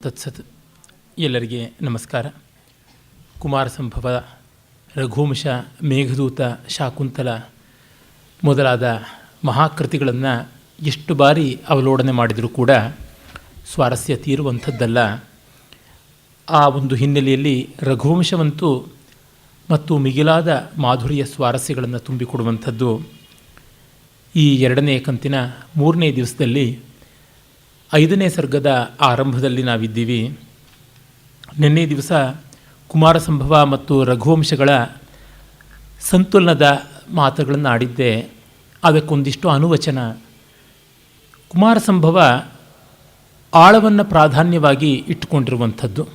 ತತ್ಸತ್. ಎಲ್ಲರಿಗೆ ನಮಸ್ಕಾರ. ಕುಮಾರ ಸಂಭವ, ರಘುವಂಶ, ಮೇಘದೂತ, ಶಾಕುಂತಲ ಮೊದಲಾದ ಮಹಾಕೃತಿಗಳನ್ನು ಎಷ್ಟು ಬಾರಿ ಅವಲೋಕನೆ ಮಾಡಿದರೂ ಕೂಡ ಸ್ವಾರಸ್ಯ ತೀರುವಂಥದ್ದಲ್ಲ. ಆ ಒಂದು ಹಿನ್ನೆಲೆಯಲ್ಲಿ ರಘುವಂಶವಂತೂ ಮತ್ತು ಮಿಗಿಲಾದ ಮಾಧುರ್ಯ ಸ್ವಾರಸ್ಯಗಳನ್ನು ತುಂಬಿಕೊಡುವಂಥದ್ದು. ಈ ಎರಡನೇ ಕಂತಿನ 3ನೇ ದಿವಸದಲ್ಲಿ 5ನೇ ಸರ್ಗದ ಆರಂಭದಲ್ಲಿ ನಾವಿದ್ದೀವಿ. ನಿನ್ನೆ ದಿವಸ ಕುಮಾರ ಸಂಭವ ಮತ್ತು ರಘುವಂಶಗಳ ಸಂತುಲನದ ಮಾತುಗಳನ್ನು ಆಡಿದ್ದೆ. ಅದಕ್ಕೊಂದಿಷ್ಟು ಅನುವಚನ. ಕುಮಾರ ಸಂಭವ ಆಳವನ್ನು ಪ್ರಾಧಾನ್ಯವಾಗಿ ಇಟ್ಟುಕೊಂಡಿರುವಂಥದ್ದು,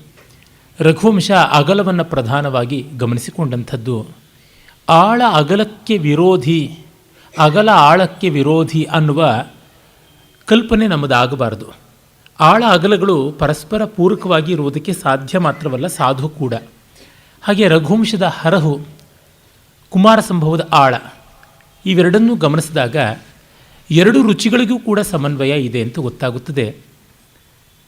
ರಘುವಂಶ ಅಗಲವನ್ನು ಪ್ರಧಾನವಾಗಿ ಗಮನಿಸಿಕೊಂಡಂಥದ್ದು. ಆಳ ಅಗಲಕ್ಕೆ ವಿರೋಧಿ, ಅಗಲ ಆಳಕ್ಕೆ ವಿರೋಧಿ ಅನ್ನುವ ಕಲ್ಪನೆ ನಮ್ಮದಾಗಬಾರದು. ಆಳ ಅಗಲಗಳು ಪರಸ್ಪರ ಪೂರಕವಾಗಿ ಇರುವುದಕ್ಕೆ ಸಾಧ್ಯ ಮಾತ್ರವಲ್ಲ, ಸಾಧು ಕೂಡ. ಹಾಗೆ ರಘುವಂಶದ ಹರಹು, ಕುಮಾರ ಸಂಭವದ ಆಳ, ಇವೆರಡನ್ನೂ ಗಮನಿಸಿದಾಗ ಎರಡು ರುಚಿಗಳಿಗೂ ಕೂಡ ಸಮನ್ವಯ ಇದೆ ಅಂತ ಗೊತ್ತಾಗುತ್ತದೆ.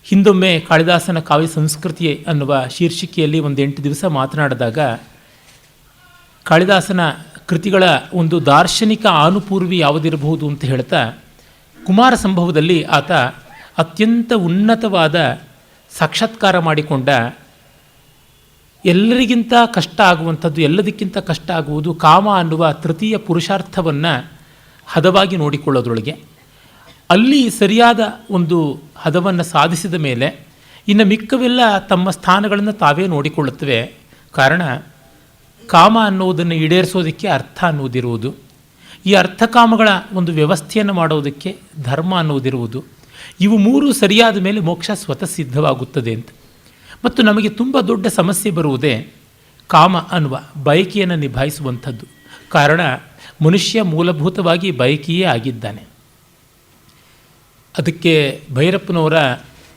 ಹಿಂದೊಮ್ಮೆ ಕಾಳಿದಾಸನ ಕಾವ್ಯ ಸಂಸ್ಕೃತಿ ಅನ್ನುವ ಶೀರ್ಷಿಕೆಯಲ್ಲಿ 8 ದಿವಸ ಮಾತನಾಡಿದಾಗ ಕಾಳಿದಾಸನ ಕೃತಿಗಳ ಒಂದು ದಾರ್ಶನಿಕ ಆನುಪೂರ್ವಿ ಯಾವುದಿರಬಹುದು ಅಂತ ಹೇಳ್ತಾ, ಕುಮಾರ ಸಂಭವದಲ್ಲಿ ಆತ ಅತ್ಯಂತ ಉನ್ನತವಾದ ಸಾಕ್ಷಾತ್ಕಾರ ಮಾಡಿಕೊಂಡ, ಎಲ್ಲರಿಗಿಂತ ಕಷ್ಟ ಆಗುವಂಥದ್ದು, ಎಲ್ಲದಕ್ಕಿಂತ ಕಷ್ಟ ಆಗುವುದು ಕಾಮ ಅನ್ನುವ ತೃತೀಯ ಪುರುಷಾರ್ಥವನ್ನು ಹದವಾಗಿ ನೋಡಿಕೊಳ್ಳೋದ್ರೊಳಗೆ ಅಲ್ಲಿ ಸರಿಯಾದ ಒಂದು ಹದವನ್ನು ಸಾಧಿಸಿದ ಮೇಲೆ ಇನ್ನು ಮಿಕ್ಕವೆಲ್ಲ ತಮ್ಮ ಸ್ಥಾನಗಳನ್ನು ತಾವೇ ನೋಡಿಕೊಳ್ಳುತ್ತವೆ. ಕಾರಣ, ಕಾಮ ಅನ್ನುವುದನ್ನು ಈಡೇರಿಸೋದಕ್ಕೆ ಅರ್ಥ ಅನ್ನುವುದಿರುವುದು, ಈ ಅರ್ಥಕಾಮಗಳ ಒಂದು ವ್ಯವಸ್ಥೆಯನ್ನು ಮಾಡೋದಕ್ಕೆ ಧರ್ಮ ಅನ್ನುವುದಿರುವುದು. ಇವು ಮೂರು ಸರಿಯಾದ ಮೇಲೆ ಮೋಕ್ಷ ಸ್ವತಃ ಸಿದ್ಧವಾಗುತ್ತದೆ ಅಂತ. ಮತ್ತು ನಮಗೆ ತುಂಬ ದೊಡ್ಡ ಸಮಸ್ಯೆ ಬರುವುದೇ ಕಾಮ ಅನ್ನುವ ಬಯಕೆಯನ್ನು ನಿಭಾಯಿಸುವಂಥದ್ದು. ಕಾರಣ, ಮನುಷ್ಯ ಮೂಲಭೂತವಾಗಿ ಬಯಕೆಯೇ ಆಗಿದ್ದಾನೆ. ಅದಕ್ಕೆ ಭೈರಪ್ಪನವರ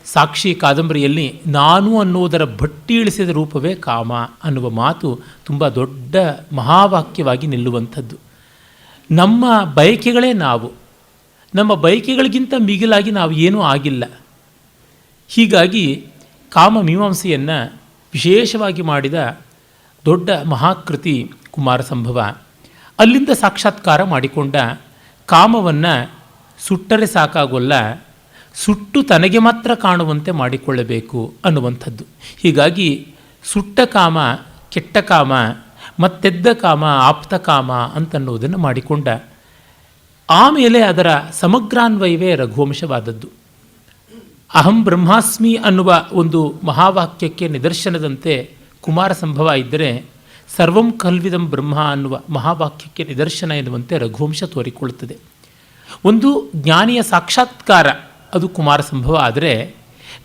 ಸಾಕ್ಷಿ ಕಾದಂಬರಿಯಲ್ಲಿ ನಾನು ಅನ್ನುವುದರ ಭಟ್ಟಿ ಇಳಿಸಿದ ರೂಪವೇ ಕಾಮ ಅನ್ನುವ ಮಾತು ತುಂಬ ದೊಡ್ಡ ಮಹಾವಾಕ್ಯವಾಗಿ ನಿಲ್ಲುವಂಥದ್ದು. ನಮ್ಮ ಬಯಕೆಗಳೇ ನಾವು, ನಮ್ಮ ಬಯಕೆಗಳಿಗಿಂತ ಮಿಗಿಲಾಗಿ ನಾವು ಏನೂ ಆಗಿಲ್ಲ. ಹೀಗಾಗಿ ಕಾಮ ಮೀಮಾಂಸೆಯನ್ನು ವಿಶೇಷವಾಗಿ ಮಾಡಿದ ದೊಡ್ಡ ಮಹಾಕೃತಿ ಕುಮಾರ ಸಂಭವ. ಅಲ್ಲಿಂದ ಸಾಕ್ಷಾತ್ಕಾರ ಮಾಡಿಕೊಂಡ ಕಾಮವನ್ನು ಸುಟ್ಟರೆ ಸಾಕಾಗೋಲ್ಲ, ಸುಟ್ಟು ತನಗೆ ಮಾತ್ರ ಕಾಣುವಂತೆ ಮಾಡಿಕೊಳ್ಳಬೇಕು ಅನ್ನುವಂಥದ್ದು. ಹೀಗಾಗಿ ಸುಟ್ಟ ಕಾಮ, ಕೆಟ್ಟ ಕಾಮ, ಮತ್ತೆದ್ದ ಕಾಮ, ಆಪ್ತ ಕಾಮ ಅಂತನ್ನುವುದನ್ನು ಮಾಡಿಕೊಂಡ. ಆಮೇಲೆ ಅದರ ಸಮಗ್ರಾನ್ವಯವೇ ರಘುವಂಶವಾದದ್ದು. ಅಹಂ ಬ್ರಹ್ಮಾಸ್ಮಿ ಅನ್ನುವ ಒಂದು ಮಹಾವಾಕ್ಯಕ್ಕೆ ನಿದರ್ಶನದಂತೆ ಕುಮಾರ ಸಂಭವ ಇದ್ದರೆ, ಸರ್ವಂ ಕಲ್ವಿದಂ ಬ್ರಹ್ಮ ಅನ್ನುವ ಮಹಾವಾಕ್ಯಕ್ಕೆ ನಿದರ್ಶನ ಎನ್ನುವಂತೆ ರಘುವಂಶ ತೋರಿಕೊಳ್ಳುತ್ತದೆ. ಒಂದು ಜ್ಞಾನಿಯ ಸಾಕ್ಷಾತ್ಕಾರ ಅದು ಕುಮಾರ ಸಂಭವ ಆದರೆ,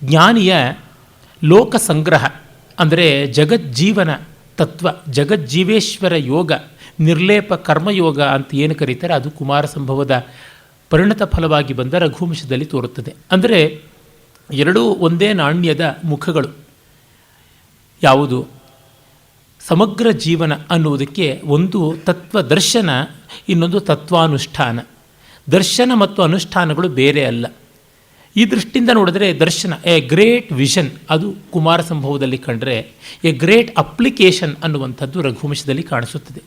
ಜ್ಞಾನಿಯ ಲೋಕ ಸಂಗ್ರಹ ಅಂದರೆ ಜಗಜ್ಜೀವನ ತತ್ವ, ಜಗಜ್ಜೀವೇಶ್ವರ ಯೋಗ, ನಿರ್ಲೇಪ ಕರ್ಮಯೋಗ ಅಂತ ಏನು ಕರೀತಾರೆ, ಅದು ಕುಮಾರ ಸಂಭವದ ಪರಿಣತ ಫಲವಾಗಿ ಬಂದ ರಘುವಂಶದಲ್ಲಿ ತೋರುತ್ತದೆ. ಅಂದರೆ ಎರಡೂ ಒಂದೇ ನಾಣ್ಯದ ಮುಖಗಳು. ಯಾವುದು? ಸಮಗ್ರ ಜೀವನ ಅನ್ನುವುದಕ್ಕೆ ಒಂದು ತತ್ವ ದರ್ಶನ, ಇನ್ನೊಂದು ತತ್ವಾನುಷ್ಠಾನ. ದರ್ಶನ ಮತ್ತು ಅನುಷ್ಠಾನಗಳು ಬೇರೆ ಅಲ್ಲ. ಈ ದೃಷ್ಟಿಯಿಂದ ನೋಡಿದ್ರೆ ದರ್ಶನ, ಎ ಗ್ರೇಟ್ ವಿಷನ್, ಅದು ಕುಮಾರ ಸಂಭವದಲ್ಲಿ ಕಂಡರೆ ಎ ಗ್ರೇಟ್ ಅಪ್ಲಿಕೇಶನ್ ಅನ್ನುವಂಥದ್ದು ರಘುವಂಶದಲ್ಲಿ ಕಾಣಿಸುತ್ತದೆ.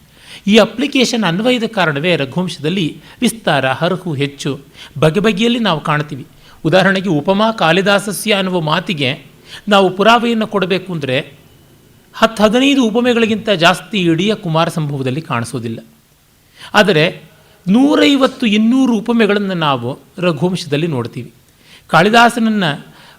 ಈ ಅಪ್ಲಿಕೇಶನ್ ಅನ್ವಯದ ಕಾರಣವೇ ರಘುವಂಶದಲ್ಲಿ ವಿಸ್ತಾರ, ಹರಹು ಹೆಚ್ಚು ಬಗೆ ಬಗೆಯಲ್ಲಿ ನಾವು ಕಾಣ್ತೀವಿ. ಉದಾಹರಣೆಗೆ ಉಪಮಾ ಕಾಳಿದಾಸಸ್ಯ ಅನ್ನುವ ಮಾತಿಗೆ ನಾವು ಪುರಾವೆಯನ್ನು ಕೊಡಬೇಕು ಅಂದರೆ 10-15 ಉಪಮೆಗಳಿಗಿಂತ ಜಾಸ್ತಿ ಇಡೀ ಕುಮಾರ ಸಂಭವದಲ್ಲಿ ಕಾಣಿಸೋದಿಲ್ಲ. ಆದರೆ 150-200 ಉಪಮೆಗಳನ್ನು ನಾವು ರಘುವಂಶದಲ್ಲಿ ನೋಡ್ತೀವಿ. ಕಾಳಿದಾಸನನ್ನು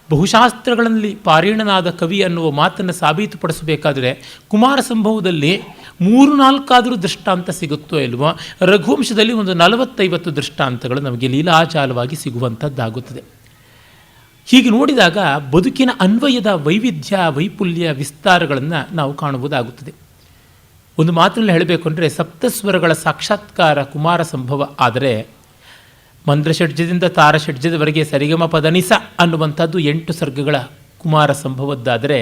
ಬಹುಶಾಸ್ತ್ರಗಳಲ್ಲಿ ಪಾರೀಣನಾದ ಕವಿ ಅನ್ನುವ ಮಾತನ್ನು ಸಾಬೀತುಪಡಿಸಬೇಕಾದರೆ ಕುಮಾರ ಸಂಭವದಲ್ಲಿ 3-4 ದೃಷ್ಟಾಂತ ಸಿಗುತ್ತೋ ಇಲ್ವೋ, ರಘುವಂಶದಲ್ಲಿ ಒಂದು 40-50 ದೃಷ್ಟಾಂತಗಳು ನಮಗೆ ಲೀಲಾಚಾಲವಾಗಿ ಸಿಗುವಂಥದ್ದಾಗುತ್ತದೆ. ಹೀಗೆ ನೋಡಿದಾಗ ಬದುಕಿನ ಅನ್ವಯದ ವೈವಿಧ್ಯ, ವೈಪುಲ್ಯ, ವಿಸ್ತಾರಗಳನ್ನು ನಾವು ಕಾಣುವುದಾಗುತ್ತದೆ. ಒಂದು ಮಾತನ್ನು ಹೇಳಬೇಕು ಅಂದರೆ, ಸಪ್ತಸ್ವರಗಳ ಸಾಕ್ಷಾತ್ಕಾರ ಕುಮಾರ ಸಂಭವ ಆದರೆ, ಮಂದ್ರಷಡ್ಜದಿಂದ ತಾರಷಡ್ಜದವರೆಗೆ ಸರಿಗಮ ಪದನಿಸ ಅನ್ನುವಂಥದ್ದು 8 ಸರ್ಗಗಳ ಕುಮಾರ ಸಂಭವದ್ದಾದರೆ,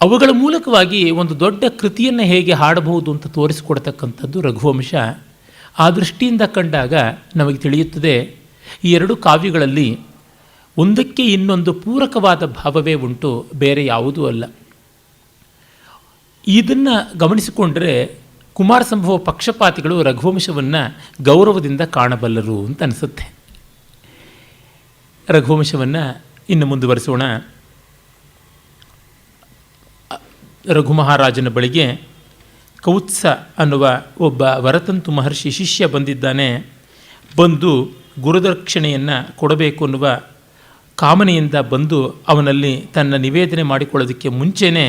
ಅವುಗಳ ಮೂಲಕವಾಗಿ ಒಂದು ದೊಡ್ಡ ಕೃತಿಯನ್ನು ಹೇಗೆ ಹಾಡಬಹುದು ಅಂತ ತೋರಿಸಿಕೊಡ್ತಕ್ಕಂಥದ್ದು ರಘುವಂಶ. ಆ ದೃಷ್ಟಿಯಿಂದ ಕಂಡಾಗ ನಮಗೆ ತಿಳಿಯುತ್ತದೆ, ಈ 2 ಕಾವ್ಯಗಳಲ್ಲಿ ಒಂದಕ್ಕೆ ಇನ್ನೊಂದು ಪೂರಕವಾದ ಭಾವವೇ ಉಂಟು, ಬೇರೆ ಯಾವುದೂ ಅಲ್ಲ. ಇದನ್ನು ಗಮನಿಸಿಕೊಂಡರೆ ಕುಮಾರ ಸಂಭವ ಪಕ್ಷಪಾತಿಗಳು ರಘುವಂಶವನ್ನು ಗೌರವದಿಂದ ಕಾಣಬಲ್ಲರು ಅಂತ ಅನಿಸುತ್ತೆ. ರಘುವಂಶವನ್ನು ಇನ್ನು ಮುಂದುವರಿಸೋಣ. ರಘು ಮಹಾರಾಜನ ಬಳಿಗೆ ಕೌತ್ಸ ಅನ್ನುವ ಒಬ್ಬ ವರತಂತು ಮಹರ್ಷಿ ಶಿಷ್ಯ ಬಂದಿದ್ದಾನೆ. ಬಂದು ಗುರುದಕ್ಷಿಣೆಯನ್ನು ಕೊಡಬೇಕು ಅನ್ನುವ ಕಾಮನೆಯಿಂದ ಬಂದು ಅವನಲ್ಲಿ ತನ್ನ ನಿವೇದನೆ ಮಾಡಿಕೊಳ್ಳೋದಕ್ಕೆ ಮುಂಚೆಯೇ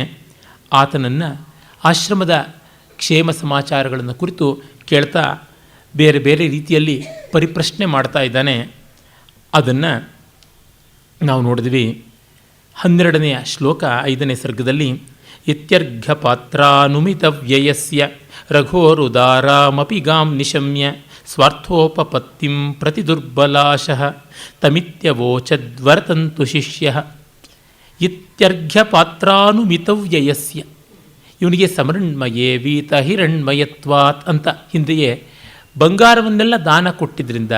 ಆತನನ್ನು ಆಶ್ರಮದ ಕ್ಷೇಮ ಸಮಾಚಾರಗಳನ್ನು ಕುರಿತು ಕೇಳ್ತಾ ಬೇರೆ ಬೇರೆ ರೀತಿಯಲ್ಲಿ ಪರಿಪ್ರಶ್ನೆ ಮಾಡ್ತಾ ಇದ್ದಾನೆ. ಅದನ್ನು ನಾವು ನೋಡಿದ್ವಿ 12ನೆಯ ಶ್ಲೋಕ 5ನೇ ಸರ್ಗದಲ್ಲಿ. ಇತ್ಯರ್ಘ್ಯ ಪಾತ್ರಾನುಮಿತ ವ್ಯಯಸ್ಯ ರಘೋರುದಾರಾಮಪಿ ಗಾಂ ನಿಶಮ್ಯ ಸ್ವಾರ್ಥೋಪಪತ್ತಿಂ ಪ್ರತಿ ದುರ್ಬಲಾಶಃ ತಮಿತ್ಯವೋಚದ್ವರತಂತು ಶಿಷ್ಯ. ಇತ್ಯರ್ಘ್ಯ ಪಾತ್ರಾನುಮಿತವ್ಯಯಸ್ಯ, ಇವನಿಗೆ ಸಮೃಣ್ಮಯೇ ವೀತ ಹಿರಣ್ಮಯತ್ವಾತ್ ಅಂತ ಹಿಂದೆಯೇ ಬಂಗಾರವನ್ನೆಲ್ಲ ದಾನ ಕೊಟ್ಟಿದ್ದರಿಂದ,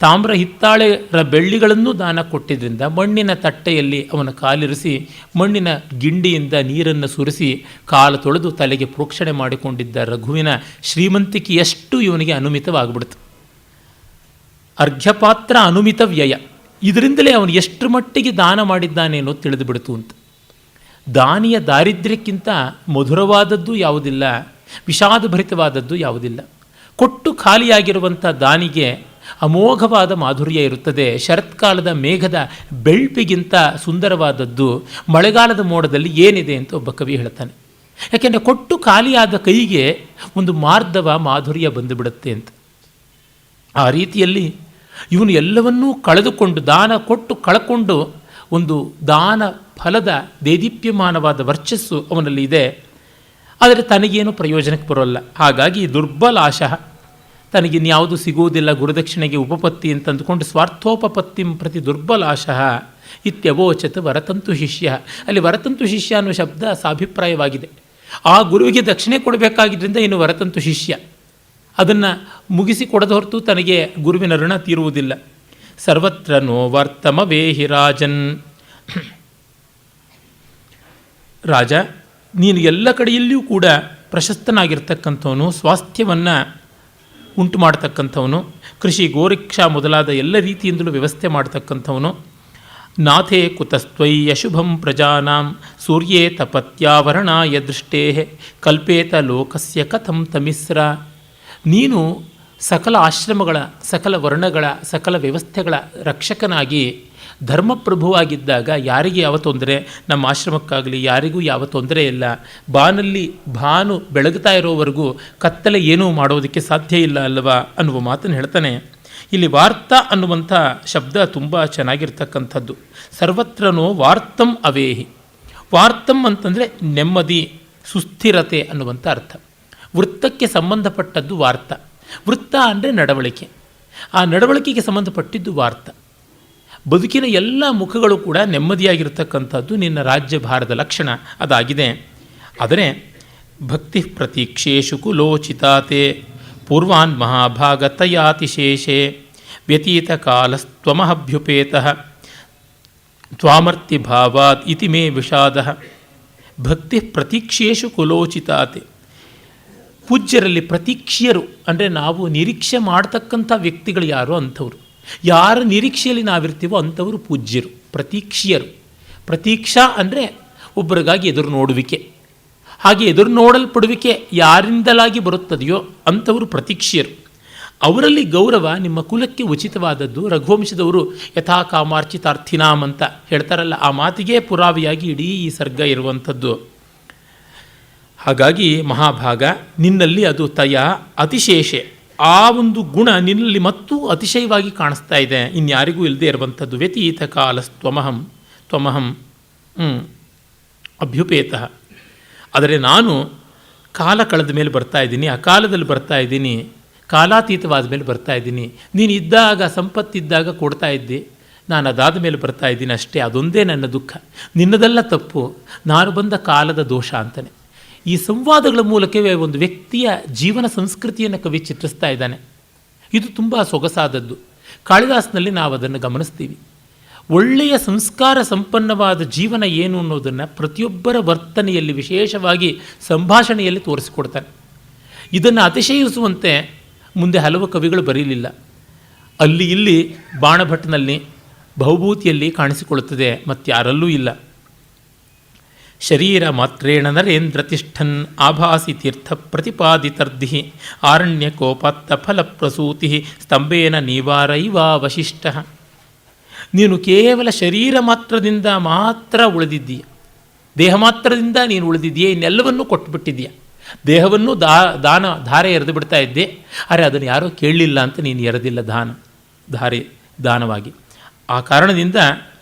ತಾಮ್ರ ಹಿತ್ತಾಳೆ ಬೆಳ್ಳಿಗಳನ್ನು ದಾನ ಕೊಟ್ಟಿದ್ದರಿಂದ ಮಣ್ಣಿನ ತಟ್ಟೆಯಲ್ಲಿ ಅವನ ಕಾಲಿರಿಸಿ ಮಣ್ಣಿನ ಗಿಂಡಿಯಿಂದ ನೀರನ್ನು ಸುರಿಸಿ ಕಾಲು ತೊಳೆದು ತಲೆಗೆ ಪ್ರೋಕ್ಷಣೆ ಮಾಡಿಕೊಂಡಿದ್ದ ರಘುವಿನ ಶ್ರೀಮಂತಿಕೆಯಷ್ಟು ಇವನಿಗೆ ಅನುಮಿತವಾಗಿಬಿಡ್ತು. ಅರ್ಘ್ಯಪಾತ್ರ ಅನುಮಿತ ವ್ಯಯ, ಇದರಿಂದಲೇ ಅವನು ಎಷ್ಟು ಮಟ್ಟಿಗೆ ದಾನ ಮಾಡಿದ್ದಾನೆ ಅನ್ನೋದು ತಿಳಿದು ಬಿಡ್ತು ಅಂತ. ದಾನಿಯ ದಾರಿದ್ರ್ಯಕ್ಕಿಂತ ಮಧುರವಾದದ್ದು ಯಾವುದಿಲ್ಲ, ವಿಷಾದಭರಿತವಾದದ್ದು ಯಾವುದಿಲ್ಲ. ಕೊಟ್ಟು ಖಾಲಿಯಾಗಿರುವಂಥ ದಾನಿಗೆ ಅಮೋಘವಾದ ಮಾಧುರ್ಯ ಇರುತ್ತದೆ. ಶರತ್ಕಾಲದ ಮೇಘದ ಬೆಳ್ಪಿಗಿಂತ ಸುಂದರವಾದದ್ದು ಮಳೆಗಾಲದ ಮೋಡದಲ್ಲಿ ಏನಿದೆ ಅಂತ ಒಬ್ಬ ಕವಿ ಹೇಳ್ತಾನೆ. ಯಾಕೆಂದರೆ ಕೊಟ್ಟು ಖಾಲಿಯಾದ ಕೈಗೆ ಒಂದು ಮಾರ್ಧವ ಮಾಧುರ್ಯ ಬಂದುಬಿಡುತ್ತೆ ಅಂತ. ಆ ರೀತಿಯಲ್ಲಿ ಇವನು ಎಲ್ಲವನ್ನೂ ಕಳೆದುಕೊಂಡು, ದಾನ ಕೊಟ್ಟು ಕಳ್ಕೊಂಡು ಒಂದು ದಾನ ಫಲದ ದೇದೀಪ್ಯಮಾನವಾದ ವರ್ಚಸ್ಸು ಅವನಲ್ಲಿ ಇದೆ. ಆದರೆ ತನಗೇನು ಪ್ರಯೋಜನಕ್ಕೆ ಬರೋಲ್ಲ. ಹಾಗಾಗಿ ದುರ್ಬಲಾಶಃ, ತನಗಿನ್ಯಾವುದು ಸಿಗುವುದಿಲ್ಲ ಗುರುದಕ್ಷಿಣೆಗೆ ಉಪಪತ್ತಿ ಅಂತ ಅಂದುಕೊಂಡು ಸ್ವಾರ್ಥೋಪಪತ್ತಿಂ ಪ್ರತಿ ದುರ್ಬಲಾಶಃ ಇತ್ಯವೋಚತ್ ವರತಂತು ಶಿಷ್ಯ. ಅಲ್ಲಿ ವರತಂತು ಶಿಷ್ಯ ಅನ್ನೋ ಶಬ್ದ ಸಾಭಿಪ್ರಾಯವಾಗಿದೆ. ಆ ಗುರುವಿಗೆ ದಕ್ಷಿಣೆ ಕೊಡಬೇಕಾಗಿದ್ದರಿಂದ ಇನ್ನು ವರತಂತು ಶಿಷ್ಯ, ಅದನ್ನು ಮುಗಿಸಿ ಕೊಡದ ಹೊರತು ತನಗೆ ಗುರುವಿನ ಋಣ ತೀರುವುದಿಲ್ಲ. ಸರ್ವತ್ರ ನೋವರ್ತಮವೇಹಿ ರಾಜನ್, ರಾಜ ನೀನು ಎಲ್ಲ ಕಡೆಯಲ್ಲಿಯೂ ಕೂಡ ಪ್ರಶಸ್ತನಾಗಿರ್ತಕ್ಕಂಥವನು, ಸ್ವಾಸ್ಥ್ಯವನ್ನು ಉಂಟು ಮಾಡ್ತಕ್ಕಂಥವನು, ಕೃಷಿ ಗೋರಿಕ್ಷಾ ಮೊದಲಾದ ಎಲ್ಲ ರೀತಿಯಿಂದಲೂ ವ್ಯವಸ್ಥೆ ಮಾಡ್ತಕ್ಕಂಥವನು. ನಾಥೇ ಕುತಸ್ತ್ವೈ ಅಶುಭಂ ಪ್ರಜಾನಾಂ ಸೂರ್ಯೇ ತಪತ್ಯಾವರಣಾಯ ದೃಷ್ಟೇ ಕಲ್ಪೇತ ಲೋಕಸ್ಯ ಕಥಂ ತಮಿಸ್ರ. ನೀನು ಸಕಲ ಆಶ್ರಮಗಳ, ಸಕಲ ವರ್ಣಗಳ, ಸಕಲ ವ್ಯವಸ್ಥೆಗಳ ರಕ್ಷಕನಾಗಿ ಧರ್ಮಪ್ರಭುವಾಗಿದ್ದಾಗ ಯಾರಿಗೆ ಯಾವ ತೊಂದರೆ, ನಮ್ಮ ಆಶ್ರಮಕ್ಕಾಗಲಿ ಯಾರಿಗೂ ಯಾವ ತೊಂದರೆ ಇಲ್ಲ. ಬಾನಲ್ಲಿ ಭಾನು ಬೆಳಗುತ್ತಾ ಇರೋವರೆಗೂ ಕತ್ತಲೆ ಏನೂ ಮಾಡೋದಕ್ಕೆ ಸಾಧ್ಯ ಇಲ್ಲ ಅಲ್ಲವಾ ಅನ್ನುವ ಮಾತನ್ನು ಹೇಳ್ತಾನೆ. ಇಲ್ಲಿ ವಾರ್ತ ಅನ್ನುವಂಥ ಶಬ್ದ ತುಂಬ ಚೆನ್ನಾಗಿರ್ತಕ್ಕಂಥದ್ದು. ಸರ್ವತ್ರನೋ ವಾರ್ತಂ ಅವೇಹಿ. ವಾರ್ತಂ ಅಂತಂದರೆ ನೆಮ್ಮದಿ, ಸುಸ್ಥಿರತೆ ಅನ್ನುವಂಥ ಅರ್ಥ. ವೃತ್ತಕ್ಕೆ ಸಂಬಂಧಪಟ್ಟದ್ದು ವಾರ್ತ. ವೃತ್ತ ಅಂದರೆ ನಡವಳಿಕೆ, ಆ ನಡವಳಿಕೆಗೆ ಸಂಬಂಧಪಟ್ಟಿದ್ದು ವಾರ್ತ. ಬದುಕಿನ ಎಲ್ಲ ಮುಖಗಳು ಕೂಡ ನೆಮ್ಮದಿಯಾಗಿರ್ತಕ್ಕಂಥದ್ದು ನಿನ್ನ ರಾಜ್ಯಭಾರದ ಲಕ್ಷಣ ಅದಾಗಿದೆ. ಆದರೆ ಭಕ್ತಿ ಪ್ರತೀಕ್ಷೇಷು ಕುಲೋಚಿತಾತೆ ಪೂರ್ವಾನ್ ಮಹಾಭಾಗತಯಾತಿಶೇಷೆ ವ್ಯತೀತ ಕಾಲಸ್ತ್ವಮಹಭ್ಯುಪೇತಃ ತ್ವಾಮರ್ತಿ ಭಾವಾತ್ ಇತಿ ಮೇ ವಿಷಾದಃ. ಭಕ್ತಿ ಪ್ರತೀಕ್ಷೇಷು ಕುಲೋಚಿತಾತೆ, ಪೂಜ್ಯರಲ್ಲಿ ಪ್ರತೀಕ್ಷ್ಯರು ಅಂದರೆ ನಾವು ನಿರೀಕ್ಷೆ ಮಾಡ್ತಕ್ಕಂಥ ವ್ಯಕ್ತಿಗಳು ಯಾರು ಅಂಥವ್ರು, ಯಾರ ನಿರೀಕ್ಷೆಯಲ್ಲಿ ನಾವಿರ್ತೀವೋ ಅಂಥವರು ಪೂಜ್ಯರು, ಪ್ರತೀಕ್ಷ್ಯರು. ಪ್ರತೀಕ್ಷಾ ಅಂದರೆ ಒಬ್ಬರಿಗಾಗಿ ಎದುರು ನೋಡುವಿಕೆ. ಹಾಗೆ ಎದುರು ನೋಡಲ್ಪಡುವಿಕೆ ಯಾರಿಂದಲಾಗಿ ಬರುತ್ತದೆಯೋ ಅಂಥವರು ಪ್ರತೀಕ್ಷ್ಯರು. ಅವರಲ್ಲಿ ಗೌರವ ನಿಮ್ಮ ಕುಲಕ್ಕೆ ಉಚಿತವಾದದ್ದು. ರಘುವಂಶದವರು ಯಥಾ ಕಾಮಾರ್ಚಿತಾರ್ಥಿನಾಮ್ ಅಂತ ಹೇಳ್ತಾರಲ್ಲ, ಆ ಮಾತಿಗೆ ಪುರಾವೆಯಾಗಿ ಇಡೀ ಈ ಸರ್ಗ ಇರುವಂಥದ್ದು. ಹಾಗಾಗಿ ಮಹಾಭಾಗ ನಿನ್ನಲ್ಲಿ ಅದು ತಯ ಅತಿಶೇಷೆ, ಆ ಒಂದು ಗುಣ ನಿನ್ನಲ್ಲಿ ಮತ್ತೂ ಅತಿಶಯವಾಗಿ ಕಾಣಿಸ್ತಾ ಇದೆ, ಇನ್ಯಾರಿಗೂ ಇಲ್ಲದೆ ಇರುವಂಥದ್ದು. ವ್ಯತೀತ ಕಾಲಸ್ತ್ವಮಹಂ ತ್ವಮಹಂ ಅಭ್ಯುಪೇತಃ. ಆದರೆ ನಾನು ಕಾಲ ಕಳೆದ ಮೇಲೆ ಬರ್ತಾ ಇದ್ದೀನಿ, ಅಕಾಲದಲ್ಲಿ ಬರ್ತಾ ಇದ್ದೀನಿ, ಕಾಲಾತೀತವಾದ ಮೇಲೆ ಬರ್ತಾ ಇದ್ದೀನಿ. ನೀನು ಇದ್ದಾಗ, ಸಂಪತ್ತಿದ್ದಾಗ ಕೊಡ್ತಾ ಇದ್ದೆ, ನಾನು ಅದಾದ ಮೇಲೆ ಬರ್ತಾ ಇದ್ದೀನಿ ಅಷ್ಟೇ. ಅದೊಂದೇ ನನ್ನ ದುಃಖ, ನಿನ್ನದೆಲ್ಲ ತಪ್ಪು, ನಾನು ಬಂದ ಕಾಲದ ದೋಷ ಅಂತಾನೆ. ಈ ಸಂವಾದಗಳ ಮೂಲಕವೇ ಒಂದು ವ್ಯಕ್ತಿಯ ಜೀವನ ಸಂಸ್ಕೃತಿಯನ್ನು ಕವಿ ಚಿತ್ರಿಸ್ತಾ ಇದ್ದಾನೆ. ಇದು ತುಂಬ ಸೊಗಸಾದದ್ದು. ಕಾಳಿದಾಸನಲ್ಲಿ ನಾವು ಅದನ್ನು ಗಮನಿಸ್ತೀವಿ. ಒಳ್ಳೆಯ ಸಂಸ್ಕಾರ ಸಂಪನ್ನವಾದ ಜೀವನ ಏನು ಅನ್ನೋದನ್ನು ಪ್ರತಿಯೊಬ್ಬರ ವರ್ತನೆಯಲ್ಲಿ, ವಿಶೇಷವಾಗಿ ಸಂಭಾಷಣೆಯಲ್ಲಿ ತೋರಿಸಿಕೊಡ್ತಾನೆ. ಇದನ್ನು ಅತಿಶಯಿಸುವಂತೆ ಮುಂದೆ ಹಲವು ಕವಿಗಳು ಬರೀಲಿಲ್ಲ. ಅಲ್ಲಿ ಇಲ್ಲಿ ಬಾಣಭಟ್ಟನಲ್ಲಿ, ಭವಭೂತಿಯಲ್ಲಿ ಕಾಣಿಸಿಕೊಳ್ಳುತ್ತದೆ, ಮತ್ತಾರಲ್ಲೂ ಇಲ್ಲ. ಶರೀರ ಮಾತ್ರೇಣ ನರೇಂದ್ರ ತಿಷ್ಠನ್ ಆಭಾಸಿ ತೀರ್ಥ ಪ್ರತಿಪಾದಿತರ್ಧಿ ಆರಣ್ಯಕೋಪಾತ್ತ ಫಲಪ್ರಸೂತಿ ಸ್ತಂಭೇನ ನಿವಾರೈವಾವಶಿಷ್ಟ. ನೀನು ಕೇವಲ ಶರೀರ ಮಾತ್ರದಿಂದ ಮಾತ್ರ ಉಳಿದಿದ್ದೀಯ, ದೇಹ ಮಾತ್ರದಿಂದ ನೀನು ಉಳಿದಿದ್ದೀಯ, ಇನ್ನೆಲ್ಲವನ್ನೂ ಕೊಟ್ಟುಬಿಟ್ಟಿದ್ದೀಯ. ದೇಹವನ್ನು ಧಾರೆ ಎರೆದು ಬಿಡ್ತಾ ಇದ್ದೆ, ಆದರೆ ಅದನ್ನು ಯಾರೂ ಕೇಳಲಿಲ್ಲ ಅಂತ ನೀನು ಎರೆದಿಲ್ಲ ದಾನವಾಗಿ. ಆ ಕಾರಣದಿಂದ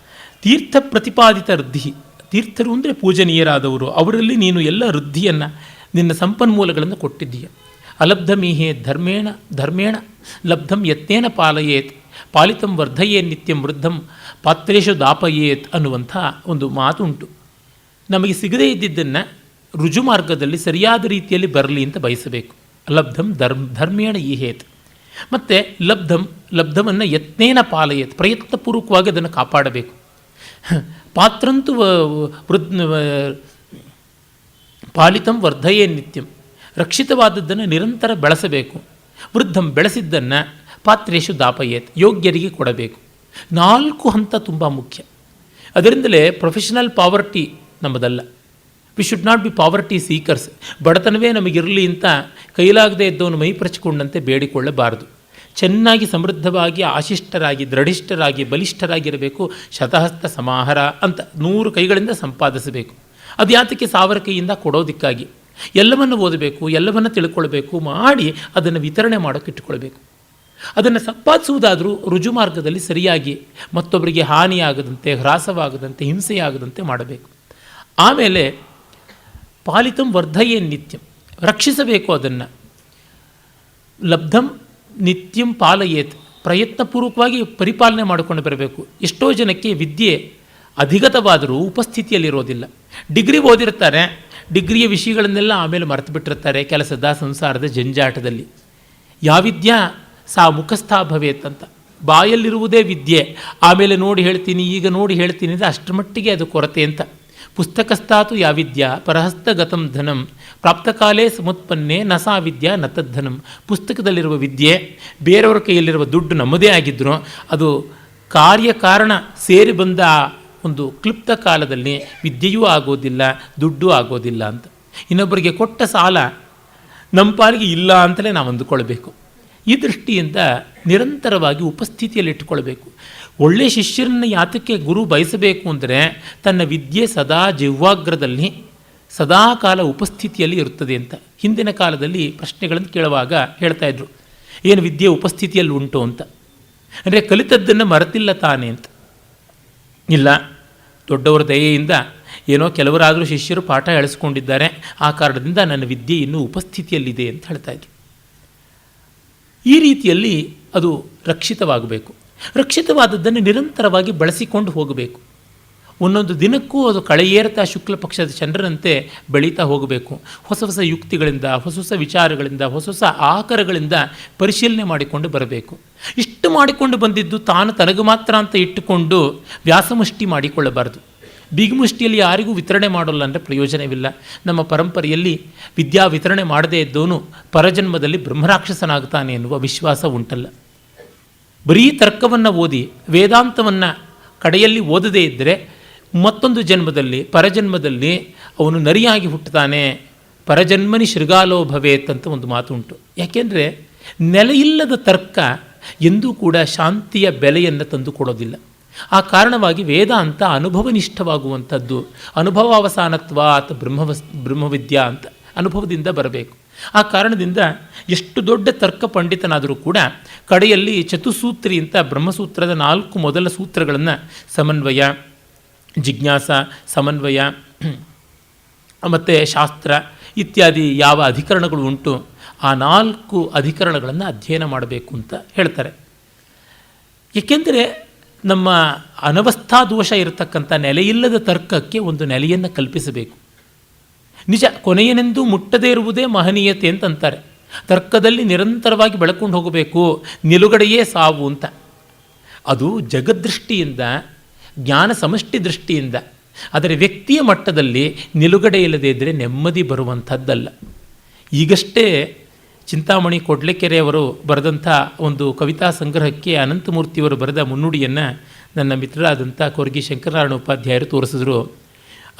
ತೀರ್ಥ ಪ್ರತಿಪಾದಿತ ವೃದ್ಧಿ, ತೀರ್ಥರು ಅಂದರೆ ಪೂಜನೀಯರಾದವರು, ಅವರಲ್ಲಿ ನೀನು ಎಲ್ಲ ವೃದ್ಧಿಯನ್ನು, ನಿನ್ನ ಸಂಪನ್ಮೂಲಗಳನ್ನು ಕೊಟ್ಟಿದ್ದೀಯ. ಅಲಬ್ಧಮೀಹೇ ಧರ್ಮೇಣ ಲಬ್ಧಂ ಯತ್ನೇನ ಪಾಲಯೇತ್ ಪಾಲಿತಂ ವರ್ಧಯೇ ನಿತ್ಯಂ ವೃದ್ಧಂ ಪಾತ್ರೇಶು ದಾಪಯೇತ್ ಅನ್ನುವಂಥ ಒಂದು ಮಾತುಂಟು. ನಮಗೆ ಸಿಗದೇ ಇದ್ದಿದ್ದನ್ನು ರುಜುಮಾರ್ಗದಲ್ಲಿ ಸರಿಯಾದ ರೀತಿಯಲ್ಲಿ ಬರಲಿ ಅಂತ ಬಯಸಬೇಕು. ಲಬ್ಧಂ ಧರ್ಮೇಣ ಈಹೇತ್. ಮತ್ತು ಲಬ್ಧವನ್ನು ಯತ್ನೇನ ಪಾಲಯೇತ್, ಪ್ರಯತ್ನಪೂರ್ವಕವಾಗಿ ಅದನ್ನು ಕಾಪಾಡಬೇಕು. ಪಾತ್ರಂತೂ ಪಾಲಿತಂ ವರ್ಧಯೇ ನಿತ್ಯಂ, ರಕ್ಷಿತವಾದದ್ದನ್ನು ನಿರಂತರ ಬೆಳೆಸಬೇಕು. ವೃದ್ಧಂ, ಬೆಳೆಸಿದ್ದನ್ನು ಪಾತ್ರೇಶು ದಾಪಯೇತ್, ಯೋಗ್ಯರಿಗೆ ಕೊಡಬೇಕು. 4 ಹಂತ ತುಂಬ ಮುಖ್ಯ. ಅದರಿಂದಲೇ ಪ್ರೊಫೆಷನಲ್ ಪಾವರ್ಟಿ ನಮ್ಮದಲ್ಲ. We should not be poverty seekers. ಬಡತನವೇ ನಮಗಿರಲಿ ಅಂತ ಕೈಲಾಗದೇ ಇದ್ದವನು ಮೈ ಪರಚಿಕೊಂಡಂತೆ ಬೇಡಿಕೊಳ್ಳಬಾರದು. ಚೆನ್ನಾಗಿ ಸಮೃದ್ಧವಾಗಿ ಆಶಿಷ್ಟರಾಗಿ, ದೃಢಿಷ್ಠರಾಗಿ, ಬಲಿಷ್ಠರಾಗಿರಬೇಕು. ಶತಹಸ್ತ ಸಮಾಹಾರ ಅಂತ 100 ಕೈಗಳಿಂದ ಸಂಪಾದಿಸಬೇಕು. ಅದು ಯಾತಕ್ಕೆ 1000 ಕೈಯಿಂದ ಕೊಡೋದಕ್ಕಾಗಿ. ಎಲ್ಲವನ್ನು ಓದಬೇಕು, ಎಲ್ಲವನ್ನು ತಿಳ್ಕೊಳ್ಬೇಕು, ಮಾಡಿ ಅದನ್ನು ವಿತರಣೆ ಮಾಡೋಕ್ಕೆ ಇಟ್ಟುಕೊಳ್ಬೇಕು. ಅದನ್ನು ಸಂಪಾದಿಸುವುದಾದರೂ ರುಜುಮಾರ್ಗದಲ್ಲಿ ಸರಿಯಾಗಿ, ಮತ್ತೊಬ್ಬರಿಗೆ ಹಾನಿಯಾಗದಂತೆ, ಹ್ರಾಸವಾಗದಂತೆ, ಹಿಂಸೆಯಾಗದಂತೆ ಮಾಡಬೇಕು. ಆಮೇಲೆ ಪಾಲಿತಂ ವರ್ಧಯೇ ನಿತ್ಯಂ, ರಕ್ಷಿಸಬೇಕು ಅದನ್ನು. ಲಬ್ಧಂ ನಿತ್ಯಂ ಪಾಲಯೇತ್, ಪ್ರಯತ್ನಪೂರ್ವಕವಾಗಿ ಪರಿಪಾಲನೆ ಮಾಡಿಕೊಂಡು ಬರಬೇಕು. ಎಷ್ಟೋ ಜನಕ್ಕೆ ವಿದ್ಯೆ ಅಧಿಗತವಾದರೂ ಉಪಸ್ಥಿತಿಯಲ್ಲಿರೋದಿಲ್ಲ. ಡಿಗ್ರಿ ಓದಿರ್ತಾರೆ, ಡಿಗ್ರಿಯ ವಿಷಯಗಳನ್ನೆಲ್ಲ ಆಮೇಲೆ ಮರೆತು ಬಿಟ್ಟಿರ್ತಾರೆ ಕೆಲಸದ ಸಂಸಾರದ ಜಂಜಾಟದಲ್ಲಿ. ಯಾವಿದ್ಯಾ ಸಾ ಮುಖಸ್ಥಾ ಭವೇತ್ ಅಂತ. ಬಾಯಲ್ಲಿರುವುದೇ ವಿದ್ಯೆ, ಆಮೇಲೆ ನೋಡಿ ಹೇಳ್ತೀನಿ, ಈಗ ನೋಡಿ ಹೇಳ್ತೀನಿ ಅಂದರೆ ಅಷ್ಟರ ಮಟ್ಟಿಗೆ ಅದು ಕೊರತೆ ಅಂತ. ಪುಸ್ತಕಸ್ಥಾತು ಯಾವಿದ್ಯಾ ಪರಹಸ್ತಗತಂ ಧನಂ ಪ್ರಾಪ್ತಕಾಲೇ ಸಮುತ್ಪನ್ನೇ ನ ಸಾ ವಿದ್ಯಾ ನ ತದ್ಧನಂ. ಪುಸ್ತಕದಲ್ಲಿರುವ ವಿದ್ಯೆ, ಬೇರೆಯವರ ಕೈಯಲ್ಲಿರುವ ದುಡ್ಡು ನಮ್ಮದೇ ಆಗಿದ್ದರೂ ಅದು ಕಾರ್ಯಕಾರಣ ಸೇರಿ ಬಂದ ಒಂದು ಕ್ಲಿಪ್ತ ಕಾಲದಲ್ಲಿ ವಿದ್ಯೆಯೂ ಆಗೋದಿಲ್ಲ, ದುಡ್ಡೂ ಆಗೋದಿಲ್ಲ ಅಂತ. ಇನ್ನೊಬ್ಬರಿಗೆ ಕೊಟ್ಟ ಸಾಲ ನಮ್ಮ ಪಾಲಿಗೆ ಇಲ್ಲ ಅಂತಲೇ ನಾವು ಅಂದುಕೊಳ್ಬೇಕು. ಈ ದೃಷ್ಟಿಯಿಂದ ನಿರಂತರವಾಗಿ ಉಪಸ್ಥಿತಿಯಲ್ಲಿ ಇಟ್ಟುಕೊಳ್ಬೇಕು. ಒಳ್ಳೆಯ ಶಿಷ್ಯರನ್ನು ಯಾತಕ್ಕೆ ಗುರು ಬಯಸಬೇಕು ಅಂದರೆ, ತನ್ನ ವಿದ್ಯೆ ಸದಾ ಜಿಹ್ವಾಗ್ರದಲ್ಲಿ ಸದಾ ಕಾಲ ಉಪಸ್ಥಿತಿಯಲ್ಲಿ ಇರುತ್ತದೆ ಅಂತ. ಹಿಂದಿನ ಕಾಲದಲ್ಲಿ ಪ್ರಶ್ನೆಗಳನ್ನು ಕೇಳುವಾಗ ಹೇಳ್ತಾ ಇದ್ರು, ಏನು ವಿದ್ಯೆ ಉಪಸ್ಥಿತಿಯಲ್ಲಿ ಉಂಟು ಅಂತ. ಅಂದರೆ ಕಲಿತದ್ದನ್ನು ಮರೆತಿಲ್ಲ ತಾನೇ ಅಂತ. ಇಲ್ಲ, ದೊಡ್ಡವರ ದಯೆಯಿಂದ ಏನೋ ಕೆಲವರಾದರೂ ಶಿಷ್ಯರು ಪಾಠ ಹೇಳಿಸ್ಕೊಂಡಿದ್ದಾರೆ, ಆ ಕಾರಣದಿಂದ ನನ್ನ ವಿದ್ಯೆ ಇನ್ನೂ ಉಪಸ್ಥಿತಿಯಲ್ಲಿದೆ ಅಂತ ಹೇಳ್ತಾಯಿದ್ರು. ಈ ರೀತಿಯಲ್ಲಿ ಅದು ರಕ್ಷಿತವಾಗಬೇಕು. ರಕ್ಷಿತವಾದದ್ದನ್ನು ನಿರಂತರವಾಗಿ ಬಳಸಿಕೊಂಡು ಹೋಗಬೇಕು. ಒಂದೊಂದು ದಿನಕ್ಕೂ ಅದು ಕಳೆಯೇರ್ತಾ ಶುಕ್ಲ ಪಕ್ಷದ ಚಂದ್ರನಂತೆ ಬೆಳೀತಾ ಹೋಗಬೇಕು. ಹೊಸ ಹೊಸ ಯುಕ್ತಿಗಳಿಂದ, ಹೊಸ ಹೊಸ ವಿಚಾರಗಳಿಂದ, ಹೊಸ ಹೊಸ ಆಕರಗಳಿಂದ ಪರಿಶೀಲನೆ ಮಾಡಿಕೊಂಡು ಬರಬೇಕು. ಇಷ್ಟು ಮಾಡಿಕೊಂಡು ಬಂದಿದ್ದು ತಾನು ತನಗೆ ಮಾತ್ರ ಅಂತ ಇಟ್ಟುಕೊಂಡು ವ್ಯಾಸಮುಷ್ಟಿ ಮಾಡಿಕೊಳ್ಳಬಾರದು. ಬಿಗಿಮುಷ್ಟಿಯಲ್ಲಿ ಯಾರಿಗೂ ವಿತರಣೆ ಮಾಡೋಲ್ಲ ಅಂದರೆ ಪ್ರಯೋಜನವಿಲ್ಲ. ನಮ್ಮ ಪರಂಪರೆಯಲ್ಲಿ ವಿದ್ಯಾ ವಿತರಣೆ ಮಾಡದೇ ಇದ್ದವನು ಪರಜನ್ಮದಲ್ಲಿ ಬ್ರಹ್ಮರಾಕ್ಷಸನಾಗ್ತಾನೆ ಎನ್ನುವ ವಿಶ್ವಾಸ ಉಂಟಲ್ಲ. ಬರೀ ತರ್ಕವನ್ನು ಓದಿ ವೇದಾಂತವನ್ನು ಕಡೆಯಲ್ಲಿ ಓದದೇ ಇದ್ದರೆ ಮತ್ತೊಂದು ಜನ್ಮದಲ್ಲಿ, ಪರಜನ್ಮದಲ್ಲಿ ಅವನು ನರಿಯಾಗಿ ಹುಟ್ಟುತ್ತಾನೆ. ಪರಜನ್ಮನಿ ಶೃಗಾಲೋ ಭವೇತ್ ಅಂತ ಒಂದು ಮಾತು ಉಂಟು. ಯಾಕೆಂದರೆ ನೆಲೆಯಿಲ್ಲದ ತರ್ಕ ಎಂದೂ ಕೂಡ ಶಾಂತಿಯ ಬೆಲೆಯನ್ನು ತಂದು ಕೊಡೋದಿಲ್ಲ. ಆ ಕಾರಣವಾಗಿ ವೇದಾಂತ ಅನುಭವನಿಷ್ಠವಾಗುವಂಥದ್ದು. ಅನುಭವಾವಸಾನತ್ವ ಅಥವಾ ಬ್ರಹ್ಮವಿದ್ಯಾ ಅಂತ ಅನುಭವದಿಂದ ಬರಬೇಕು. ಆ ಕಾರಣದಿಂದ ಎಷ್ಟು ದೊಡ್ಡ ತರ್ಕ ಪಂಡಿತನಾದರೂ ಕೂಡ ಕಡೆಯಲ್ಲಿ ಚತುಸೂತ್ರಿ ಅಂತ ಬ್ರಹ್ಮಸೂತ್ರದ 4 ಮೊದಲ ಸೂತ್ರಗಳನ್ನು ಸಮನ್ವಯ, ಜಿಜ್ಞಾಸ, ಸಮನ್ವಯ ಮತ್ತು ಶಾಸ್ತ್ರ ಇತ್ಯಾದಿ ಯಾವ ಅಧಿಕರಣಗಳು ಉಂಟು ಆ 4 ಅಧಿಕರಣಗಳನ್ನು ಅಧ್ಯಯನ ಮಾಡಬೇಕು ಅಂತ ಹೇಳ್ತಾರೆ. ಏಕೆಂದರೆ ನಮ್ಮ ಅನವಸ್ಥಾ ದೋಷ ಇರತಕ್ಕಂಥ ನೆಲೆಯಿಲ್ಲದ ತರ್ಕಕ್ಕೆ ಒಂದು ನೆಲೆಯನ್ನು ಕಲ್ಪಿಸಬೇಕು. ನಿಜ, ಕೊನೆಯನೆಂದು ಮುಟ್ಟದೇ ಇರುವುದೇ ಮಹನೀಯತೆ ಅಂತಂತಾರೆ. ತರ್ಕದಲ್ಲಿ ನಿರಂತರವಾಗಿ ಬೆಳಕೊಂಡು ಹೋಗಬೇಕು, ನಿಲುಗಡೆಯೇ ಸಾವು ಅಂತ. ಅದು ಜಗದೃಷ್ಟಿಯಿಂದ ಜ್ಞಾನ ಸಮಷ್ಟಿ ದೃಷ್ಟಿಯಿಂದ. ಆದರೆ ವ್ಯಕ್ತಿಯ ಮಟ್ಟದಲ್ಲಿ ನಿಲುಗಡೆ ಇಲ್ಲದೇ ಇದ್ದರೆ ನೆಮ್ಮದಿ ಬರುವಂಥದ್ದಲ್ಲ. ಈಗಷ್ಟೇ ಚಿಂತಾಮಣಿ ಕೊಡ್ಲೆಕೆರೆಯವರು ಬರೆದಂಥ ಒಂದು ಕವಿತಾ ಸಂಗ್ರಹಕ್ಕೆ ಅನಂತಮೂರ್ತಿಯವರು ಬರೆದ ಮುನ್ನುಡಿಯನ್ನು ನನ್ನ ಮಿತ್ರರಾದಂಥ ಕೊರ್ಗಿ ಶಂಕರನಾರಾಯಣ ಉಪಾಧ್ಯಾಯರು ತೋರಿಸಿದ್ರು.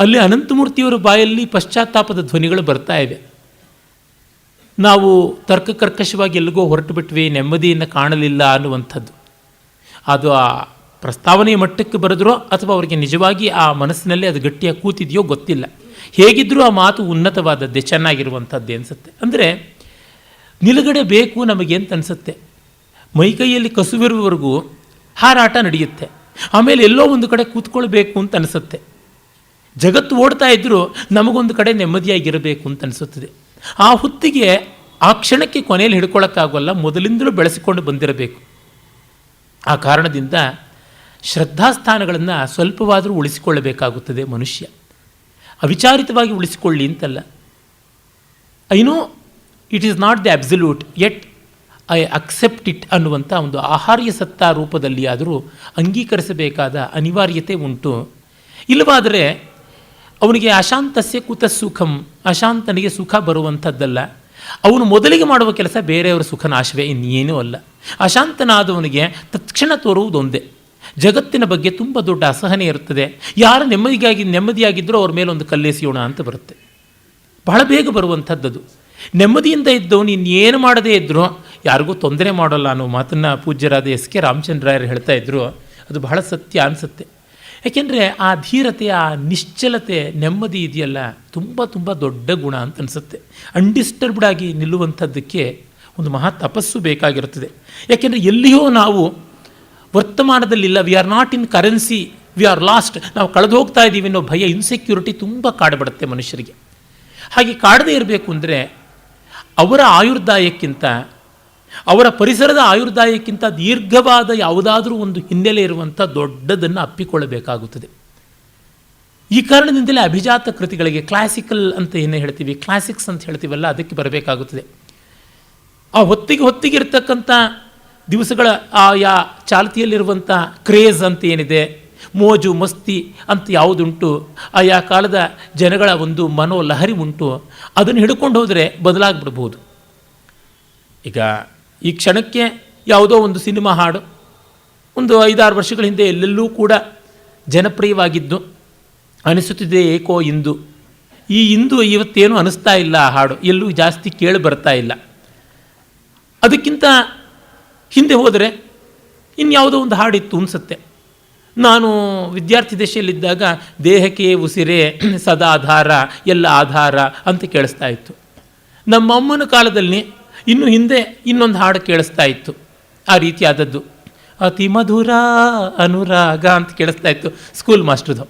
ಅಲ್ಲಿ ಅನಂತಮೂರ್ತಿಯವರ ಬಾಯಲ್ಲಿ ಪಶ್ಚಾತ್ತಾಪದ ಧ್ವನಿಗಳು ಬರ್ತಾ ಇವೆ. ನಾವು ತರ್ಕಕರ್ಕಶವಾಗಿ ಎಲ್ಲಿಗೋ ಹೊರಟು ಬಿಟ್ವಿ, ನೆಮ್ಮದಿಯನ್ನು ಕಾಣಲಿಲ್ಲ ಅನ್ನುವಂಥದ್ದು. ಅದು ಆ ಪ್ರಸ್ತಾವನೆಯ ಮಟ್ಟಕ್ಕೆ ಬರೆದ್ರೋ ಅಥವಾ ಅವರಿಗೆ ನಿಜವಾಗಿ ಆ ಮನಸ್ಸಿನಲ್ಲಿ ಅದು ಗಟ್ಟಿಯಾಗಿ ಕೂತಿದೆಯೋ ಗೊತ್ತಿಲ್ಲ. ಹೇಗಿದ್ದರೂ ಆ ಮಾತು ಉನ್ನತವಾದದ್ದೇ, ಚೆನ್ನಾಗಿರುವಂಥದ್ದೇ ಅನಿಸುತ್ತೆ. ಅಂದರೆ ನಿಲುಗಡೆ ಬೇಕು ನಮಗೆ ಅಂತ ಅನಿಸುತ್ತೆ. ಮೈಕೈಯಲ್ಲಿ ಕಸುವಿರುವವರೆಗೂ ಹಾರಾಟ ನಡೆಯುತ್ತೆ. ಆಮೇಲೆ ಎಲ್ಲೋ ಒಂದು ಕಡೆ ಕೂತ್ಕೊಳ್ಬೇಕು ಅಂತ ಅನಿಸುತ್ತೆ. ಜಗತ್ತು ಓಡ್ತಾ ಇದ್ದರೂ ನಮಗೊಂದು ಕಡೆ ನೆಮ್ಮದಿಯಾಗಿರಬೇಕು ಅಂತ ಅನಿಸುತ್ತದೆ. ಆ ಹೊತ್ತಿಗೆ ಆ ಕ್ಷಣಕ್ಕೆ ಕೊನೆಯಲ್ಲಿ ಹಿಡ್ಕೊಳ್ಳೋಕ್ಕಾಗೋಲ್ಲ, ಮೊದಲಿಂದಲೂ ಬೆಳೆಸಿಕೊಂಡು ಬಂದಿರಬೇಕು. ಆ ಕಾರಣದಿಂದ ಶ್ರದ್ಧಾಸ್ಥಾನಗಳನ್ನು ಸ್ವಲ್ಪವಾದರೂ ಉಳಿಸಿಕೊಳ್ಳಬೇಕಾಗುತ್ತದೆ ಮನುಷ್ಯ. ಅವಿಚಾರಿತವಾಗಿ ಉಳಿಸಿಕೊಳ್ಳಿ ಅಂತಲ್ಲ. I know it is not the absolute yet I accept it ಅನ್ನುವಂಥ ಒಂದು ಆಹಾರ್ಯ ಸತ್ತಾ ರೂಪದಲ್ಲಿ ಆದರೂ ಅಂಗೀಕರಿಸಬೇಕಾದ ಅನಿವಾರ್ಯತೆ ಉಂಟು. ಇಲ್ಲವಾದರೆ ಅವನಿಗೆ ಅಶಾಂತಸ್ಯ ಕುತಃ ಸುಖಂ, ಅಶಾಂತನಿಗೆ ಸುಖ ಬರುವಂಥದ್ದಲ್ಲ. ಅವನು ಮೊದಲಿಗೆ ಮಾಡುವ ಕೆಲಸ ಬೇರೆಯವರ ಸುಖನಾಶವೇ, ಇನ್ನೇನೂ ಅಲ್ಲ. ಅಶಾಂತನಾದವನಿಗೆ ತತ್ಕ್ಷಣ ತೋರುವುದೊಂದೇ, ಜಗತ್ತಿನ ಬಗ್ಗೆ ತುಂಬ ದೊಡ್ಡ ಅಸಹನೆ ಇರುತ್ತದೆ. ಯಾರು ನೆಮ್ಮದಿಯಾಗಿದ್ದರೋ ಅವ್ರ ಮೇಲೆ ಒಂದು ಕಲ್ಲೆಸೆಯೋಣ ಅಂತ ಬರುತ್ತೆ. ಬಹಳ ಬೇಗ ಬರುವಂಥದ್ದದು. ನೆಮ್ಮದಿಯಿಂದ ಇದ್ದವನು ಇನ್ನೇನು ಮಾಡದೇ ಇದ್ದರೂ ಯಾರಿಗೂ ತೊಂದರೆ ಮಾಡೋಲ್ಲ ಅನ್ನೋ ಮಾತನ್ನು ಪೂಜ್ಯರಾದ ಎಸ್ ಕೆ ರಾಮಚಂದ್ರಾಯರು ಹೇಳ್ತಾ ಇದ್ದರು. ಅದು ಬಹಳ ಸತ್ಯ ಅನಿಸುತ್ತೆ. ಯಾಕೆಂದರೆ ಆ ಧೀರತೆ, ಆ ನಿಶ್ಚಲತೆ, ನೆಮ್ಮದಿ ಇದೆಯಲ್ಲ, ತುಂಬ ತುಂಬ ದೊಡ್ಡ ಗುಣ ಅಂತ ಅನಿಸುತ್ತೆ. ಅನ್ಡಿಸ್ಟರ್ಬ್ಡ್ ಆಗಿ ನಿಲ್ಲುವಂಥದ್ದಕ್ಕೆ ಒಂದು ಮಹಾ ತಪಸ್ಸು ಬೇಕಾಗಿರುತ್ತದೆ. ಯಾಕೆಂದರೆ ಎಲ್ಲಿಯೋ ನಾವು ವರ್ತಮಾನದಲ್ಲಿಲ್ಲ, we are not in currency, we are lost, ನಾವು ಕಳೆದು ಹೋಗ್ತಾ ಇದ್ದೀವಿ ಅನ್ನೋ ಭಯ, ಇನ್ಸೆಕ್ಯೂರಿಟಿ ತುಂಬ ಕಾಡಬಿಡುತ್ತೆ ಮನುಷ್ಯರಿಗೆ. ಹಾಗೆ ಕಾಡದೇ ಇರಬೇಕು ಅಂದರೆ ಅವರ ಆಯುರ್ದಾಯಕ್ಕಿಂತ, ಅವರ ಪರಿಸರದ ಆಯುರ್ದಾಯಕ್ಕಿಂತ ದೀರ್ಘವಾದ ಯಾವುದಾದ್ರೂ ಒಂದು ಹಿನ್ನೆಲೆ ಇರುವಂಥ ದೊಡ್ಡದನ್ನು ಅಪ್ಪಿಕೊಳ್ಳಬೇಕಾಗುತ್ತದೆ. ಈ ಕಾರಣದಿಂದಲೇ ಅಭಿಜಾತ ಕೃತಿಗಳಿಗೆ ಕ್ಲಾಸಿಕಲ್ ಅಂತ ಏನೇ ಹೇಳ್ತೀವಿ, ಕ್ಲಾಸಿಕ್ಸ್ ಅಂತ ಹೇಳ್ತೀವಲ್ಲ, ಅದಕ್ಕೆ ಬರಬೇಕಾಗುತ್ತದೆ. ಆ ಹೊತ್ತಿಗೆ ಇರತಕ್ಕಂಥ ದಿವಸಗಳ ಆಯಾ ಚಾಲ್ತಿಯಲ್ಲಿರುವಂಥ ಕ್ರೇಜ್ ಅಂತ ಏನಿದೆ, ಮೋಜು ಮಸ್ತಿ ಅಂತ ಯಾವುದುಂಟು, ಆಯಾ ಕಾಲದ ಜನಗಳ ಒಂದು ಮನೋಲಹರಿ ಉಂಟು, ಅದನ್ನು ಹಿಡ್ಕೊಂಡು ಹೋದರೆ ಬದಲಾಗ್ಬಿಡ್ಬೋದು. ಈಗ ಈ ಕ್ಷಣಕ್ಕೆ ಯಾವುದೋ ಒಂದು ಸಿನಿಮಾ ಹಾಡು ಒಂದು 5-6 ವರ್ಷಗಳ ಹಿಂದೆ ಎಲ್ಲೆಲ್ಲೂ ಕೂಡ ಜನಪ್ರಿಯವಾಗಿದ್ದು ಅನಿಸುತ್ತಿದೆ ಏಕೋ ಇಂದು. ಈ ಇಂದು ಇವತ್ತೇನು ಅನಿಸ್ತಾ ಇಲ್ಲ, ಆ ಹಾಡು ಎಲ್ಲೂ ಜಾಸ್ತಿ ಕೇಳಿ ಬರ್ತಾ ಇಲ್ಲ. ಅದಕ್ಕಿಂತ ಹಿಂದೆ ಹೋದರೆ ಇನ್ಯಾವುದೋ ಒಂದು ಹಾಡಿತ್ತು ಅನಿಸುತ್ತೆ. ನಾನು ವಿದ್ಯಾರ್ಥಿ ದಶೆಯಲ್ಲಿದ್ದಾಗ ದೇಹಕ್ಕೆ ಉಸಿರೇ ಸದಾಧಾರ, ಎಲ್ಲ ಆಧಾರ ಅಂತ ಕೇಳಿಸ್ತಾ ಇತ್ತು. ನಮ್ಮಮ್ಮನ ಕಾಲದಲ್ಲಿ ಇನ್ನು ಹಿಂದೆ ಇನ್ನೊಂದು ಹಾಡು ಕೇಳಿಸ್ತಾ ಇತ್ತು, ಆ ರೀತಿಯಾದದ್ದು, ಅತಿ ಮಧುರ ಅನುರಾಗ ಅಂತ ಕೇಳಿಸ್ತಾ ಇತ್ತು ಸ್ಕೂಲ್ ಮಾಸ್ಟ್ರದು.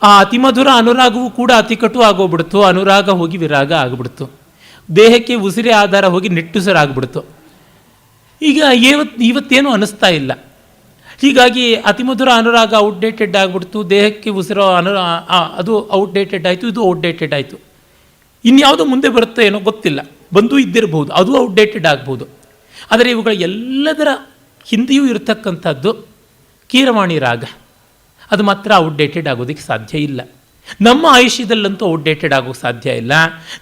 ಆ ಅತಿ ಮಧುರ ಅನುರಾಗವೂ ಕೂಡ ಅತಿ ಕಟು ಆಗೋಗ್ಬಿಡ್ತು, ಅನುರಾಗ ಹೋಗಿ ವಿರಾಗ ಆಗಿಬಿಡ್ತು, ದೇಹಕ್ಕೆ ಉಸಿರೇ ಆಧಾರ ಹೋಗಿ ನಿಟ್ಟುಸಿರಾಗ್ಬಿಡ್ತು. ಈಗ ಇವತ್ತೇನು ಅನ್ನಿಸ್ತಾ ಇಲ್ಲ. ಹೀಗಾಗಿ ಅತಿಮಧುರ ಅನುರಾಗ ಔಟ್ಡೇಟೆಡ್ ಆಗಿಬಿಡ್ತು, ದೇಹಕ್ಕೆ ಉಸಿರೋ ಅದು ಔಟ್ಡೇಟೆಡ್ ಆಯಿತು, ಇದು ಔಟ್ಡೇಟೆಡ್ ಆಯಿತು. ಇನ್ಯಾವುದೋ ಮುಂದೆ ಬರುತ್ತೆ ಏನೋ ಗೊತ್ತಿಲ್ಲ, ಬಂದು ಇದ್ದಿರಬಹುದು, ಅದು ಔಟ್ಡೇಟೆಡ್ ಆಗ್ಬೋದು. ಆದರೆ ಇವುಗಳ ಎಲ್ಲದರ ಹಿಂದೆಯೂ ಇರತಕ್ಕಂಥದ್ದು ಕೀರವಾಣಿ ರಾಗ, ಅದು ಮಾತ್ರ ಔಟ್ಡೇಟೆಡ್ ಆಗೋದಕ್ಕೆ ಸಾಧ್ಯ ಇಲ್ಲ. ನಮ್ಮ ಆಯುಷ್ಯದಲ್ಲಂತೂ ಔಟ್ಡೇಟೆಡ್ ಆಗೋಕ್ಕೆ ಸಾಧ್ಯ ಇಲ್ಲ.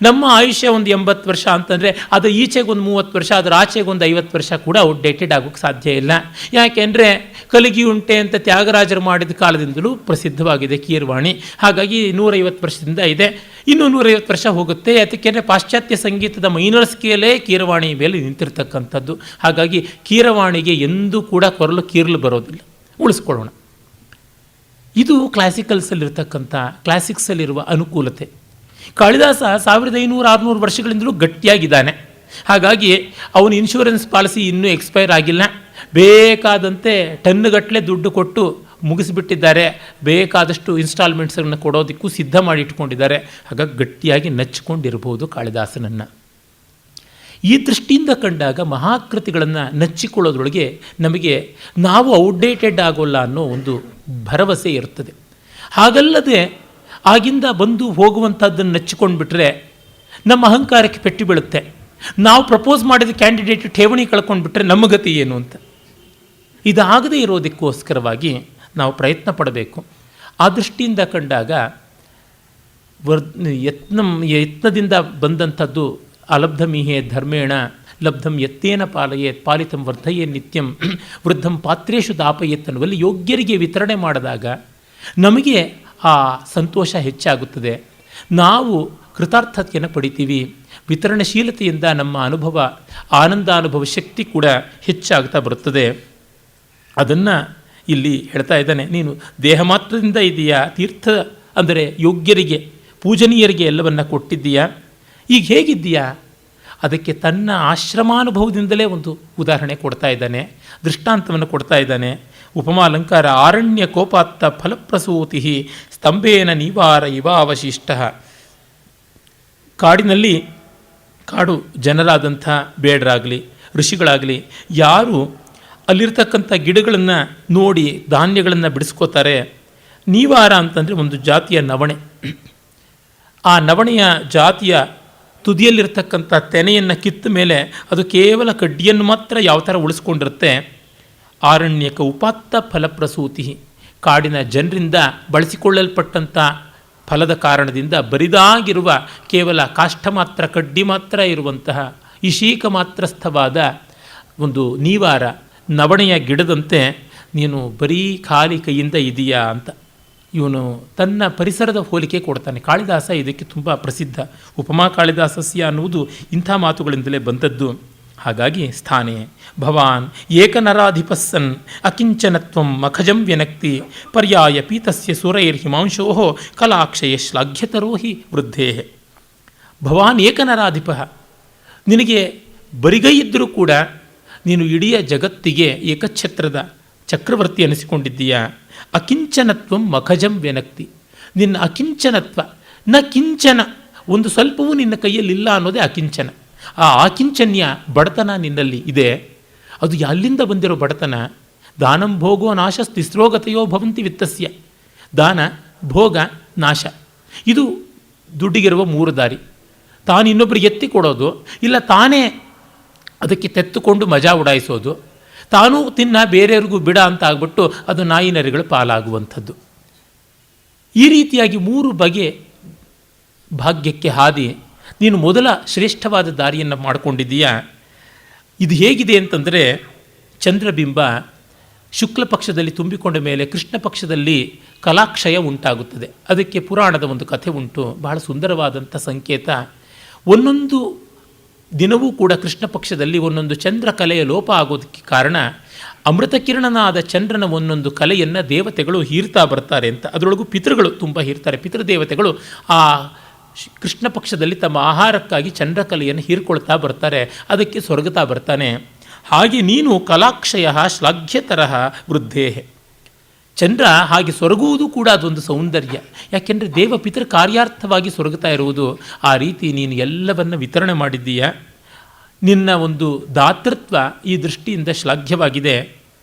ನಮ್ಮ ಆಯುಷ್ಯ ಒಂದು 80 ವರ್ಷ ಅಂತಂದರೆ ಅದು ಈಚೆಗೆ ಒಂದು 30 ವರ್ಷ, ಅದರ ಆಚೆಗೆ ಒಂದು 50 ವರ್ಷ ಕೂಡ ಔಟ್ಡೇಟೆಡ್ ಆಗೋಕ್ಕೆ ಸಾಧ್ಯ ಇಲ್ಲ. ಯಾಕೆಂದರೆ ಕಲಿಗಿ ಉಂಟೆ ಅಂತ ತ್ಯಾಗರಾಜರು ಮಾಡಿದ ಕಾಲದಿಂದಲೂ ಪ್ರಸಿದ್ಧವಾಗಿದೆ ಕೀರವಾಣಿ. ಹಾಗಾಗಿ 150 ವರ್ಷದಿಂದ ಇದೆ, ಇನ್ನೂ 150 ವರ್ಷ ಹೋಗುತ್ತೆ. ಯಾಕೆಂದರೆ ಪಾಶ್ಚಾತ್ಯ ಸಂಗೀತದ ಮೈನರ್ ಸ್ಕೇಲೇ ಕೀರವಾಣಿ ಮೇಲೆ ನಿಂತಿರ್ತಕ್ಕಂಥದ್ದು. ಹಾಗಾಗಿ ಕೀರವಾಣಿಗೆ ಎಂದೂ ಕೂಡ ಕೊರಲು ಕೀರಲು ಬರೋದಿಲ್ಲ, ಉಳಿಸ್ಕೊಳ್ಳೋಣ. ಇದು ಕ್ಲಾಸಿಕಲ್ಸಲ್ಲಿರ್ತಕ್ಕಂಥ, ಕ್ಲಾಸಿಕ್ಸಲ್ಲಿರುವ ಅನುಕೂಲತೆ. ಕಾಳಿದಾಸ 1500-600 ವರ್ಷಗಳಿಂದಲೂ ಗಟ್ಟಿಯಾಗಿದ್ದಾನೆ. ಹಾಗಾಗಿ ಅವನ ಇನ್ಶೂರೆನ್ಸ್ ಪಾಲಿಸಿ ಇನ್ನೂ ಎಕ್ಸ್ಪೈರ್ ಆಗಿಲ್ಲ. ಬೇಕಾದಂತೆ ಟನ್ನುಗಟ್ಟಲೆ ದುಡ್ಡು ಕೊಟ್ಟು ಮುಗಿಸಿಬಿಟ್ಟಿದ್ದಾರೆ. ಬೇಕಾದಷ್ಟು ಇನ್ಸ್ಟಾಲ್ಮೆಂಟ್ಸನ್ನು ಕೊಡೋದಕ್ಕೂ ಸಿದ್ಧ ಮಾಡಿ ಇಟ್ಕೊಂಡಿದ್ದಾರೆ. ಹಾಗಾಗಿ ಗಟ್ಟಿಯಾಗಿ ನಚ್ಚಿಕೊಂಡಿರ್ಬೋದು ಕಾಳಿದಾಸನನ್ನು. ಈ ದೃಷ್ಟಿಯಿಂದ ಕಂಡಾಗ ಮಹಾಕೃತಿಗಳನ್ನು ನಚ್ಚಿಕೊಳ್ಳೋದ್ರೊಳಗೆ ನಮಗೆ ನಾವು ಔಟ್ಡೇಟೆಡ್ ಆಗೋಲ್ಲ ಅನ್ನೋ ಒಂದು ಭರವಸೆ ಇರ್ತದೆ. ಹಾಗಲ್ಲದೆ ಆಗಿಂದ ಬಂದು ಹೋಗುವಂಥದ್ದನ್ನು ನಚ್ಚಿಕೊಂಡು ಬಿಟ್ಟರೆ ನಮ್ಮ ಅಹಂಕಾರಕ್ಕೆ ಪೆಟ್ಟು ಬೀಳುತ್ತೆ. ನಾವು ಪ್ರಪೋಸ್ ಮಾಡಿದ ಕ್ಯಾಂಡಿಡೇಟ್ ಠೇವಣಿ ಕಳ್ಕೊಂಡು ಬಿಟ್ಟರೆ ನಮ್ಮ ಗತಿ ಏನು ಅಂತ. ಇದಾಗದೇ ಇರೋದಕ್ಕೋಸ್ಕರವಾಗಿ ನಾವು ಪ್ರಯತ್ನ ಪಡಬೇಕು. ಆ ದೃಷ್ಟಿಯಿಂದ ಕಂಡಾಗ ಯತ್ನದಿಂದ ಬಂದಂಥದ್ದು ಅಲಬ್ಧಮಿಹೆ ಧರ್ಮೇಣ ಲಬ್ಧಂ ಯತ್ತೇನ ಪಾಲಯೇತ್ ಪಾಲಿತಂ ವರ್ಧಯೇ ನಿತ್ಯಂ ವೃದ್ಧಂ ಪಾತ್ರೇಶು ದಾಪಯೇತ್ ಅನ್ನುವಲ್ಲಿ ಯೋಗ್ಯರಿಗೆ ವಿತರಣೆ ಮಾಡಿದಾಗ ನಮಗೆ ಆ ಸಂತೋಷ ಹೆಚ್ಚಾಗುತ್ತದೆ. ನಾವು ಕೃತಾರ್ಥತೆಯನ್ನು ಪಡಿತೀವಿ. ವಿತರಣಶೀಲತೆಯಿಂದ ನಮ್ಮ ಅನುಭವ, ಆನಂದಾನುಭವ ಶಕ್ತಿ ಕೂಡ ಹೆಚ್ಚಾಗ್ತಾ ಬರುತ್ತದೆ. ಅದನ್ನು ಇಲ್ಲಿ ಹೇಳ್ತಾ ಇದ್ದಾನೆ. ನೀನು ದೇಹ ಮಾತ್ರದಿಂದ ಇದೆಯಾ, ತೀರ್ಥ ಅಂದರೆ ಯೋಗ್ಯರಿಗೆ ಪೂಜನೀಯರಿಗೆ ಎಲ್ಲವನ್ನ ಕೊಟ್ಟಿದ್ದೀಯಾ, ಈಗ ಹೇಗಿದ್ದೀಯಾ? ಅದಕ್ಕೆ ತನ್ನ ಆಶ್ರಮಾನುಭವದಿಂದಲೇ ಒಂದು ಉದಾಹರಣೆ ಕೊಡ್ತಾ ಇದ್ದಾನೆ, ದೃಷ್ಟಾಂತವನ್ನು ಕೊಡ್ತಾ ಇದ್ದಾನೆ. ಉಪಮಾಲಂಕಾರ ಆರಣ್ಯ ಕೋಪಾತ್ತ ಫಲಪ್ರಸೂತಿ ಸ್ತಂಭೇನ ನಿವಾರ ಇವಾವಶಿಷ್ಟ. ಕಾಡಿನಲ್ಲಿ ಕಾಡು ಜನರಾದಂಥ ಬೇಡರಾಗಲಿ ಋಷಿಗಳಾಗಲಿ ಯಾರು ಅಲ್ಲಿರ್ತಕ್ಕಂಥ ಗಿಡಗಳನ್ನು ನೋಡಿ ಧಾನ್ಯಗಳನ್ನು ಬಿಡಿಸ್ಕೋತಾರೆ. ನೀವಾರ ಅಂತಂದರೆ ಒಂದು ಜಾತಿಯ ನವಣೆ. ಆ ನವಣೆಯ ಜಾತಿಯ ತುದಿಯಲ್ಲಿರ್ತಕ್ಕಂಥ ತೆನೆಯನ್ನು ಕಿತ್ತ ಮೇಲೆ ಅದು ಕೇವಲ ಕಡ್ಡಿಯನ್ನು ಮಾತ್ರ ಯಾವ ಥರ ಉಳಿಸ್ಕೊಂಡಿರುತ್ತೆ. ಆರಣ್ಯಕ ಉಪಾತ್ತ ಫಲಪ್ರಸೂತಿ, ಕಾಡಿನ ಜನರಿಂದ ಬಳಸಿಕೊಳ್ಳಲ್ಪಟ್ಟಂಥ ಫಲದ ಕಾರಣದಿಂದ ಬರಿದಾಗಿರುವ ಕೇವಲ ಕಾಷ್ಠ ಮಾತ್ರ, ಕಡ್ಡಿ ಮಾತ್ರ ಇರುವಂತಹ ಇಶೀಕ ಮಾತ್ರಸ್ಥವಾದ ಒಂದು ನೀವಾರ ನವಣೆಯ ಗಿಡದಂತೆ ನೀನು ಬರೀ ಖಾಲಿ ಕೈಯಿಂದ ಇದೆಯಾ ಅಂತ ಇವನು ತನ್ನ ಪರಿಸರದ ಹೋಲಿಕೆ ಕೊಡ್ತಾನೆ. ಕಾಳಿದಾಸ ಇದಕ್ಕೆ ತುಂಬ ಪ್ರಸಿದ್ಧ. ಉಪಮಾ ಕಾಳಿದಾಸಸ್ಯ ಅನ್ನುವುದು ಇಂಥ ಮಾತುಗಳಿಂದಲೇ ಬಂದದ್ದು. ಹಾಗಾಗಿ ಸ್ಥಾನೇ ಭವಾನ್ ಏಕನರಾಧಿಪಸ್ಸನ್ ಅಕಿಂಚನತ್ವಂ ಮಖಜಂ ವ್ಯನಕ್ತಿ ಪರ್ಯಾಯ ಪೀತಸ್ಯ ಸುರೈರ್ಹಿಮಾಂಶೋ ಕಲಾಕ್ಷಯ ಶ್ಲಾಘ್ಯತರೋ ಹಿ ವೃದ್ಧೇ. ಭವಾನ್ ಏಕನರಾಧಿಪ, ನಿನಗೆ ಬರಿಗೈ ಇದ್ದರೂ ಕೂಡ ನೀನು ಇಡೀ ಜಗತ್ತಿಗೆ ಏಕಛತ್ರದ ಚಕ್ರವರ್ತಿ ಅನಿಸಿಕೊಂಡಿದ್ದೀಯಾ. ಅಕಿಂಚನತ್ವಂ ಮಖಜಂ ವ್ಯನಕ್ತಿ, ನಿನ್ನ ಅಕಿಂಚನತ್ವ ನ ಕಿಂಚನ, ಒಂದು ಸ್ವಲ್ಪವೂ ನಿನ್ನ ಕೈಯಲ್ಲಿಲ್ಲ ಅನ್ನೋದೇ ಅಕಿಂಚನ. ಆ ಆಕಿಂಚನ್ಯ ಬಡತನ ನಿನ್ನಲ್ಲಿ ಇದೆ. ಅದು ಎಲ್ಲಿಂದ ಬಂದಿರೋ ಬಡತನ? ದಾನಂ ಭೋಗೋ ನಾಶ ತಿಸ್ರೋಗತೆಯೋ ಭವಂತಿ ವಿತ್ತಸ್ಯ. ದಾನ, ಭೋಗ, ನಾಶ, ಇದು ದುಡ್ಡಿಗಿರುವ ಮೂರು ದಾರಿ. ತಾನು ಇನ್ನೊಬ್ಬರಿಗೆ ಎತ್ತಿ ಕೊಡೋದು, ಇಲ್ಲ ತಾನೇ ಅದಕ್ಕೆ ತೆತ್ತುಕೊಂಡು ಮಜಾ ಉಡಾಯಿಸೋದು, ತಾನೂ ತಿನ್ನ ಬೇರೆಯವ್ರಿಗೂ ಬಿಡ ಅಂತ ಆಗ್ಬಿಟ್ಟು ಅದು ನಾಯಿ ನರಿಗಳು ಪಾಲಾಗುವಂಥದ್ದು. ಈ ರೀತಿಯಾಗಿ ಮೂರು ಬಗೆ ಭಾಗ್ಯಕ್ಕೆ ಹಾದಿ ನೀನು ಮೊದಲ ಶ್ರೇಷ್ಠವಾದ ದಾರಿಯನ್ನು ಮಾಡಿಕೊಂಡಿದ್ದೀಯಾ. ಇದು ಹೇಗಿದೆ ಅಂತಂದರೆ, ಚಂದ್ರಬಿಂಬ ಶುಕ್ಲ ಪಕ್ಷದಲ್ಲಿ ತುಂಬಿಕೊಂಡ ಮೇಲೆ ಕೃಷ್ಣ ಪಕ್ಷದಲ್ಲಿ ಕಲಾಕ್ಷಯ ಉಂಟಾಗುತ್ತದೆ. ಅದಕ್ಕೆ ಪುರಾಣದ ಒಂದು ಕಥೆ ಉಂಟು, ಬಹಳ ಸುಂದರವಾದಂಥ ಸಂಕೇತ. ಒಂದೊಂದು ದಿನವೂ ಕೂಡ ಕೃಷ್ಣ ಪಕ್ಷದಲ್ಲಿ ಒಂದೊಂದು ಚಂದ್ರ ಕಲೆಯ ಲೋಪ ಆಗೋದಕ್ಕೆ ಕಾರಣ ಅಮೃತ ಕಿರಣನಾದ ಚಂದ್ರನ ಒಂದೊಂದು ಕಲೆಯನ್ನು ದೇವತೆಗಳು ಹೀರ್ತಾ ಬರ್ತಾರೆ ಅಂತ. ಅದರೊಳಗೂ ಪಿತೃಗಳು ತುಂಬ ಹೀರ್ತಾರೆ. ಪಿತೃದೇವತೆಗಳು ಆ ಕೃಷ್ಣ ಪಕ್ಷದಲ್ಲಿ ತಮ್ಮ ಆಹಾರಕ್ಕಾಗಿ ಚಂದ್ರಕಲೆಯನ್ನು ಹೀರ್ಕೊಳ್ತಾ ಬರ್ತಾರೆ, ಅದಕ್ಕೆ ಸ್ವರ್ಗತಾ ಬರ್ತಾನೆ. ಹಾಗೆ ನೀನು ಕಲಾಕ್ಷಯ ಶ್ಲಾಘ್ಯತರಹ ವೃದ್ಧೇ. ಚಂದ್ರ ಹಾಗೆ ಸೊರಗುವುದು ಕೂಡ ಅದೊಂದು ಸೌಂದರ್ಯ. ಯಾಕೆಂದರೆ ದೇವ ಪಿತೃ ಕಾರ್ಯಾರ್ಥವಾಗಿ ಸೊರಗುತ್ತಾ ಇರುವುದು. ಆ ರೀತಿ ನೀನು ಎಲ್ಲವನ್ನು ವಿತರಣೆ ಮಾಡಿದ್ದೀಯ. ನಿನ್ನ ಒಂದು ದಾತೃತ್ವ ಈ ದೃಷ್ಟಿಯಿಂದ ಶ್ಲಾಘ್ಯವಾಗಿದೆ.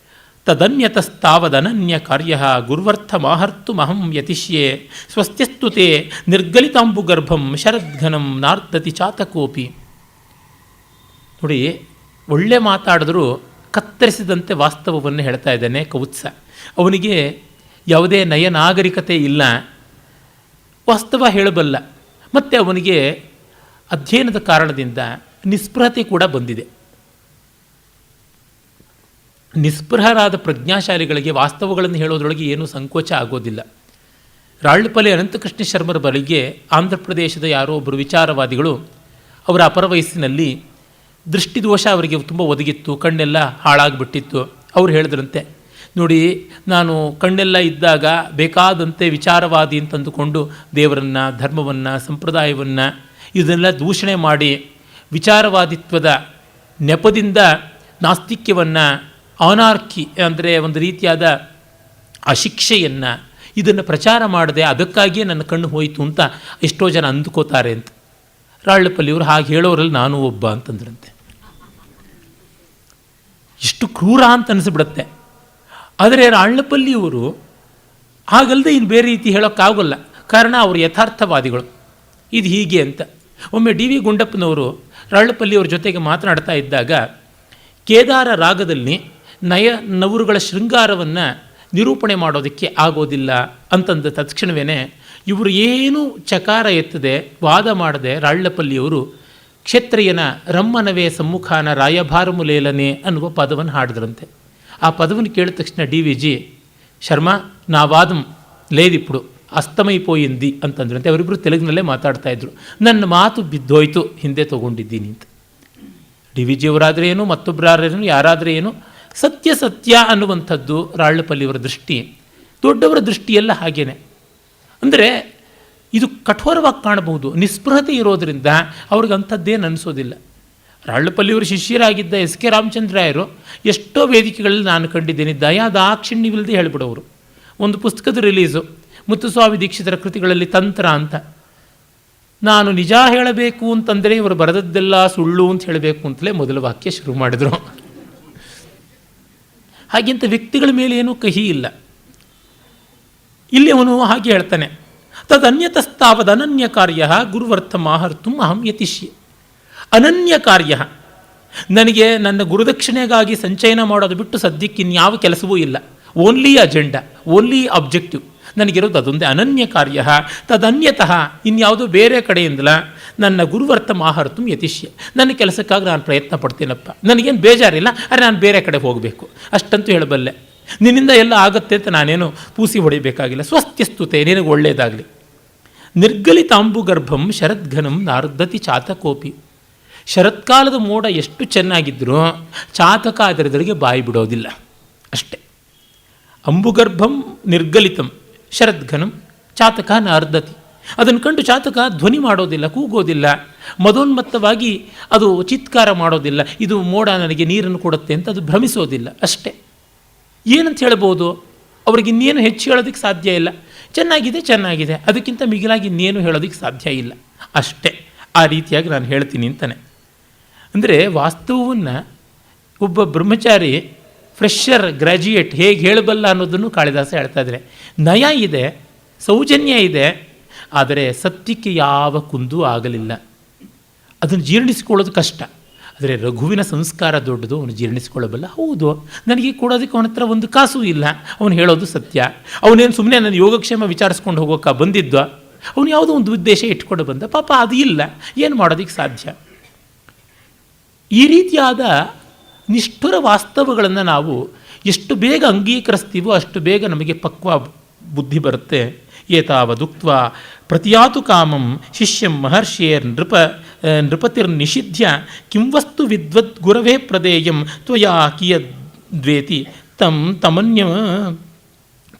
ತದನ್ಯತಸ್ತಾವದನನ್ಯ ಕಾರ್ಯ ಗುರ್ವರ್ಥ ಮಾಹರ್ತು ಮಹಂ ಯತಿಷ್ಯೆ ಸ್ವಸ್ತ್ಯಸ್ತುತೆ ನಿರ್ಗಲಿತಾಂಬುಗರ್ಭಂ ಶರದ್ಘನಂ ನಾರ್ದತಿ ಚಾತಕೋಪಿ. ನೋಡಿ, ಒಳ್ಳೆ ಮಾತಾಡಿದ್ರೂ ಕತ್ತರಿಸಿದಂತೆ ವಾಸ್ತವವನ್ನು ಹೇಳ್ತಾ ಇದ್ದಾನೆ ಕೌತ್ಸ. ಅವನಿಗೆ ಯಾವುದೇ ನಯನಾಗರಿಕತೆ ಇಲ್ಲ, ವಾಸ್ತವ ಹೇಳಬಲ್ಲ. ಮತ್ತು ಅವನಿಗೆ ಅಧ್ಯಯನದ ಕಾರಣದಿಂದ ನಿಸ್ಪೃಹತೆ ಕೂಡ ಬಂದಿದೆ. ನಿಸ್ಪೃಹರಾದ ಪ್ರಜ್ಞಾಶಾಲಿಗಳಿಗೆ ವಾಸ್ತವಗಳನ್ನು ಹೇಳೋದ್ರೊಳಗೆ ಏನೂ ಸಂಕೋಚ ಆಗೋದಿಲ್ಲ. ರಾಳ್ಪಲ್ಲಿ ಅನಂತಕೃಷ್ಣ ಶರ್ಮರ ಬಳಿಗೆ ಆಂಧ್ರ ಪ್ರದೇಶದ ಯಾರೋ ಒಬ್ಬರು ವಿಚಾರವಾದಿಗಳು ಅವರ ಅಪರವಯಸ್ಸಿನಲ್ಲಿ ದೃಷ್ಟಿದೋಷ ಅವರಿಗೆ ತುಂಬ ಒದಗಿತ್ತು, ಕಣ್ಣೆಲ್ಲ ಹಾಳಾಗಿಬಿಟ್ಟಿತ್ತು. ಅವ್ರು ಹೇಳಿದ್ರಂತೆ, ನೋಡಿ, ನಾನು ಕಣ್ಣೆಲ್ಲ ಇದ್ದಾಗ ಬೇಕಾದಂತೆ ವಿಚಾರವಾದಿ ಅಂತಂದುಕೊಂಡು ದೇವರನ್ನು, ಧರ್ಮವನ್ನು, ಸಂಪ್ರದಾಯವನ್ನು ಇದನ್ನೆಲ್ಲ ದೂಷಣೆ ಮಾಡಿ ವಿಚಾರವಾದಿತ್ವದ ನೆಪದಿಂದ ನಾಸ್ತಿಕ್ಯವನ್ನು, ಅನಾರ್ಕಿ ಅಂದರೆ ಒಂದು ರೀತಿಯಾದ ಅಶಿಕ್ಷೆಯನ್ನು ಇದನ್ನು ಪ್ರಚಾರ ಮಾಡಿದೆ, ಅದಕ್ಕಾಗಿಯೇ ನನ್ನ ಕಣ್ಣು ಹೋಯಿತು ಅಂತ ಎಷ್ಟೋ ಜನ ಅಂದುಕೋತಾರೆ ಅಂತ. ರಾಳ್ಪಲ್ಲಿಯವರು ಹಾಗೆ ಹೇಳೋರಲ್ಲಿ ನಾನು ಒಬ್ಬ ಅಂತಂದ್ರಂತೆ. ಎಷ್ಟು ಕ್ರೂರ ಅಂತ ಅನಿಸ್ಬಿಡುತ್ತೆ. ಆದರೆ ರಾಳ್ಪಲ್ಲಿಯವರು ಹಾಗಲ್ಲದೆ ಇನ್ನು ಬೇರೆ ರೀತಿ ಹೇಳೋಕ್ಕಾಗೋಲ್ಲ. ಕಾರಣ ಅವರು ಯಥಾರ್ಥವಾದಿಗಳು. ಇದು ಹೀಗೆ ಅಂತ. ಒಮ್ಮೆ ಡಿ ವಿ ಗುಂಡಪ್ಪನವರು ರಾಳ್ಪಲ್ಲಿಯವ್ರ ಜೊತೆಗೆ ಮಾತನಾಡ್ತಾ ಇದ್ದಾಗ ಕೇದಾರ ರಾಗದಲ್ಲಿ ನವರುಗಳ ಶೃಂಗಾರವನ್ನು ನಿರೂಪಣೆ ಮಾಡೋದಕ್ಕೆ ಆಗೋದಿಲ್ಲ ಅಂತಂದ ತಕ್ಷಣವೇ ಇವರು ಏನೂ ಚಕಾರ ಎತ್ತದೆ ವಾದ ಮಾಡದೆ ರಾಳ್ಳಪಲ್ಲಿಯವರು ಕ್ಷತ್ರಿಯನ ರಮ್ಮನವೇ ಸಮ್ಮುಖಾನ ರಾಯಭಾರಮುಲೇಲನೆ ಅನ್ನುವ ಪದವನ್ನು ಹಾಡಿದ್ರಂತೆ. ಆ ಪದವನ್ನು ಕೇಳಿದ ತಕ್ಷಣ ಡಿ ವಿ ಜಿ ಶರ್ಮ ನಾ ವಾದಂ ಲೇದಿప్పుడు ಅಸ್ತಮೈಪೋಯಿಂದಿ ಅಂತಂದ್ರಂತೆ. ಅವರಿಬ್ಬರು ತೆಲುಗಿನಲ್ಲೇ ಮಾತಾಡ್ತಾಯಿದ್ರು. ನನ್ನ ಮಾತು ಬಿದ್ದೋಯ್ತು, ಹಿಂದೆ ತೊಗೊಂಡಿದ್ದೀನಿ ಅಂತ. ಡಿ ವಿ ಜಿಯವರಾದರೆ ಏನು, ಮತ್ತೊಬ್ಬರಾದ್ರೇನು, ಯಾರಾದರೆ ಏನು, ಸತ್ಯ ಸತ್ಯ ಅನ್ನುವಂಥದ್ದು ರಾಳ್ಳಪಲ್ಲಿಯವರ ದೃಷ್ಟಿ. ದೊಡ್ಡವರ ದೃಷ್ಟಿಯೆಲ್ಲ ಹಾಗೇನೆ. ಅಂದರೆ ಇದು ಕಠೋರವಾಗಿ ಕಾಣಬಹುದು. ನಿಸ್ಪೃಹತೆ ಇರೋದರಿಂದ ಅವ್ರಿಗೆ ಅಂಥದ್ದೇನು ಅನಿಸೋದಿಲ್ಲ. ರಾಳ್ಳಪಲ್ಲಿಯವರ ಶಿಷ್ಯರಾಗಿದ್ದ ಎಸ್ ಕೆ ರಾಮಚಂದ್ರಾಯರು ಎಷ್ಟೋ ವೇದಿಕೆಗಳಲ್ಲಿ ನಾನು ಕಂಡಿದ್ದೇನೆ. ದಯಾದಾಕ್ಷಿಣ್ಯವಿಲ್ಲದೆ ಹೇಳಿಬಿಡೋರು. ಒಂದು ಪುಸ್ತಕದ ರಿಲೀಸು, ಮುತ್ತುಸ್ವಾಮಿ ದೀಕ್ಷಿತರ ಕೃತಿಗಳಲ್ಲಿ ತಂತ್ರ ಅಂತ. ನಾನು ನಿಜ ಹೇಳಬೇಕು ಅಂತಂದರೆ ಇವರು ಬರೆದದ್ದೆಲ್ಲ ಸುಳ್ಳು ಅಂತ ಹೇಳಬೇಕು ಅಂತಲೇ ಮೊದಲ ವಾಕ್ಯ ಶುರು ಮಾಡಿದರು. ಹಾಗೆಂತ ವ್ಯಕ್ತಿಗಳ ಮೇಲೆ ಏನೂ ಕಹಿ ಇಲ್ಲ. ಇಲ್ಲಿ ಅವನು ಹಾಗೆ ಹೇಳ್ತಾನೆ, ತದನ್ಯತಸ್ತಾವದ ಅನನ್ಯ ಕಾರ್ಯ ಗುರುವರ್ಥ ಮಾಹರ್ತು ಅಹಂ ಯತಿಷ್ಯೆ. ಅನನ್ಯ ಕಾರ್ಯ, ನನಗೆ ನನ್ನ ಗುರುದಕ್ಷಿಣೆಗಾಗಿ ಸಂಚಯನ ಮಾಡೋದು ಬಿಟ್ಟು ಸದ್ಯಕ್ಕೆ ಇನ್ಯಾವ ಕೆಲಸವೂ ಇಲ್ಲ. ಓನ್ಲಿ ಅಜೆಂಡಾ, ಓನ್ಲಿ ಅಬ್ಜೆಕ್ಟಿವ್ ನನಗಿರೋದು ಅದೊಂದೇ. ಅನನ್ಯ ಕಾರ್ಯ ತದನ್ಯತಃ, ಇನ್ಯಾವುದೋ ಬೇರೆ ಕಡೆಯಿಂದಲ ನನ್ನ ಗುರುವರ್ಥ ಮಾಹರ್ತು ಯತಿಷ್ಯ. ನನ್ನ ಕೆಲಸಕ್ಕಾಗಿ ನಾನು ಪ್ರಯತ್ನ ಪಡ್ತೀನಪ್ಪ, ನನಗೇನು ಬೇಜಾರಿಲ್ಲ, ಆದರೆ ನಾನು ಬೇರೆ ಕಡೆ ಹೋಗಬೇಕು ಅಷ್ಟಂತೂ ಹೇಳಬಲ್ಲೆ. ನಿನ್ನಿಂದ ಎಲ್ಲ ಆಗುತ್ತೆ ಅಂತ ನಾನೇನು ಪೂಸಿ ಹೊಡಿಬೇಕಾಗಿಲ್ಲ. ಸ್ವಸ್ತ್ಯಸ್ತುತೆ, ನಿನಗೆ ಒಳ್ಳೆಯದಾಗಲಿ. ನಿರ್ಗಲಿತಾಂಬುಗರ್ಭಂ ಶರದ್ಘನಂ ನಾರ್ದತಿ ಚಾತಕೋಪಿ. ಶರತ್ಕಾಲದ ಮೋಡ ಎಷ್ಟು ಚೆನ್ನಾಗಿದ್ದರೂ ಚಾತಕ ಅದರದರಿಗೆ ಬಾಯಿ ಬಿಡೋದಿಲ್ಲ ಅಷ್ಟೆ. ಅಂಬುಗರ್ಭಂ ನಿರ್ಗಲಿತಂ ಶರದ್ಘನಂ ಚಾತಕ ನಾರ್ದತಿ. ಅದನ್ನು ಕಂಡು ಚಾತಕ ಧ್ವನಿ ಮಾಡೋದಿಲ್ಲ, ಕೂಗೋದಿಲ್ಲ, ಮದೋನ್ಮತ್ತವಾಗಿ ಅದು ಚಿತ್ಕಾರ ಮಾಡೋದಿಲ್ಲ. ಇದು ಮೋಡ ನನಗೆ ನೀರನ್ನು ಕೊಡುತ್ತೆ ಅಂತ ಅದು ಭ್ರಮಿಸೋದಿಲ್ಲ ಅಷ್ಟೇ. ಏನಂತ ಹೇಳ್ಬೋದು? ಅವ್ರಿಗೆ ಇನ್ನೇನು ಹೆಚ್ಚು ಹೇಳೋದಕ್ಕೆ ಸಾಧ್ಯ ಇಲ್ಲ. ಚೆನ್ನಾಗಿದೆ ಚೆನ್ನಾಗಿದೆ, ಅದಕ್ಕಿಂತ ಮಿಗಿಲಾಗಿ ಇನ್ನೇನು ಹೇಳೋದಕ್ಕೆ ಸಾಧ್ಯ ಇಲ್ಲ ಅಷ್ಟೇ. ಆ ರೀತಿಯಾಗಿ ನಾನು ಹೇಳ್ತೀನಿ ಅಂತಾನೆ. ಅಂದರೆ ವಾಸ್ತವವನ್ನು ಒಬ್ಬ ಬ್ರಹ್ಮಚಾರಿ, ಫ್ರೆಷರ್, ಗ್ರ್ಯಾಜುಯೇಟ್ ಹೇಗೆ ಹೇಳಬಲ್ಲ ಅನ್ನೋದನ್ನು ಕಾಳಿದಾಸ ಹೇಳ್ತಾ ಇದ್ದಾರೆ. ನಯ ಇದೆ, ಸೌಜನ್ಯ ಇದೆ, ಆದರೆ ಸತ್ಯಕ್ಕೆ ಯಾವ ಕುಂದೂ ಆಗಲಿಲ್ಲ. ಅದನ್ನು ಜೀರ್ಣಿಸಿಕೊಳ್ಳೋದು ಕಷ್ಟ. ಆದರೆ ರಘುವಿನ ಸಂಸ್ಕಾರ ದೊಡ್ಡದು, ಅವನು ಜೀರ್ಣಿಸಿಕೊಳ್ಳಬಲ್ಲ. ಹೌದು, ನನಗೆ ಕೊಡೋದಕ್ಕೆ ಅವನ ಹತ್ರ ಒಂದು ಕಾಸೂ ಇಲ್ಲ, ಅವನು ಹೇಳೋದು ಸತ್ಯ. ಅವನೇನು ಸುಮ್ಮನೆ ನನ್ನ ಯೋಗಕ್ಷೇಮ ವಿಚಾರಿಸ್ಕೊಂಡು ಹೋಗೋಕೆ ಬಂದಿದ್ದ, ಅವನು ಯಾವುದೋ ಒಂದು ಉದ್ದೇಶ ಇಟ್ಕೊಂಡು ಬಂದ. ಪಾಪ ಅದು ಇಲ್ಲ, ಏನು ಮಾಡೋದಕ್ಕೆ ಸಾಧ್ಯ? ಈ ರೀತಿಯಾದ ನಿಷ್ಠುರ ವಾಸ್ತವಗಳನ್ನು ನಾವು ಎಷ್ಟು ಬೇಗ ಅಂಗೀಕರಿಸ್ತೀವೋ ಅಷ್ಟು ಬೇಗ ನಮಗೆ ಪಕ್ವ ಬುದ್ಧಿ ಬರುತ್ತೆ. ಏತಾವದುಕ್ತ ಪ್ರತಿಯಾತು ಕಾಮಂ ಶಿಷ್ಯಂ ಮಹರ್ಷೇರ್ ನೃಪತಿರ್ನಿಷಿಧ್ಯ ಕಿಂ ವಸ್ತು ವಿದ್ವದ್ ಗುರವೇ ಪ್ರದೇಯಂ ತ್ವಯಾ ಕಿಯದ್ವೇತಿ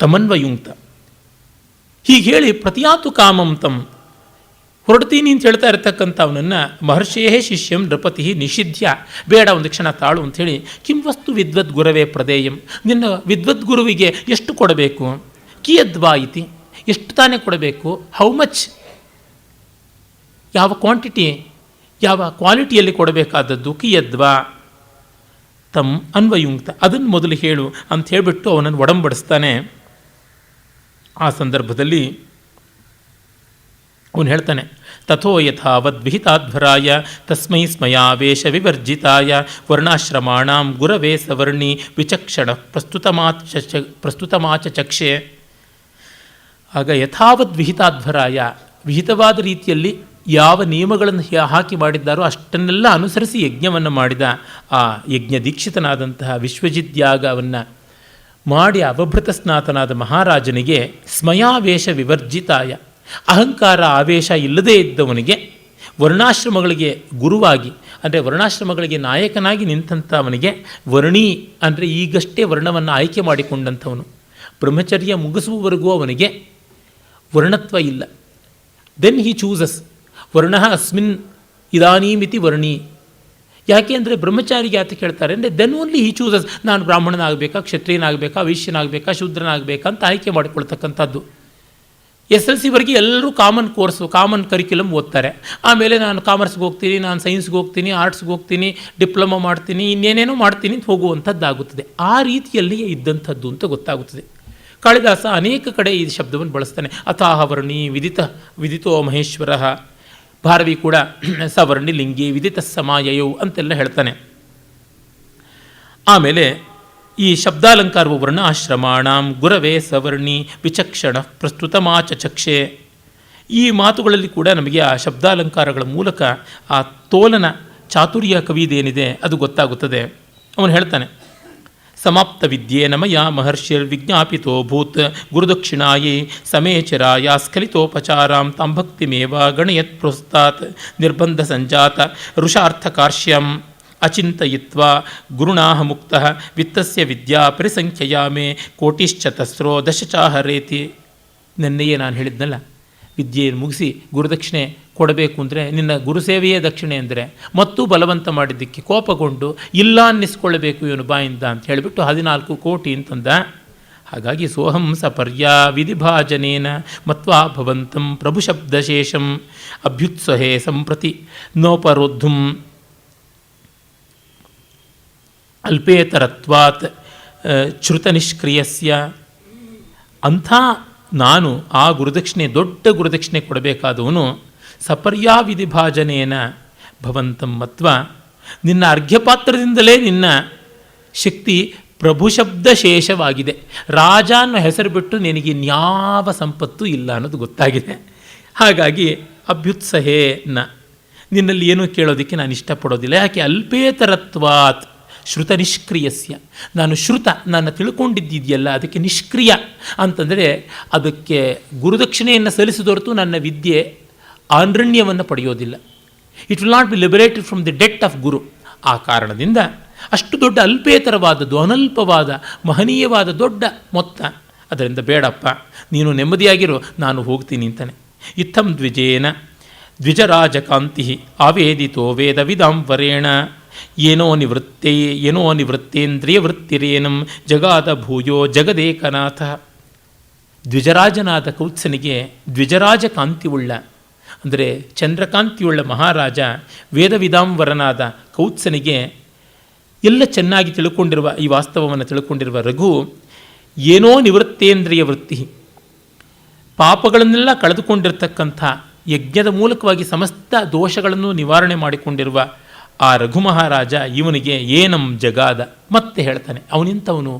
ತಮನ್ವಯುಂಕ್ತ. ಹೀಗೆ ಹೇಳಿ ಪ್ರತಿಯಾತು ಕಾಮಂ ತಂ ಹೊರಡ್ತೀನಿ ಅಂತ ಹೇಳ್ತಾ ಇರತಕ್ಕಂಥ ಅವನನ್ನು ಮಹರ್ಷೇ ಶಿಷ್ಯಂ ನೃಪತಿ ನಿಷಿಧ್ಯ, ಬೇಡ ಒಂದು ಕ್ಷಣ ತಾಳು ಅಂಥೇಳಿ, ಕಿಂ ವಸ್ತು ವಿದ್ವದ್ ಗುರವೇ ಪ್ರದೇಯಂ, ನಿನ್ನ ವಿದ್ವದ್ಗುರುವಿಗೆ ಎಷ್ಟು ಕೊಡಬೇಕು? ಕಿಯದ್ವಾ ಇತಿ, ಎಷ್ಟು ತಾನೇ ಕೊಡಬೇಕು? ಹೌ ಮಚ್, ಯಾವ ಕ್ವಾಂಟಿಟಿ, ಯಾವ ಕ್ವಾಲಿಟಿಯಲ್ಲಿ ಕೊಡಬೇಕಾದದ್ದು? ಕಿಯದ್ವಾ ತಮ್ ಅನ್ವಯುಂಕ್ತ, ಅದನ್ನು ಮೊದಲು ಹೇಳು ಅಂತ ಹೇಳಿಬಿಟ್ಟು ಅವನನ್ನು ಒಡಂಬಡಿಸ್ತಾನೆ. ಆ ಸಂದರ್ಭದಲ್ಲಿ ಅವನು ಹೇಳ್ತಾನೆ, ತಥೋ ಯಥಾವದ್ ವಿಹಿತಾಧ್ವರಾಯ ತಸ್ಮೈ ಸ್ಮಯಾವೇಶ ವಿವರ್ಜಿತಾಯ ವರ್ಣಾಶ್ರಮಾಣಾಂ ಗುರವೇ ಸವರ್ಣಿ ವಿಚಕ್ಷಣ ಪ್ರಸ್ತುತಮಾಚಕ್ಷೆ. ಆಗ ಯಥಾವದ್ ವಿಹಿತಾಧ್ವರಾಯ, ವಿಹಿತವಾದ ರೀತಿಯಲ್ಲಿ ಯಾವ ನಿಯಮಗಳನ್ನು ಹಾಕಿ ಮಾಡಿದ್ದಾರೋ ಅಷ್ಟನ್ನೆಲ್ಲ ಅನುಸರಿಸಿ ಯಜ್ಞವನ್ನು ಮಾಡಿದ ಆ ಯಜ್ಞ ದೀಕ್ಷಿತನಾದಂತಹ ವಿಶ್ವಜಿದ್ಯಾಗವನ್ನು ಮಾಡಿ ಅವಭೃತ ಸ್ನಾತನಾದ ಮಹಾರಾಜನಿಗೆ ಸ್ಮಯಾವೇಶ ವಿವರ್ಜಿತಾಯ, ಅಹಂಕಾರ ಆವೇಶ ಇಲ್ಲದೇ ಇದ್ದವನಿಗೆ, ವರ್ಣಾಶ್ರಮಗಳಿಗೆ ಗುರುವಾಗಿ ಅಂದರೆ ವರ್ಣಾಶ್ರಮಗಳಿಗೆ ನಾಯಕನಾಗಿ ನಿಂತಂಥವನಿಗೆ, ವರ್ಣಿ ಅಂದರೆ ಈಗಷ್ಟೇ ವರ್ಣವನ್ನು ಆಯ್ಕೆ ಮಾಡಿಕೊಂಡಂಥವನು, ಬ್ರಹ್ಮಚರ್ಯ ಮುಗಿಸುವವರೆಗೂ ಅವನಿಗೆ ವರ್ಣತ್ವ ಇಲ್ಲ. ದೆನ್ ಹಿ ಚೂಸಸ್ ವರ್ಣ ಅಸ್ಮಿನ್ ಇದಾನೀಮಿತಿ ವರ್ಣಿ. ಯಾಕೆ ಅಂದರೆ ಬ್ರಹ್ಮಚಾರಿಗೆ ಯಾತಕ್ಕೆ ಹೇಳ್ತಾರೆ ಅಂದರೆ ದೆನ್ ಓನ್ಲಿ ಹಿ ಚೂಸಸ್, ನಾನು ಬ್ರಾಹ್ಮಣನಾಗಬೇಕಾ, ಕ್ಷತ್ರಿಯನಾಗಬೇಕಾ, ವೈಶ್ಯನಾಗಬೇಕಾ, ಶೂದ್ರನಾಗಬೇಕಾ ಅಂತ ಆಯ್ಕೆ ಮಾಡಿಕೊಳ್ತಕ್ಕಂಥದ್ದು. SLC ಎಲ್ಲರೂ ಕಾಮನ್ ಕೋರ್ಸು, ಕಾಮನ್ ಕರಿಕ್ಯುಲಮ್ ಓದ್ತಾರೆ. ಆಮೇಲೆ ನಾನು ಕಾಮರ್ಸ್ಗೆ ಹೋಗ್ತೀನಿ, ನಾನು ಸೈನ್ಸ್ಗೆ ಹೋಗ್ತೀನಿ, ಆರ್ಟ್ಸ್ಗೆ ಹೋಗ್ತೀನಿ, ಡಿಪ್ಲೊಮಾ ಮಾಡ್ತೀನಿ, ಇನ್ನೇನೇನೋ ಮಾಡ್ತೀನಿ ಅಂತ ಹೋಗುವಂಥದ್ದಾಗುತ್ತದೆ. ಆ ರೀತಿಯಲ್ಲಿ ಇದ್ದಂಥದ್ದು ಅಂತ ಗೊತ್ತಾಗುತ್ತದೆ. ಕಾಳಿದಾಸ ಅನೇಕ ಕಡೆ ಈ ಶಬ್ದವನ್ನು ಬಳಸ್ತಾನೆ. ಅಥಾಹವರ್ಣಿ ವಿದಿತೋ ಮಹೇಶ್ವರ, ಭಾರವಿ ಕೂಡ ಸವರ್ಣಿ ಲಿಂಗಿ ವಿದಿತ ಸಮಾಯಯೌ ಅಂತೆಲ್ಲ ಹೇಳ್ತಾನೆ. ಆಮೇಲೆ ಈ ಶಬ್ದಾಲಂಕಾರವು ವರ್ಣಾಶ್ರಮಾಣಾಂ ಗುರವೇ ಸವರ್ಣಿ ವಿಚಕ್ಷಣ ಪ್ರಸ್ತುತಮಾಚಕ್ಷೆ. ಈ ಮಾತುಗಳಲ್ಲಿ ಕೂಡ ನಮಗೆ ಆ ಶಬ್ದಾಲಂಕಾರಗಳ ಮೂಲಕ ಆ ತೋಲನ ಚಾತುರ್ಯ ಕವಿದೇನಿದೆ ಅದು ಗೊತ್ತಾಗುತ್ತದೆ. ಅವನು ಹೇಳ್ತಾನೆ, ಸಮಾಪ್ತ ವಿದ್ಯೆ ನಮಯ ಮಹರ್ಷಿರ್ ವಿಜ್ಞಾಪಿತೋ ಭೂತ್ ಗುರುದಕ್ಷಿಣಾಯೇ ಸಮೇಚರಾಯ ಸ್ಖಲಿತೋಪಚಾರಾಂ ತಾಂಭಕ್ತಿಮೇವ ಗಣಯತ್ ಪ್ರೋಸ್ತಾತ್ ನಿರ್ಬಂಧ ಸಂಜಾತ ಋಷಾರ್ಥಕಾರ್ಷ್ಯಂ ಅಚಿಂತಯಿತ್ವಾ ಗುರುಣಾಹ ಮುಕ್ತಃ ವಿತ್ತಸ್ಯ ವಿದ್ಯಾ ಪರಿಸಂಖ್ಯೆಯ ಮೇ ಕೋಟಿಶ್ಚತಸ್ರೋ ದಶಚಾಹರೇತಿ. ನೆನ್ನೆಯೇ ನಾನು ಹೇಳಿದ್ನಲ್ಲ, ವಿದ್ಯೆಯನ್ನು ಮುಗಿಸಿ ಗುರುದಕ್ಷಿಣೆ ಕೊಡಬೇಕು ಅಂದರೆ ನಿನ್ನ ಗುರುಸೇವೆಯೇ ದಕ್ಷಿಣೆ ಅಂದರೆ, ಮತ್ತು ಬಲವಂತ ಮಾಡಿದ್ದಕ್ಕೆ ಕೋಪಗೊಂಡು ಇಲ್ಲ ಅನ್ನಿಸ್ಕೊಳ್ಳಬೇಕು ಇವನು ಬಾಯಿಂದ ಅಂತ ಹೇಳಿಬಿಟ್ಟು 14 ಕೋಟಿ ಅಂತಂದ. ಹಾಗಾಗಿ ಸೋಹಂ ಸಪರ್ಯಾ ವಿಧಿಭಾಜನೇನ ಮತ್ವಾ ಭವಂತಂ ಪ್ರಭುಶಬ್ದಶೇಷಂ ಅಭ್ಯುತ್ಸಹೇ ಸಂಪ್ರತಿ ನೋಪರೋದ್ಧುಂ ಅಲ್ಪೇತರತ್ವಾತ್ ಶ್ರುತನಿಷ್ಕ್ರಿಯಸ್ಯ. ಅಂಥ ನಾನು ಆ ಗುರುದಕ್ಷಿಣೆ, ದೊಡ್ಡ ಗುರುದಕ್ಷಿಣೆ ಕೊಡಬೇಕಾದವನು ಸಪರ್ಯಾ ವಿಧಿಭಾಜನೇನ ಭವಂತಂ ಮತ್ವ, ನಿನ್ನ ಅರ್ಘ್ಯಪಾತ್ರದಿಂದಲೇ ನಿನ್ನ ಶಕ್ತಿ ಪ್ರಭುಶಬ್ದ ಶೇಷವಾಗಿದೆ. ರಾಜ ಅನ್ನೋ ಹೆಸರು ಬಿಟ್ಟು ನಿನಗೆ ಇನ್ಯಾವ ಸಂಪತ್ತು ಇಲ್ಲ ಅನ್ನೋದು ಗೊತ್ತಾಗಿದೆ. ಹಾಗಾಗಿ ಅಭ್ಯುತ್ಸಹೇನ, ನಿನ್ನಲ್ಲಿ ಏನೂ ಕೇಳೋದಕ್ಕೆ ನಾನು ಇಷ್ಟಪಡೋದಿಲ್ಲ. ಯಾಕೆ? ಅಲ್ಪೇತರತ್ವಾತ್ ಶ್ರುತ ನಿಷ್ಕ್ರಿಯಸ್ಯ, ನಾನು ಶ್ರುತ, ನಾನು ತಿಳ್ಕೊಂಡಿದ್ದಿದೆಯಲ್ಲ ಅದಕ್ಕೆ ನಿಷ್ಕ್ರಿಯ ಅಂತಂದರೆ ಅದಕ್ಕೆ ಗುರುದಕ್ಷಿಣೆಯನ್ನು ಸಲ್ಲಿಸಿದೊರತು ನನ್ನ ವಿದ್ಯೆ ಆನ್ರಣ್ಯವನ್ನು ಪಡೆಯೋದಿಲ್ಲ. It will not be liberated from the debt of guru. ಆ ಕಾರಣದಿಂದ ಅಷ್ಟು ದೊಡ್ಡ ಅಲ್ಪೇತರವಾದದ್ದು, ಅನಲ್ಪವಾದ ಮಹನೀಯವಾದ ದೊಡ್ಡ ಮೊತ್ತ, ಅದರಿಂದ ಬೇಡಪ್ಪ, ನೀನು ನೆಮ್ಮದಿಯಾಗಿರೋ, ನಾನು ಹೋಗ್ತೀನಿ ಅಂತಾನೆ. ಇತ್ತಂ ದ್ವಿಜೇನ ದ್ವಿಜರಾಜಕಾಂತಿ ಆವೇದಿತೋ ವೇದವಿದಾಂ ವರೇಣ ಏನೋ ನಿವೃತ್ತೇಂದ್ರಿಯ ವೃತ್ತಿರೇನಂ ಜಗಾದ ಭೂಯೋ ಜಗದೇಕನಾಥ. ದ್ವಿಜರಾಜನಾದ ಕೌತ್ಸನಿಗೆ ದ್ವಿಜರಾಜ ಕಾಂತಿಯುಳ್ಳ, ಅಂದರೆ ಚಂದ್ರಕಾಂತಿಯುಳ್ಳ ಮಹಾರಾಜ ವೇದವಿದಾಂವರನಾದ ಕೌತ್ಸನಿಗೆ ಎಲ್ಲ ಚೆನ್ನಾಗಿ ತಿಳ್ಕೊಂಡಿರುವ ಈ ವಾಸ್ತವವನ್ನು ತಿಳ್ಕೊಂಡಿರುವ ರಘು ಏನೋ ನಿವೃತ್ತೇಂದ್ರಿಯ ವೃತ್ತಿ, ಪಾಪಗಳನ್ನೆಲ್ಲ ಕಳೆದುಕೊಂಡಿರ್ತಕ್ಕಂಥ ಯಜ್ಞದ ಮೂಲಕವಾಗಿ ಸಮಸ್ತ ದೋಷಗಳನ್ನು ನಿವಾರಣೆ ಮಾಡಿಕೊಂಡಿರುವ ಆ ರಘು ಮಹಾರಾಜ ಇವನಿಗೆ ಏನಂ ಜಗಾದ. ಮತ್ತೆ ಹೇಳ್ತಾನೆ, ಅವನಿಂಥವನು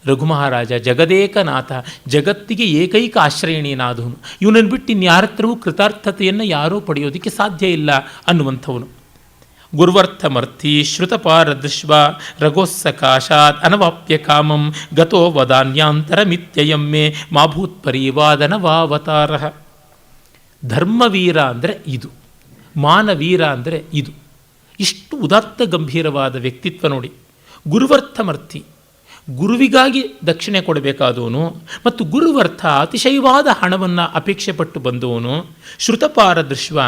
ರಘು ಮಹಾರಾಜ ಜಗದೇಕನಾಥ, ಜಗತ್ತಿಗೆ ಏಕೈಕ ಆಶ್ರಯಣೀಯನಾದವನು. ಇವನನ್ನು ಬಿಟ್ಟು ಇನ್ಯಾರ ಹತ್ರವೂ ಕೃತಾರ್ಥತೆಯನ್ನು ಯಾರೂ ಪಡೆಯೋದಕ್ಕೆ ಸಾಧ್ಯ ಇಲ್ಲ ಅನ್ನುವಂಥವನು. ಗುರುವರ್ಥಮರ್ಥಿ ಶ್ರುತಪಾರದೃಶ್ವ ರಘೋಸ್ಸಕಾಶಾತ್ ಅನವಾಪ್ಯ ಕಾಮಂ ಗತೋ ವದಾನ್ಯಾಂತರಮಿತ್ಯಯಂ ಮೇ ಮಾಭೂತ್ಪರಿವಾದನವಾವತಾರ. ಧರ್ಮವೀರ ಅಂದರೆ ಇದು, ಮಾನವೀರ ಅಂದರೆ ಇದು. ಇಷ್ಟು ಉದಾತ್ತ ಗಂಭೀರವಾದ ವ್ಯಕ್ತಿತ್ವ ನೋಡಿ. ಗುರುವರ್ಥಮರ್ಥಿ, ಗುರುವಿಗಾಗಿ ದಕ್ಷಿಣೆ ಕೊಡಬೇಕಾದವನು, ಮತ್ತು ಗುರುವರ್ಥ ಅತಿಶಯವಾದ ಹಣವನ್ನು ಅಪೇಕ್ಷೆ ಪಟ್ಟು ಬಂದವನು, ಶ್ರುತಪಾರದೃಶ್ವ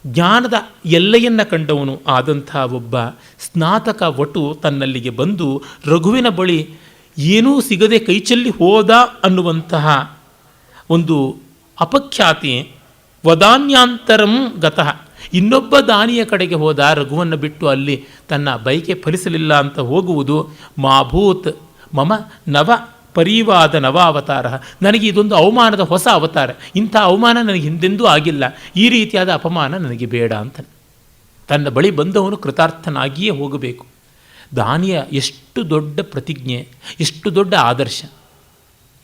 ಜ್ಞಾನದ ಎಲ್ಲೆಯನ್ನು ಕಂಡವನು ಆದಂಥ ಒಬ್ಬ ಸ್ನಾತಕ ವಟು ತನ್ನಲ್ಲಿಗೆ ಬಂದು ರಘುವಿನ ಬಳಿ ಏನೂ ಸಿಗದೆ ಕೈಚೆಲ್ಲಿ ಹೋದ ಅನ್ನುವಂತಹ ಒಂದು ಅಪಖ್ಯಾತಿ. ವದಾನ್ಯಾಂತರಂ ಗತಃ, ಇನ್ನೊಬ್ಬ ದಾನಿಯ ಕಡೆಗೆ ಹೋದ, ರಘುವನ್ನು ಬಿಟ್ಟು ಅಲ್ಲಿ ತನ್ನ ಬೈಕೆ ಫಲಿಸಲಿಲ್ಲ ಅಂತ ಹೋಗುವುದು. ಮಾಭೂತ್ ಮಮ ನವ ಪರಿವಾದ ನವ ಅವತಾರ, ನನಗೆ ಇದೊಂದು ಅವಮಾನದ ಹೊಸ ಅವತಾರ, ಇಂಥ ಅವಮಾನ ನನಗೆ ಹಿಂದೆಂದೂ ಆಗಿಲ್ಲ, ಈ ರೀತಿಯಾದ ಅಪಮಾನ ನನಗೆ ಬೇಡ ಅಂತ ತನ್ನ ಬಳಿ ಬಂದವನು ಕೃತಾರ್ಥನಾಗಿಯೇ ಹೋಗಬೇಕು. ದಾನಿಯ ಎಷ್ಟು ದೊಡ್ಡ ಪ್ರತಿಜ್ಞೆ, ಎಷ್ಟು ದೊಡ್ಡ ಆದರ್ಶ,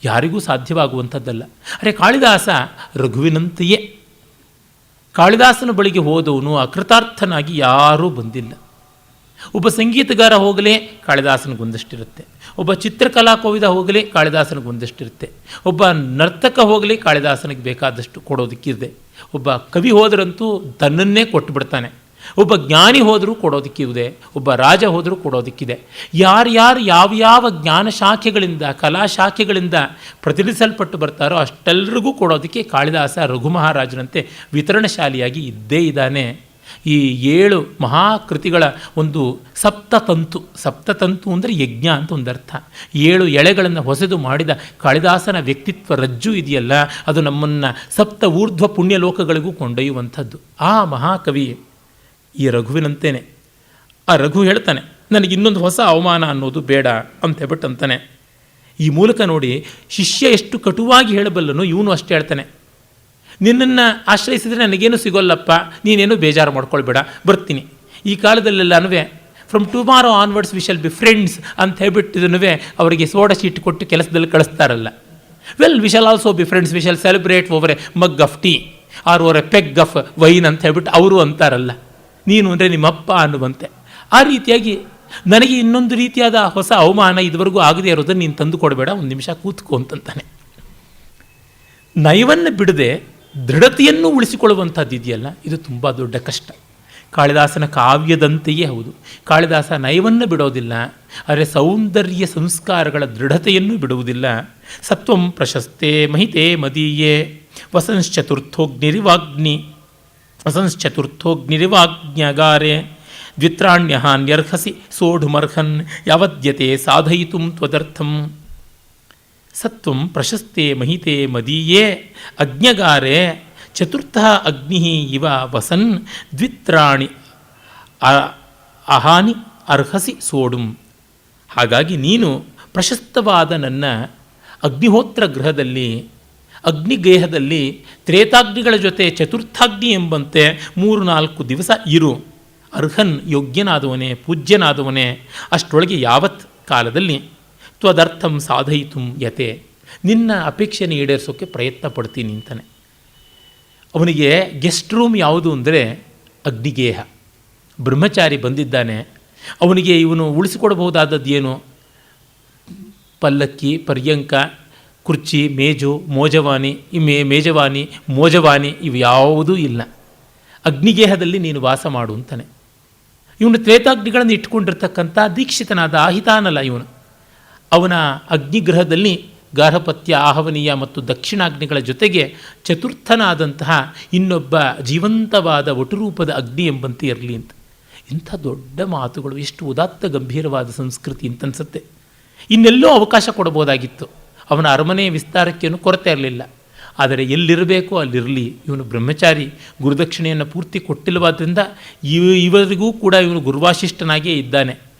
ಯಾರಿಗೂ ಸಾಧ್ಯವಾಗುವಂಥದ್ದಲ್ಲ. ಅರೆ ಕಾಳಿದಾಸ ರಘುವಿನಂತೆಯೇ, ಕಾಳಿದಾಸನ ಬಳಿಗೆ ಹೋದವನು ಅಕೃತಾರ್ಥನಾಗಿ ಯಾರೂ ಬಂದಿಲ್ಲ. ಒಬ್ಬ ಸಂಗೀತಗಾರ ಹೋಗಲೇ ಕಾಳಿದಾಸನಿಗೊಂದಷ್ಟಿರುತ್ತೆ, ಒಬ್ಬ ಚಿತ್ರಕಲಾ ಕೋವಿದ ಹೋಗಲಿ ಕಾಳಿದಾಸನಿಗೊಂದಷ್ಟಿರುತ್ತೆ, ಒಬ್ಬ ನರ್ತಕ ಹೋಗಲಿ ಕಾಳಿದಾಸನಿಗೆ ಬೇಕಾದಷ್ಟು ಕೊಡೋದಕ್ಕಿದೆ, ಒಬ್ಬ ಕವಿ ಹೋದ್ರಂತೂ ತನ್ನನ್ನೇ ಕೊಟ್ಟು ಬಿಡ್ತಾನೆ, ಒಬ್ಬ ಜ್ಞಾನಿ ಹೋದರೂ ಕೊಡೋದಕ್ಕಿದೆ, ಒಬ್ಬ ರಾಜ ಹೋದರೂ ಕೊಡೋದಕ್ಕಿದೆ. ಯಾರ್ಯಾರು ಯಾವ್ಯಾವ ಜ್ಞಾನ ಶಾಖೆಗಳಿಂದ ಕಲಾ ಶಾಖೆಗಳಿಂದ ಪ್ರತಿನಿಧಿಸಲ್ಪಟ್ಟು ಬರ್ತಾರೋ ಅಷ್ಟೆಲ್ಲರಿಗೂ ಕೊಡೋದಕ್ಕೆ ಕಾಳಿದಾಸ ರಘು ಮಹಾರಾಜನಂತೆ ವಿತರಣಶಾಲಿಯಾಗಿ ಇದ್ದೇ ಇದ್ದಾನೆ. ಈ 7 ಮಹಾಕೃತಿಗಳ ಒಂದು ಸಪ್ತತಂತು ಅಂದರೆ ಯಜ್ಞ ಅಂತ ಒಂದು ಅರ್ಥ. 7 ಎಳೆಗಳನ್ನು ಹೊಸೆದು ಮಾಡಿದ ಕಾಳಿದಾಸನ ವ್ಯಕ್ತಿತ್ವ ರಜ್ಜು ಇದೆಯಲ್ಲ, ಅದು ನಮ್ಮನ್ನು ಸಪ್ತ ಊರ್ಧ್ವ ಪುಣ್ಯಲೋಕಗಳಿಗೂ ಕೊಂಡೊಯ್ಯುವಂಥದ್ದು. ಆ ಮಹಾಕವಿ ಈ ರಘುವಿನಂತೇನೆ. ಆ ರಘು ಹೇಳ್ತಾನೆ, ನನಗೆ ಇನ್ನೊಂದು ಹೊಸ ಅವಮಾನ ಅನ್ನೋದು ಬೇಡ ಅಂತ ಹೇಳ್ಬಿಟ್ಟು ಅಂತಾನೆ. ಈ ಮೂಲಕ ನೋಡಿ ಶಿಷ್ಯ ಎಷ್ಟು ಕಟುವಾಗಿ ಹೇಳಬಲ್ಲನು, ಇವನು ಅಷ್ಟೇ ಹೇಳ್ತಾನೆ, ನಿನ್ನನ್ನು ಆಶ್ರಯಿಸಿದರೆ ನನಗೇನು ಸಿಗೋಲ್ಲಪ್ಪ, ನೀನೇನು ಬೇಜಾರು ಮಾಡ್ಕೊಳ್ಬೇಡ, ಬರ್ತೀನಿ. ಈ ಕಾಲದಲ್ಲೆಲ್ಲನೂ from tomorrow onwards we shall be friends ಅಂತ ಹೇಳ್ಬಿಟ್ಟಿದನು ಅವರಿಗೆ ಸೋಡಾ ಶೀಟ್ ಕೊಟ್ಟು ಕೆಲಸದಲ್ಲಿ ಕಳಿಸ್ತಾರಲ್ಲ. Well we shall also be friends, we shall celebrate over a mug of tea or over a peg of wine ಅಂತ ಹೇಳ್ಬಿಟ್ಟು ಅವರು ಅಂತಾರಲ್ಲ, ನೀನು ಅಂದರೆ ನಿಮ್ಮಪ್ಪ ಅನ್ನುವಂತೆ. ಆ ರೀತಿಯಾಗಿ ನನಗೆ ಇನ್ನೊಂದು ರೀತಿಯಾದ ಹೊಸ ಅವಮಾನ ಇದುವರೆಗೂ ಆಗದೇ ಇರೋದನ್ನು ನೀನು ತಂದು ಕೊಡಬೇಡ, ಒಂದು ನಿಮಿಷ ಕೂತ್ಕೊ ಅಂತಾನೆ. ನಯವನ್ನು ಬಿಡದೆ ದೃಢತೆಯನ್ನು ಉಳಿಸಿಕೊಳ್ಳುವಂಥದ್ದು ಇದೆಯಲ್ಲ, ಇದು ತುಂಬ ದೊಡ್ಡ ಕಷ್ಟ. ಕಾಳಿದಾಸನ ಕಾವ್ಯದಂತೆಯೇ ಹೌದು. ಕಾಳಿದಾಸ ನಯವನ್ನು ಬಿಡೋದಿಲ್ಲ, ಆದರೆ ಸೌಂದರ್ಯ ಸಂಸ್ಕಾರಗಳ ದೃಢತೆಯನ್ನು ಬಿಡುವುದಿಲ್ಲ. ಸತ್ವಂ ಪ್ರಶಸ್ತೆ ಮಹಿತೆ ಮದೀಯೇ ವಸಂಶ್ಚತುರ್ಥೋಗ್ನಿರಿವಾಜ್ಞಗಾರೆ ದ್ವಿತ್ರಾಣ್ಯಹಾನ್ಯರ್ಹಸಿ ಸೋಢುಮರ್ಹನ್ ಯಾವದ್ಯತೆ ಸಾಧಯಿತುಂ ತ್ವದರ್ಥಂ. ಸತ್ವಂ ಪ್ರಶಸ್ತೆ ಮಹಿತೆ ಮದೀಯೇ ಅಜ್ಞಗಾರೆ ಚತುರ್ಥ ಅಗ್ನಿ ಇವ ವಸನ್ ದ್ವಿತ್ರಾಣಿ ಅಹಾನಿ ಅರ್ಹಸಿ ಸೋಡುಂ. ಹಾಗಾಗಿ ನೀನು ಪ್ರಶಸ್ತವಾದ ನನ್ನ ಅಗ್ನಿಹೋತ್ರ ಗೃಹದಲ್ಲಿ, ಅಗ್ನಿಗೇಹದಲ್ಲಿ ತ್ರೇತಾಗ್ನಿಗಳ ಜೊತೆ ಚತುರ್ಥಾಗ್ನಿ ಎಂಬಂತೆ 3-4 ದಿವಸ ಇರು. ಅರ್ಹನ್ ಯೋಗ್ಯನಾದವನೇ, ಪೂಜ್ಯನಾದವನೇ, ಅಷ್ಟರೊಳಗೆ ಯಾವತ್ ಕಾಲದಲ್ಲಿ ತ್ವದರ್ಥಂ ಸಾಧಯಿತು ಯತೆ, ನಿನ್ನ ಅಪೇಕ್ಷೆಯನ್ನು ಈಡೇರಿಸೋಕ್ಕೆ ಪ್ರಯತ್ನ ಪಡ್ತೀನಿ ಅಂತಾನೆ. ಅವನಿಗೆ ಗೆಸ್ಟ್ ರೂಮ್ ಯಾವುದು ಅಂದರೆ ಅಗ್ನಿಗೇಹ. ಬ್ರಹ್ಮಚಾರಿ ಬಂದಿದ್ದಾನೆ, ಅವನಿಗೆ ಇವನು ಉಳಿಸಿಕೊಡಬಹುದಾದದ್ದು ಏನು? ಪಲ್ಲಕ್ಕಿ, ಪರ್ಯಂಕ, ಕುರ್ಚಿ, ಮೇಜು, ಮೋಜವಾನಿ, ಮೇಜವಾನಿ, ಮೋಜವಾನಿ ಇವು ಯಾವುದೂ ಇಲ್ಲ. ಅಗ್ನಿಗೇಹದಲ್ಲಿ ನೀನು ವಾಸ ಮಾಡು ಅಂತಾನೆ. ಇವನು ತ್ರೇತಾಗ್ನಿಗಳನ್ನು ಇಟ್ಕೊಂಡಿರ್ತಕ್ಕಂಥ ದೀಕ್ಷಿತನಾದ ಆಹಿತಾನಲ್ಲ ಇವನು. ಅವನ ಅಗ್ನಿಗೃಹದಲ್ಲಿ ಗಾರ್ಹಪತ್ಯ, ಆಹವನೀಯ ಮತ್ತು ದಕ್ಷಿಣಾಗ್ನಿಗಳ ಜೊತೆಗೆ ಚತುರ್ಥನಾದಂತಹ ಇನ್ನೊಬ್ಬ ಜೀವಂತವಾದ ವಟುರೂಪದ ಅಗ್ನಿ ಎಂಬಂತೆ ಇರಲಿ ಅಂತ. ಇಂಥ ದೊಡ್ಡ ಮಾತುಗಳು, ಎಷ್ಟು ಉದಾತ್ತ ಗಂಭೀರವಾದ ಸಂಸ್ಕೃತಿ ಅಂತನ್ಸುತ್ತೆ. ಇನ್ನೆಲ್ಲೋ ಅವಕಾಶ ಕೊಡಬಹುದಾಗಿತ್ತು. ಅವನ ಅರಮನೆಯ ವಿಸ್ತಾರಕ್ಕೇನು ಕೊರತೆ ಇರಲಿಲ್ಲ. ಆದರೆ ಎಲ್ಲಿರಬೇಕೋ ಅಲ್ಲಿರಲಿ. ಇವನು ಬ್ರಹ್ಮಚಾರಿ, ಗುರುದಕ್ಷಿಣೆಯನ್ನು ಪೂರ್ತಿ ಕೊಟ್ಟಿಲ್ಲವಾದ್ದರಿಂದ ಇವರಿಗೂ ಕೂಡ ಇವನು ಗುರುವಾಶಿಷ್ಠನಾಗಿಯೇ ಇದ್ದಾನೆ,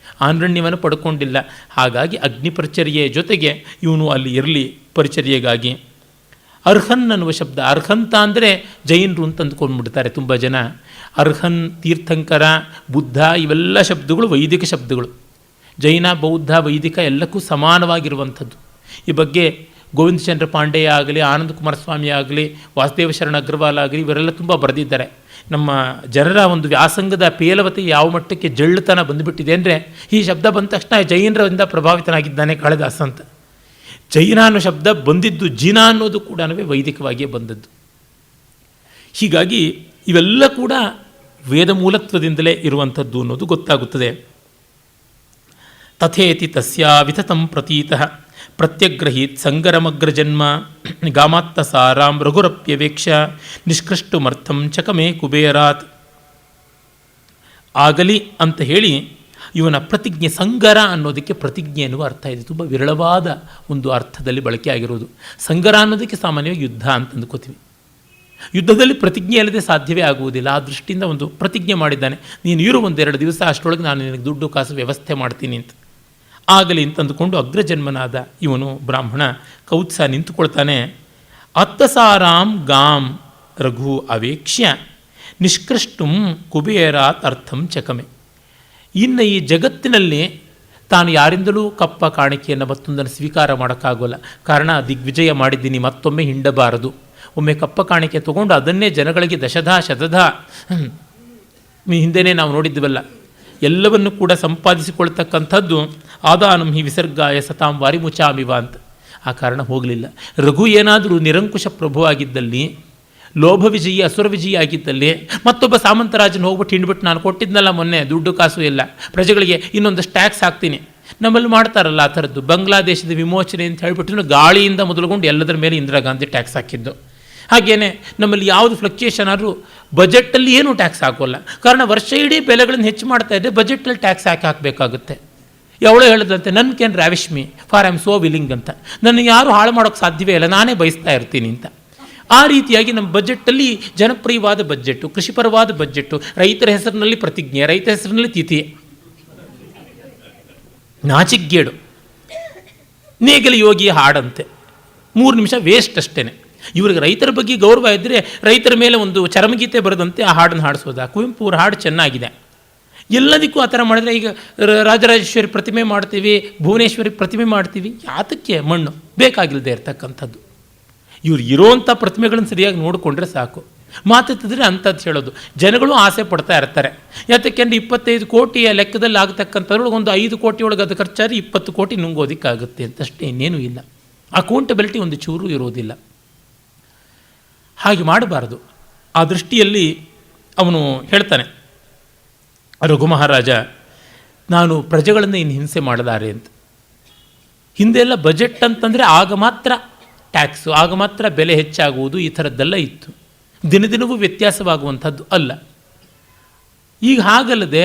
ಆನ್ರಣ್ಯವನ್ನು ಪಡ್ಕೊಂಡಿಲ್ಲ. ಹಾಗಾಗಿ ಅಗ್ನಿ ಪರಿಚರ್ಯೆಯ ಜೊತೆಗೆ ಇವನು ಅಲ್ಲಿ ಇರಲಿ ಪರಿಚರ್ಯೆಗಾಗಿ. ಅರ್ಹನ್ ಅನ್ನುವ ಶಬ್ದ, ಅರ್ಹಂತ ಅಂದರೆ ಜೈನರು ಅಂತ ಅಂದ್ಕೊಂಡ್ಬಿಡ್ತಾರೆ ತುಂಬ ಜನ. ಅರ್ಹನ್, ತೀರ್ಥಂಕರ, ಬುದ್ಧ ಇವೆಲ್ಲ ಶಬ್ದಗಳು ವೈದಿಕ ಶಬ್ದಗಳು. ಜೈನ, ಬೌದ್ಧ, ವೈದಿಕ ಎಲ್ಲಕ್ಕೂ ಸಮಾನವಾಗಿರುವಂಥದ್ದು. ಈ ಬಗ್ಗೆ ಗೋವಿಂದ ಚಂದ್ರ ಪಾಂಡೆಯ ಆಗಲಿ, ಆನಂದ ಕುಮಾರಸ್ವಾಮಿ ಆಗಲಿ, ವಾಸುದೇವ ಶರಣ ಅಗ್ರವಾಲ್ ಆಗಲಿ ಇವರೆಲ್ಲ ತುಂಬ ಬರೆದಿದ್ದಾರೆ. ನಮ್ಮ ಜನರ ಒಂದು ವ್ಯಾಸಂಗದ ಪೇಲವತೆ ಯಾವ ಮಟ್ಟಕ್ಕೆ ಜಳ್ಳತನ ಬಂದುಬಿಟ್ಟಿದೆ ಅಂದರೆ, ಈ ಶಬ್ದ ಬಂದ ತಕ್ಷಣ ಜೈನರಿಂದ ಪ್ರಭಾವಿತನಾಗಿದ್ದಾನೆ ಕಾಳಿದಾಸ ಅಂತ. ಜೈನ ಅನ್ನೋ ಶಬ್ದ ಬಂದಿದ್ದು, ಜಿನ ಅನ್ನೋದು ಕೂಡ ವೈದಿಕವಾಗಿಯೇ ಬಂದದ್ದು. ಹೀಗಾಗಿ ಇವೆಲ್ಲ ಕೂಡ ವೇದ ಮೂಲತ್ವದಿಂದಲೇ ಇರುವಂಥದ್ದು ಅನ್ನೋದು ಗೊತ್ತಾಗುತ್ತದೆ. ತಥೇತಿ ತಸ್ಯ ವಿತತಂ ಪ್ರತೀತಃ ಪ್ರತ್ಯಗ್ರಹೀತ್ ಸಂಗರಮಗ್ರಜನ್ಮ ಗಾಮಾತ್ತ ಸಾರಾಂ ರಘುರಪ್ಯವೇಕ್ಷ ನಿಷ್ಕೃಷ್ಟುಮರ್ಥಂ ಚಕಮೇ ಕುಬೇರಾತ್. ಆಗಲಿ ಅಂತ ಹೇಳಿ ಇವನ ಪ್ರತಿಜ್ಞೆ, ಸಂಗರ ಅನ್ನೋದಕ್ಕೆ ಪ್ರತಿಜ್ಞೆ ಎನ್ನುವ ಅರ್ಥ ಇದೆ. ತುಂಬ ವಿರಳವಾದ ಒಂದು ಅರ್ಥದಲ್ಲಿ ಬಳಕೆ ಆಗಿರೋದು. ಸಂಗರ ಅನ್ನೋದಕ್ಕೆ ಸಾಮಾನ್ಯವಾಗಿ ಯುದ್ಧ ಅಂತ ಅಂದ್ಕೋತೀವಿ. ಯುದ್ಧದಲ್ಲಿ ಪ್ರತಿಜ್ಞೆ ಅಲ್ಲದೆ ಸಾಧ್ಯವೇ ಆಗುವುದಿಲ್ಲ. ಆ ದೃಷ್ಟಿಯಿಂದ ಒಂದು ಪ್ರತಿಜ್ಞೆ ಮಾಡಿದ್ದಾನೆ, ನೀನು ಇರು 1-2 ದಿವಸ, ಅಷ್ಟರೊಳಗೆ ನಾನು ನಿನಗೆ ದುಡ್ಡು ಕಾಸು ವ್ಯವಸ್ಥೆ ಮಾಡ್ತೀನಿ ಅಂತ. ಆಗಲಿ ಅಂತಂದುಕೊಂಡು ಅಗ್ರಜನ್ಮನಾದ ಇವನು ಬ್ರಾಹ್ಮಣ ಕೌತ್ಸ ನಿಂತುಕೊಳ್ತಾನೆ. ಅತ್ತಸಾರಾಂ ಗಾಂ ರಘು ಅವೇಕ್ಷ್ಯ ನಿಷ್ಕೃಷ್ಟುಂ ಕುಬೇರಾತ್ ಅರ್ಥಂ ಚಕಮೆ. ಇನ್ನು ಈ ಜಗತ್ತಿನಲ್ಲಿ ತಾನು ಯಾರಿಂದಲೂ ಕಪ್ಪ ಕಾಣಿಕೆಯನ್ನು ಮತ್ತೊಂದನ್ನು ಸ್ವೀಕಾರ ಮಾಡೋಕ್ಕಾಗೋಲ್ಲ. ಕಾರಣ ದಿಗ್ವಿಜಯ ಮಾಡಿದ್ದೀನಿ, ಮತ್ತೊಮ್ಮೆ ಹಿಂಡಬಾರದು. ಒಮ್ಮೆ ಕಪ್ಪ ಕಾಣಿಕೆ ತಗೊಂಡು ಅದನ್ನೇ ಜನಗಳಿಗೆ ದಶಧ ಶತಧ ಹಿಂದೆಯೇ ನಾವು ನೋಡಿದ್ವಲ್ಲ, ಎಲ್ಲವನ್ನು ಕೂಡ ಸಂಪಾದಿಸಿಕೊಳ್ತಕ್ಕಂಥದ್ದು ಆದಾನಂ ಹಿ ವಿಸರ್ಗಾಯ ಸತಾಂ ವಾರಿ ಮುಚಾಮಿವ ಅಂತ. ಆ ಕಾರಣ ಹೋಗಲಿಲ್ಲ. ರಘು ಏನಾದರೂ ನಿರಂಕುಶ ಪ್ರಭು ಆಗಿದ್ದಲ್ಲಿ, ಲೋಭ ವಿಜಯಿ ಅಸುರ ವಿಜಯಿ ಆಗಿದ್ದಲ್ಲಿ, ಮತ್ತೊಬ್ಬ ಸಾಮಂತರಾಜನ ಹೋಗ್ಬಿಟ್ಟು ಹಿಂಡ್ಬಿಟ್ಟು ನಾನು ಕೊಟ್ಟಿದ್ನಲ್ಲ ಮೊನ್ನೆ ದುಡ್ಡು ಕಾಸು ಎಲ್ಲ, ಪ್ರಜೆಗಳಿಗೆ ಇನ್ನೊಂದಷ್ಟು ಟ್ಯಾಕ್ಸ್ ಹಾಕ್ತೀನಿ, ನಮ್ಮಲ್ಲಿ ಮಾಡ್ತಾರಲ್ಲ ಆ ಥರದ್ದು. ಬಾಂಗ್ಲಾದೇಶದ ವಿಮೋಚನೆ ಅಂತ ಹೇಳ್ಬಿಟ್ಟು ಗಾಳಿಯಿಂದ ಮೊದಲುಗೊಂಡು ಎಲ್ಲದರ ಮೇಲೆ ಇಂದಿರಾ ಗಾಂಧಿ ಟ್ಯಾಕ್ಸ್ ಹಾಕಿದ್ದು. ಹಾಗೇನೆ ನಮ್ಮಲ್ಲಿ ಯಾವುದು ಫ್ಲಕ್ಚುಯೇಷನ್ ಆದರೂ ಬಜೆಟಲ್ಲಿ ಏನೂ ಟ್ಯಾಕ್ಸ್ ಹಾಕೋಲ್ಲ. ಕಾರಣ ವರ್ಷ ಇಡೀ ಬೆಲೆಗಳನ್ನು ಹೆಚ್ಚು ಮಾಡ್ತಾ ಇದ್ದರೆ ಬಜೆಟಲ್ಲಿ ಟ್ಯಾಕ್ಸ್ ಹಾಕಬೇಕಾಗುತ್ತೆ. ಯಾವಳೋ ಹೇಳಿದಂತೆ ನನ್ಕೇನು ರಾವಿಶ್ಮಿ for I am so willing ಅಂತ, ನನ್ನ ಯಾರು ಹಾಳು ಮಾಡೋಕ್ಕೆ ಸಾಧ್ಯವೇ ಇಲ್ಲ, ನಾನೇ ಬಯಸ್ತಾ ಇರ್ತೀನಿ ಅಂತ. ಆ ರೀತಿಯಾಗಿ ನಮ್ಮ ಬಜೆಟಲ್ಲಿ ಜನಪ್ರಿಯವಾದ ಬಜೆಟ್ಟು, ಕೃಷಿಪರವಾದ ಬಜೆಟ್ಟು, ರೈತರ ಹೆಸರಿನಲ್ಲಿ ಪ್ರತಿಜ್ಞೆ, ರೈತ ಹೆಸರಿನಲ್ಲಿ ತಿಥಿ, ನಾಚಿಗೇಡು, ನೇಗಲ ಯೋಗಿಯ ಹಾಡಂತೆ 3 ನಿಮಿಷ ವೇಸ್ಟ್ ಅಷ್ಟೇ. ಇವ್ರಿಗೆ ರೈತರ ಬಗ್ಗೆ ಗೌರವ ಇದ್ದರೆ ರೈತರ ಮೇಲೆ ಒಂದು ಚರಮಗೀತೆ ಬರೆದಂತೆ ಆ ಹಾಡನ್ನು ಹಾಡಿಸೋದ. ಕುವೆಂಪು ಅವ್ರ ಹಾಡು ಚೆನ್ನಾಗಿದೆ. ಎಲ್ಲದಕ್ಕೂ ಆ ಥರ ಮಾಡಿದ್ರೆ ಈಗ ರಾಜರಾಜೇಶ್ವರಿ ಪ್ರತಿಮೆ ಮಾಡ್ತೀವಿ, ಭುವನೇಶ್ವರಿ ಪ್ರತಿಮೆ ಮಾಡ್ತೀವಿ, ಯಾತಕ್ಕೆ ಮಣ್ಣು ಬೇಕಾಗಿಲ್ಲದೆ ಇರ್ತಕ್ಕಂಥದ್ದು. ಇವ್ರು ಇರೋವಂಥ ಪ್ರತಿಮೆಗಳನ್ನು ಸರಿಯಾಗಿ ನೋಡಿಕೊಂಡ್ರೆ ಸಾಕು. ಮಾತೆತ್ತಿದ್ರೆ ಅಂಥದ್ದು ಹೇಳೋದು. ಜನಗಳು ಆಸೆ ಪಡ್ತಾ ಇರ್ತಾರೆ. ಯಾತಕ್ಕೆಂದ್ರೆ 25 ಕೋಟಿಯ ಲೆಕ್ಕದಲ್ಲಿ ಆಗ್ತಕ್ಕಂಥದ್ರೊಳಗೆ ಒಂದು 5 ಕೋಟಿ ಒಳಗೆ ಅದು ಖರ್ಚಾದ್ರೆ 20 ಕೋಟಿ ನುಂಗೋದಿಕ್ಕಾಗುತ್ತೆ ಅಂತಷ್ಟೇ, ಇನ್ನೇನೂ ಇಲ್ಲ. ಅಕೌಂಟಬಿಲಿಟಿ ಒಂದು ಚೂರು ಇರೋದಿಲ್ಲ. ಹಾಗೆ ಮಾಡಬಾರ್ದು. ಆ ದೃಷ್ಟಿಯಲ್ಲಿ ಅವನು ಹೇಳ್ತಾನೆ, ರಘು ಮಹಾರಾಜ, ನಾನು ಪ್ರಜೆಗಳನ್ನು ಇನ್ನು ಹಿಂಸೆ ಮಾಡಲಾರೆ ಅಂತ. ಹಿಂದೆಲ್ಲ ಬಜೆಟ್ ಅಂತಂದರೆ ಆಗ ಮಾತ್ರ ಟ್ಯಾಕ್ಸು, ಆಗ ಮಾತ್ರ ಬೆಲೆ ಹೆಚ್ಚಾಗುವುದು, ಈ ಥರದ್ದೆಲ್ಲ ಇತ್ತು. ದಿನದಿನವೂ ವ್ಯತ್ಯಾಸವಾಗುವಂಥದ್ದು ಅಲ್ಲ. ಈಗ ಹಾಗಲ್ಲದೆ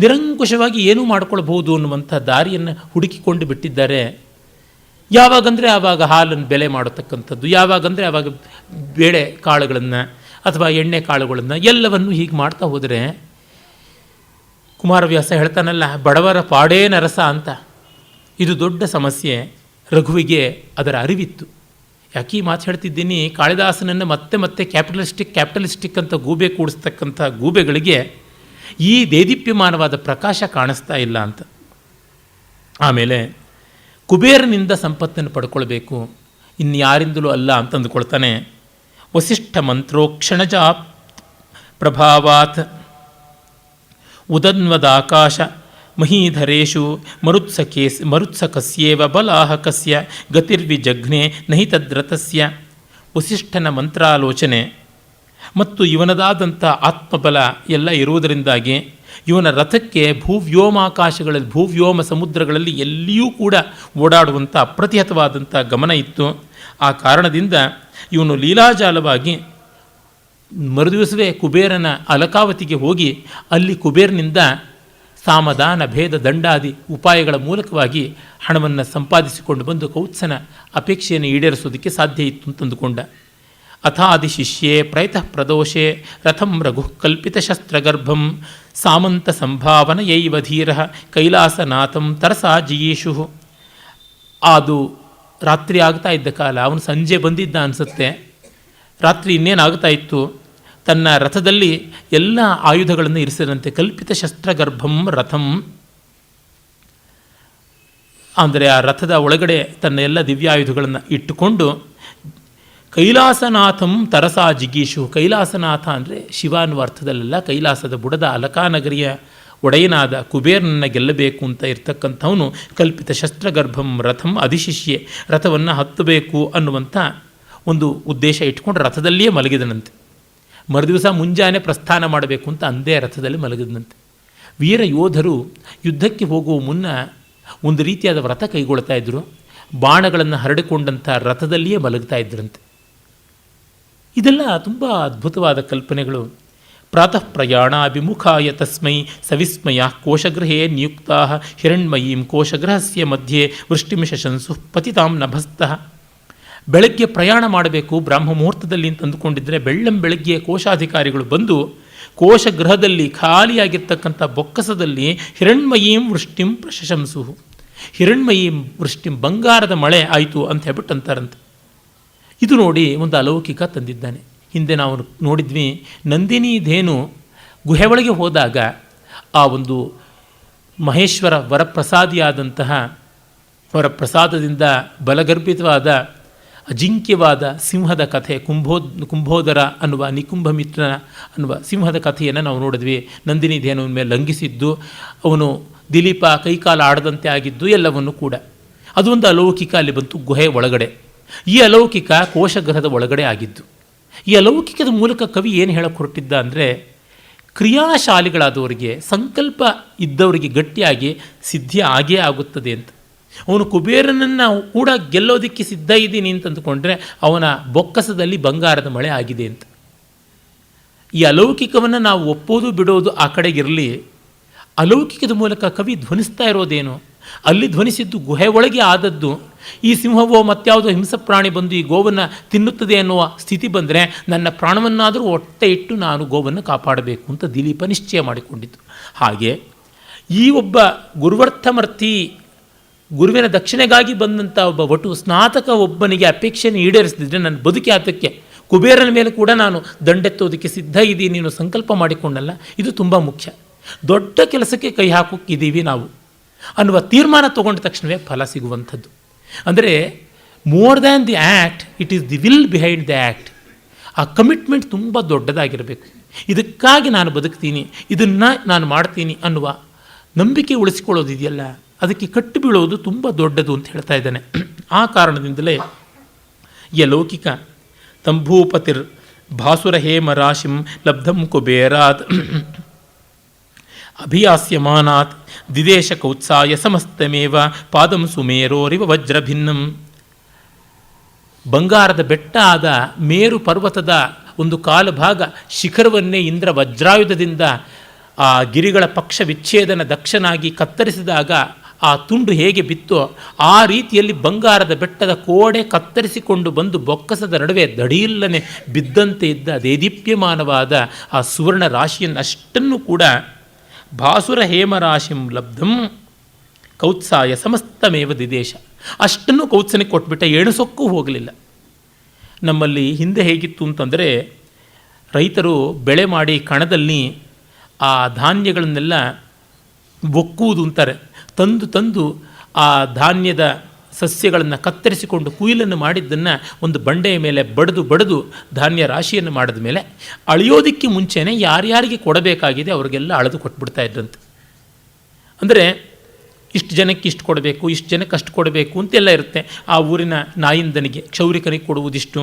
ನಿರಂಕುಶವಾಗಿ ಏನೂ ಮಾಡ್ಕೊಳ್ಬಹುದು ಅನ್ನುವಂಥ ದಾರಿಯನ್ನು ಹುಡುಕಿಕೊಂಡು ಬಿಟ್ಟಿದ್ದಾರೆ. ಯಾವಾಗಂದರೆ ಆವಾಗ ಹಾಲನ್ನು ಬೆಲೆ ಮಾಡತಕ್ಕಂಥದ್ದು, ಯಾವಾಗಂದರೆ ಆವಾಗ ಬೇಳೆ ಕಾಳುಗಳನ್ನು ಅಥವಾ ಎಣ್ಣೆ ಕಾಳುಗಳನ್ನು ಎಲ್ಲವನ್ನು ಹೀಗೆ ಮಾಡ್ತಾ ಹೋದರೆ, ಕುಮಾರವ್ಯಾಸ ಹೇಳ್ತಾನಲ್ಲ, ಬಡವರ ಪಾಡೇ ನರಸ ಅಂತ. ಇದು ದೊಡ್ಡ ಸಮಸ್ಯೆ. ರಘುವಿಗೆ ಅದರ ಅರಿವಿತ್ತು. ಯಾಕೆ ಈ ಮಾತು ಹೇಳ್ತಿದ್ದೀನಿ, ಕಾಳಿದಾಸನನ್ನು ಮತ್ತೆ ಮತ್ತೆ ಕ್ಯಾಪಿಟಲಿಸ್ಟಿಕ್ ಅಂತ ಗೂಬೆ ಕೂಡಿಸ್ತಕ್ಕಂಥ ಗೂಬೆಗಳಿಗೆ ಈ ದೇದೀಪ್ಯಮಾನವಾದ ಪ್ರಕಾಶ ಕಾಣಿಸ್ತಾ ಇಲ್ಲ ಅಂತ. ಆಮೇಲೆ ಕುಬೇರನಿಂದ ಸಂಪತ್ತನ್ನು ಪಡ್ಕೊಳ್ಬೇಕು, ಇನ್ಯಾರಿಂದಲೂ ಅಲ್ಲ ಅಂತ ಅಂದುಕೊಳ್ತಾನೆ. ವಸಿಷ್ಠ ಮಂತ್ರೋಕ್ಷಣಜಾ ಪ್ರಭಾವಾತ್ ಉದನ್ವದಾಕಾಶ ಮಹೀಧರೇಶು ಮರುತ್ಸಕಸ್ಯೇವ ಬಲಾಹಕಸ್ಯ ಗತಿರ್ವಿಜಘ್ನೆ ನಹಿ ತದ್ರಥಸ್ಯ. ವಸಿಷ್ಠನ ಮಂತ್ರಾಲೋಚನೆ ಮತ್ತು ಇವನದಾದಂಥ ಆತ್ಮಬಲ ಎಲ್ಲ ಇರುವುದರಿಂದಾಗಿ ಇವನ ರಥಕ್ಕೆ ಭೂವ್ಯೋಮಾಕಾಶಗಳಲ್ಲಿ, ಭೂವ್ಯೋಮ ಸಮುದ್ರಗಳಲ್ಲಿ ಎಲ್ಲಿಯೂ ಕೂಡ ಓಡಾಡುವಂಥ ಅಪ್ರತಿಹತವಾದಂಥ ಗಮನ ಇತ್ತು. ಆ ಕಾರಣದಿಂದ ಇವನು ಲೀಲಾಜಾಲವಾಗಿ ಮರುದಿವಸವೇ ಕುಬೇರನ ಅಲಕಾವತಿಗೆ ಹೋಗಿ ಅಲ್ಲಿ ಕುಬೇರನಿಂದ ಸಾಮದಾನ ಭೇದ ದಂಡಾದಿ ಉಪಾಯಗಳ ಮೂಲಕವಾಗಿ ಹಣವನ್ನು ಸಂಪಾದಿಸಿಕೊಂಡು ಬಂದು ಕೌತ್ಸನ ಅಪೇಕ್ಷೆಯನ್ನು ಈಡೇರಿಸೋದಕ್ಕೆ ಸಾಧ್ಯ ಇತ್ತು ಅಂತಂದುಕೊಂಡ. ಅಥಾದಿ ಶಿಷ್ಯೇ ಪ್ರಯತಃ ಪ್ರದೋಷೆ ರಥಂ ರಘು ಕಲ್ಪಿತ ಶಸ್ತ್ರಗರ್ಭಂ ಸಾಮಂತ ಸಂಭಾವನ ಯೈವ ಧೀರ ಕೈಲಾಸನಾಥಂ ತರಸಾ ಜಿಯೀಷು. ಅದು ರಾತ್ರಿ ಆಗ್ತಾ ಇದ್ದ ಕಾಲ, ಅವನು ಸಂಜೆ ಬಂದಿದ್ದ ಅನಿಸುತ್ತೆ. ರಾತ್ರಿ ಇನ್ನೇನಾಗ್ತಾ ಇತ್ತು, ತನ್ನ ರಥದಲ್ಲಿ ಎಲ್ಲ ಆಯುಧಗಳನ್ನು ಇರಿಸಿದಂತೆ ಕಲ್ಪಿತ ಶಸ್ತ್ರಗರ್ಭಂ ರಥಂ ಅಂದರೆ ಆ ರಥದ ಒಳಗಡೆ ತನ್ನ ಎಲ್ಲ ದಿವ್ಯಾಯುಧಗಳನ್ನು ಇಟ್ಟುಕೊಂಡು ಕೈಲಾಸನಾಥಂ ತರಸಾ ಜಿಗೀಷು. ಕೈಲಾಸನಾಥ ಅಂದರೆ ಶಿವ ಅನ್ನುವ ಅರ್ಥದಲ್ಲೆಲ್ಲ, ಕೈಲಾಸದ ಬುಡದ ಅಲಕಾನಗರಿಯ ಒಡೆಯನಾದ ಕುಬೇರನನ್ನು ಗೆಲ್ಲಬೇಕು ಅಂತ ಇರ್ತಕ್ಕಂಥವನು ಕಲ್ಪಿತ ಶಸ್ತ್ರಗರ್ಭಂ ರಥಂ ಅಧಿಶಿಷ್ಯೆ, ರಥವನ್ನು ಹತ್ತಬೇಕು ಅನ್ನುವಂಥ ಒಂದು ಉದ್ದೇಶ ಇಟ್ಕೊಂಡು ರಥದಲ್ಲಿಯೇ ಮಲಗಿದನಂತೆ. ಮರುದಿವಸ ಮುಂಜಾನೆ ಪ್ರಸ್ಥಾನ ಮಾಡಬೇಕು ಅಂತ ಅಂದೇ ರಥದಲ್ಲಿ ಮಲಗಿದನಂತೆ. ವೀರ ಯೋಧರು ಯುದ್ಧಕ್ಕೆ ಹೋಗುವ ಮುನ್ನ ಒಂದು ರೀತಿಯಾದ ವ್ರತ ಕೈಗೊಳ್ತಾ ಇದ್ದರು. ಬಾಣಗಳನ್ನು ಹರಡಿಕೊಂಡಂಥ ರಥದಲ್ಲಿಯೇ ಮಲಗ್ತಾ ಇದ್ರಂತೆ. ಇದೆಲ್ಲ ತುಂಬ ಅದ್ಭುತವಾದ ಕಲ್ಪನೆಗಳು. ಪ್ರಾತಃ ಪ್ರಯಾಣಾಭಿಮುಖಾಯ ತಸ್ಮೈ ಸವಿಸ್ಮಯ ಕೋಶಗೃಹೇ ನಿಯುಕ್ತಾ ಹಿರಣ್ಮಯೀಂ ಕೋಶಗೃಹಸ್ಯ ಮಧ್ಯೆ ವೃಷ್ಟಿಂ ಶಶಂಸು ಪತಿತಾಂ ನಭಸ್ತಃ. ಬೆಳಗ್ಗೆ ಪ್ರಯಾಣ ಮಾಡಬೇಕು ಬ್ರಾಹ್ಮ ಮುಹೂರ್ತದಲ್ಲಿ ಅಂತ ಅಂದುಕೊಂಡಿದ್ದರೆ ಬೆಳ್ಳಂಬೆಳಗ್ಗೆ ಕೋಶಾಧಿಕಾರಿಗಳು ಬಂದು ಕೋಶಗೃಹದಲ್ಲಿ ಖಾಲಿಯಾಗಿರ್ತಕ್ಕಂಥ ಬೊಕ್ಕಸದಲ್ಲಿ ಹಿರಣ್ಮಯೀಂ ವೃಷ್ಟಿಂ ಪ್ರಶಂಸು, ಹಿರಣ್ಮಯೀಂ ವೃಷ್ಟಿಂ ಬಂಗಾರದ ಮಳೆ ಆಯಿತು ಅಂತ ಹೇಳ್ಬಿಟ್ಟು ಅಂತಾರಂತೆ. ಇದು ನೋಡಿ ಒಂದು ಅಲೌಕಿಕ ತಂದಿದ್ದಾನೆ. ಹಿಂದೆ ನಾವು ನೋಡಿದ್ವಿ, ನಂದಿನಿ ಧೇನು ಗುಹೆ ಒಳಗೆ ಹೋದಾಗ ಆ ಒಂದು ಮಹೇಶ್ವರ ವರಪ್ರಸಾದಿಯಾದಂತಹ ವರಪ್ರಸಾದದಿಂದ ಬಲಗರ್ಭಿತವಾದ ಅಜಿಂಕ್ಯವಾದ ಸಿಂಹದ ಕಥೆ, ಕುಂಭೋದರ ಅನ್ನುವ ನಿಕುಂಭಮಿತ್ರನ ಅನ್ನುವ ಸಿಂಹದ ಕಥೆಯನ್ನು ನಾವು ನೋಡಿದ್ವಿ. ನಂದಿನಿ ಧೇನುವಿನ ಮೇಲೆ ಲಂಘಿಸಿದ್ದು, ಅವನು ದಿಲೀಪ ಕೈಕಾಲ ಆಡದಂತೆ ಆಗಿದ್ದು ಎಲ್ಲವನ್ನು ಕೂಡ. ಅದು ಒಂದು ಅಲೌಕಿಕ ಅಲ್ಲಿ ಬಂತು ಗುಹೆ ಒಳಗಡೆ. ಈ ಅಲೌಕಿಕ ಕೋಶಗೃಹದ ಒಳಗಡೆ ಆಗಿದ್ದು. ಈ ಅಲೌಕಿಕದ ಮೂಲಕ ಕವಿ ಏನು ಹೇಳಕ್ಕೆ ಹೊರಟಿದ್ದ ಅಂದರೆ, ಕ್ರಿಯಾಶಾಲಿಗಳಾದವರಿಗೆ, ಸಂಕಲ್ಪ ಇದ್ದವರಿಗೆ ಗಟ್ಟಿಯಾಗಿ ಸಿದ್ಧಿ ಆಗೇ ಆಗುತ್ತದೆ ಅಂತ. ಅವನು ಕುಬೇರನನ್ನು ಕೂಡ ಗೆಲ್ಲೋದಕ್ಕೆ ಸಿದ್ಧ ಇದ್ದೀನಿ ಅಂತಂದುಕೊಂಡ್ರೆ ಅವನ ಬೊಕ್ಕಸದಲ್ಲಿ ಬಂಗಾರದ ಮಳೆ ಆಗಿದೆ ಅಂತ. ಈ ಅಲೌಕಿಕವನ್ನು ನಾವು ಒಪ್ಪೋದು ಬಿಡೋದು ಆ ಕಡೆಗಿರಲಿ, ಅಲೌಕಿಕದ ಮೂಲಕ ಕವಿ ಧ್ವನಿಸ್ತಾ ಇರೋದೇನು, ಅಲ್ಲಿ ಧ್ವನಿಸಿದ್ದು ಗುಹೆ ಒಳಗೆ ಆದದ್ದು. ಈ ಸಿಂಹವೋ ಮತ್ಯಾವುದೋ ಹಿಂಸಪ್ರಾಣಿ ಬಂದು ಈ ಗೋವನ್ನು ತಿನ್ನುತ್ತದೆ ಅನ್ನುವ ಸ್ಥಿತಿ ಬಂದರೆ ನನ್ನ ಪ್ರಾಣವನ್ನಾದರೂ ಹೊಟ್ಟೆ ಇಟ್ಟು ನಾನು ಗೋವನ್ನು ಕಾಪಾಡಬೇಕು ಅಂತ ದಿಲೀಪ ನಿಶ್ಚಯ ಮಾಡಿಕೊಂಡಿತ್ತು. ಹಾಗೆ ಈ ಒಬ್ಬ ಗುರುವರ್ಥಮರ್ಥಿ, ಗುರುವಿನ ದಕ್ಷಿಣೆಗಾಗಿ ಬಂದಂಥ ಒಬ್ಬ ವಟು ಸ್ನಾತಕ ಒಬ್ಬನಿಗೆ ಅಪೇಕ್ಷೆಯನ್ನು ಈಡೇರಿಸಿದ್ರೆ ನನ್ನ ಬದುಕಿ ಆತಕ್ಕೆ ಕುಬೇರನ ಮೇಲೆ ಕೂಡ ನಾನು ದಂಡೆತ್ತೋದಕ್ಕೆ ಸಿದ್ಧ ಇದ್ದೀನಿ, ನೀನು ಸಂಕಲ್ಪ ಮಾಡಿಕೊಂಡಲ್ಲ, ಇದು ತುಂಬ ಮುಖ್ಯ. ದೊಡ್ಡ ಕೆಲಸಕ್ಕೆ ಕೈ ಹಾಕೋಕ್ಕಿದ್ದೀವಿ ನಾವು ಅನ್ನುವ ತೀರ್ಮಾನ ತಗೊಂಡ ತಕ್ಷಣವೇ ಫಲ ಸಿಗುವಂಥದ್ದು. ಅಂದರೆ more than the act, it is the will behind the act. ಆ ಕಮಿಟ್ಮೆಂಟ್ ತುಂಬ ದೊಡ್ಡದಾಗಿರಬೇಕು. ಇದಕ್ಕಾಗಿ ನಾನು ಬದುಕ್ತೀನಿ, ಇದನ್ನು ನಾನು ಮಾಡ್ತೀನಿ ಅನ್ನುವ ನಂಬಿಕೆ ಉಳಿಸಿಕೊಳ್ಳೋದಿದೆಯಲ್ಲ, ಅದಕ್ಕೆ ಕಟ್ಟು ಬೀಳೋದು ತುಂಬ ದೊಡ್ಡದು ಅಂತ ಹೇಳ್ತಾ ಇದ್ದಾನೆ. ಆ ಕಾರಣದಿಂದಲೇ ಯಲೌಕಿಕ ತಂಭೂಪತಿರ್ ಭಾಸುರ ಹೇಮ ರಾಶಿಂ ಲಬ್ಧಂ ಕುಬೇರಾತ್ ಅಭಿಯಾಸ್ಯಮಾನಾತ್ ದಿದೇಶ ಕೌತ್ಸಾಯ ಸಮಸ್ತಮೇವ ಪಾದಂ ಸುಮೇರೋರಿವ ವಜ್ರಭಿನ್ನಂ. ಬಂಗಾರದ ಬೆಟ್ಟ ಆದ ಮೇರು ಪರ್ವತದ ಒಂದು ಕಾಲು ಭಾಗ ಶಿಖರವನ್ನೇ ಇಂದ್ರ ವಜ್ರಾಯುಧದಿಂದ ಆ ಗಿರಿಗಳ ಪಕ್ಷ ವಿಚ್ಛೇದನ ದಕ್ಷನಾಗಿ ಕತ್ತರಿಸಿದಾಗ ಆ ತುಂಡು ಹೇಗೆ ಬಿತ್ತೋ ಆ ರೀತಿಯಲ್ಲಿ ಬಂಗಾರದ ಬೆಟ್ಟದ ಕೋಡೆ ಕತ್ತರಿಸಿಕೊಂಡು ಬಂದು ಬೊಕ್ಕಸದ ನಡುವೆ ದಡಿಯಿಲ್ಲನೆ ಬಿದ್ದಂತೆ ಇದ್ದ ದೇದೀಪ್ಯಮಾನವಾದ ಆ ಸುವರ್ಣ ರಾಶಿಯನ್ನು ಅಷ್ಟನ್ನು ಕೂಡ ಭಾಸುರ ಹೇಮರಾಶಿಂ ಲಬ್ಧಂ ಕೌತ್ಸಾಯ ಸಮಸ್ತಮೇವ ದಿದೇಶ, ಅಷ್ಟನ್ನು ಕೌತ್ಸನಿಗೆ ಕೊಟ್ಬಿಟ್ಟ, ಎಣಸೋಕ್ಕೂ ಹೋಗಲಿಲ್ಲ. ನಮ್ಮಲ್ಲಿ ಹಿಂದೆ ಹೇಗಿತ್ತು ಅಂತಂದರೆ, ರೈತರು ಬೆಳೆ ಮಾಡಿ ಕಣದಲ್ಲಿ ಆ ಧಾನ್ಯಗಳನ್ನೆಲ್ಲ ಒಕ್ಕುವುದು ಅಂತಾರೆ. ತಂದು ಆ ಧಾನ್ಯದ ಸಸ್ಯಗಳನ್ನು ಕತ್ತರಿಸಿಕೊಂಡು ಕುಯ್ಲನ್ನು ಮಾಡಿದ್ದನ್ನು ಒಂದು ಬಂಡೆಯ ಮೇಲೆ ಬಡಿದು ಧಾನ್ಯ ರಾಶಿಯನ್ನು ಮಾಡಿದ ಮೇಲೆ ಅಳೆಯೋದಕ್ಕೆ ಮುಂಚೆನೇ ಯಾರ್ಯಾರಿಗೆ ಕೊಡಬೇಕಾಗಿದೆ ಅವರಿಗೆಲ್ಲ ಅಳೆದು ಕೊಟ್ಬಿಡ್ತಾ ಇದ್ರಂತೆ. ಅಂದರೆ ಇಷ್ಟು ಜನಕ್ಕೆ ಇಷ್ಟು ಕೊಡಬೇಕು, ಇಷ್ಟು ಜನಕ್ಕೆ ಅಷ್ಟು ಕೊಡಬೇಕು ಅಂತೆಲ್ಲ ಇರುತ್ತೆ. ಆ ಊರಿನ ನಾಯಿಂದನಿಗೆ, ಕ್ಷೌರಿಕನಿಗೆ ಕೊಡುವುದಿಷ್ಟು,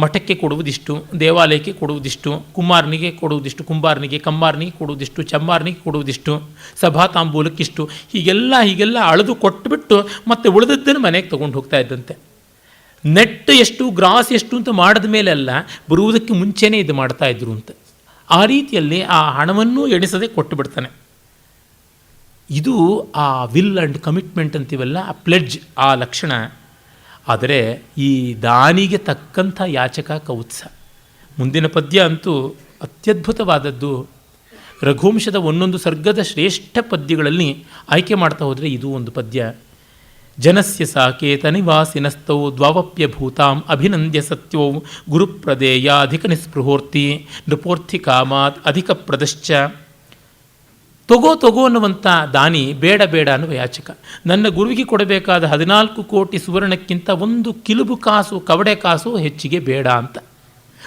ಮಠಕ್ಕೆ ಕೊಡುವುದಿಷ್ಟು, ದೇವಾಲಯಕ್ಕೆ ಕೊಡುವುದಿಷ್ಟು, ಕುಮಾರನಿಗೆ ಕೊಡುವುದಿಷ್ಟು, ಕುಂಬಾರನಿಗೆ, ಕಮ್ಮಾರನಿಗೆ ಕೊಡುವುದಿಷ್ಟು, ಚಮ್ಮಾರನಿಗೆ ಕೊಡುವುದಿಷ್ಟು, ಸಭಾ ತಾಂಬೂಲಕ್ಕಿಷ್ಟು, ಹೀಗೆಲ್ಲ ಅಳೆದು ಕೊಟ್ಟುಬಿಟ್ಟು ಮತ್ತೆ ಉಳಿದದ್ದನ್ನು ಮನೆಗೆ ತೊಗೊಂಡು ಹೋಗ್ತಾ ಇದ್ದಂತೆ. ನೆಟ್ ಎಷ್ಟು, ಗ್ರಾಸ್ ಎಷ್ಟು ಅಂತ ಮಾಡಿದ ಮೇಲೆಲ್ಲ ಬರುವುದಕ್ಕೆ ಮುಂಚೆನೇ ಇದು ಮಾಡ್ತಾ ಇದ್ರು ಅಂತ. ಆ ರೀತಿಯಲ್ಲಿ ಆ ಹಣವನ್ನೂ ಎಣಿಸದೆ ಕೊಟ್ಟು ಬಿಡ್ತಾನೆ. ಇದು ಆ ವಿಲ್ ಆ್ಯಂಡ್ ಕಮಿಟ್ಮೆಂಟ್ ಅಂತೀವಲ್ಲ, ಆ ಪ್ಲೆಡ್ಜ್, ಆ ಲಕ್ಷಣ. ಆದರೆ ಈ ದಾನಿಗೆ ತಕ್ಕಂಥ ಯಾಚಕ ಕೌತ್ಸ. ಮುಂದಿನ ಪದ್ಯ ಅಂತೂ ಅತ್ಯದ್ಭುತವಾದದ್ದು. ರಘುವಂಶದ ಒಂದೊಂದು ಸರ್ಗದ ಶ್ರೇಷ್ಠ ಪದ್ಯಗಳಲ್ಲಿ ಆಯ್ಕೆ ಮಾಡ್ತಾ ಹೋದರೆ ಇದು ಒಂದು ಪದ್ಯ. ಜನಸ್ಯ ಸಾಕೇತ ನಿವಾಸಿನಸ್ತೌ ದ್ವಾವಪ್ಯಭೂತಾಂ ಅಭಿನಂದ್ಯ ಸತ್ಯೋ ಗುರುಪ್ರದೇಯ ಅಧಿಕ ನಿಸ್ಪೃಹೋರ್ತಿ ನೃಪೋರ್ಥಿ ಕಾಮಾತ್ ಅಧಿಕ ಪ್ರದಶ್ಚ. ತಗೋ ಅನ್ನುವಂಥ ದಾನಿ, ಬೇಡ ಅನ್ನುವ ಯಾಚಕ. ನನ್ನ ಗುರುವಿಗೆ ಕೊಡಬೇಕಾದ 14 ಕೋಟಿ ಸುವರ್ಣಕ್ಕಿಂತ 1 ಕಿಲುಬು ಕಾಸು, ಕವಡೆ ಕಾಸು ಹೆಚ್ಚಿಗೆ ಬೇಡ ಅಂತ.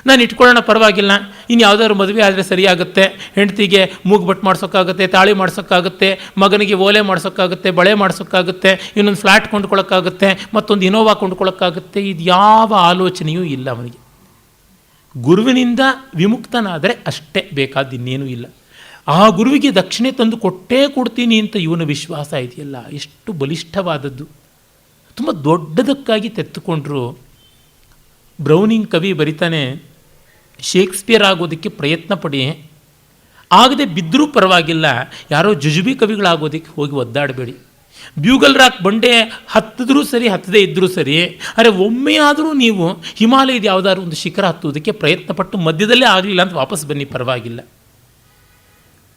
ನಾನು ಇಟ್ಕೊಳ್ಳೋಣ, ಪರವಾಗಿಲ್ಲ, ಇನ್ನು ಯಾವುದಾದ್ರು ಮದುವೆ ಆದರೆ ಸರಿಯಾಗುತ್ತೆ, ಹೆಂಡತಿಗೆ ಮೂಗುಬಟ್ಟು ಮಾಡ್ಸೋಕ್ಕಾಗುತ್ತೆ, ತಾಳಿ ಮಾಡ್ಸೋಕ್ಕಾಗುತ್ತೆ, ಮಗನಿಗೆ ಓಲೆ ಮಾಡ್ಸೋಕ್ಕಾಗುತ್ತೆ, ಬಳೆ ಮಾಡ್ಸೋಕ್ಕಾಗುತ್ತೆ, ಇನ್ನೊಂದು ಫ್ಲ್ಯಾಟ್ ಕೊಂಡ್ಕೊಳ್ಳೋಕ್ಕಾಗುತ್ತೆ, ಮತ್ತೊಂದು ಇನೋವಾ ಕೊಂಡ್ಕೊಳ್ಳೋಕ್ಕಾಗುತ್ತೆ. ಇದು ಯಾವ ಆಲೋಚನೆಯೂ ಇಲ್ಲ ಅವನಿಗೆ. ಗುರುವಿನಿಂದ ವಿಮುಕ್ತನಾದರೆ ಅಷ್ಟೇ, ಬೇಕಾದ ಇನ್ನೇನೂ ಇಲ್ಲ. ಆ ಗುರುವಿಗೆ ದಕ್ಷಿಣೆ ತಂದು ಕೊಟ್ಟೇ ಕೊಡ್ತೀನಿ ಅಂತ ಇವನ ವಿಶ್ವಾಸ ಇದೆಯಲ್ಲ, ಎಷ್ಟು ಬಲಿಷ್ಠವಾದದ್ದು. ತುಂಬ ದೊಡ್ಡದಕ್ಕಾಗಿ ತೆತ್ತುಕೊಂಡ್ರು. ಬ್ರೌನಿಂಗ್ ಕವಿ ಬರಿತಾನೆ, ಶೇಕ್ಸ್ಪಿಯರ್ ಆಗೋದಕ್ಕೆ ಪ್ರಯತ್ನ ಪಡಿ, ಆಗದೆ ಬಿದ್ದರೂ ಪರವಾಗಿಲ್ಲ, ಯಾರೋ ಜುಜುಬಿ ಕವಿಗಳಾಗೋದಕ್ಕೆ ಹೋಗಿ ಒದ್ದಾಡಬೇಡಿ. ಬ್ಯೂಗಲ್ ರಾಕ್ ಬಂಡೆ ಹತ್ತಿದ್ರೂ ಸರಿ, ಹತ್ತದೇ ಇದ್ದರೂ ಸರಿ, ಅರೆ ಒಮ್ಮೆಯಾದರೂ ನೀವು ಹಿಮಾಲಯದ ಯಾವುದಾದ್ರು ಒಂದು ಶಿಖರ ಹತ್ತುವುದಕ್ಕೆ ಪ್ರಯತ್ನ ಪಟ್ಟು ಮಧ್ಯದಲ್ಲೇ ಆಗಲಿಲ್ಲ ಅಂತ ವಾಪಸ್ ಬನ್ನಿ, ಪರವಾಗಿಲ್ಲ.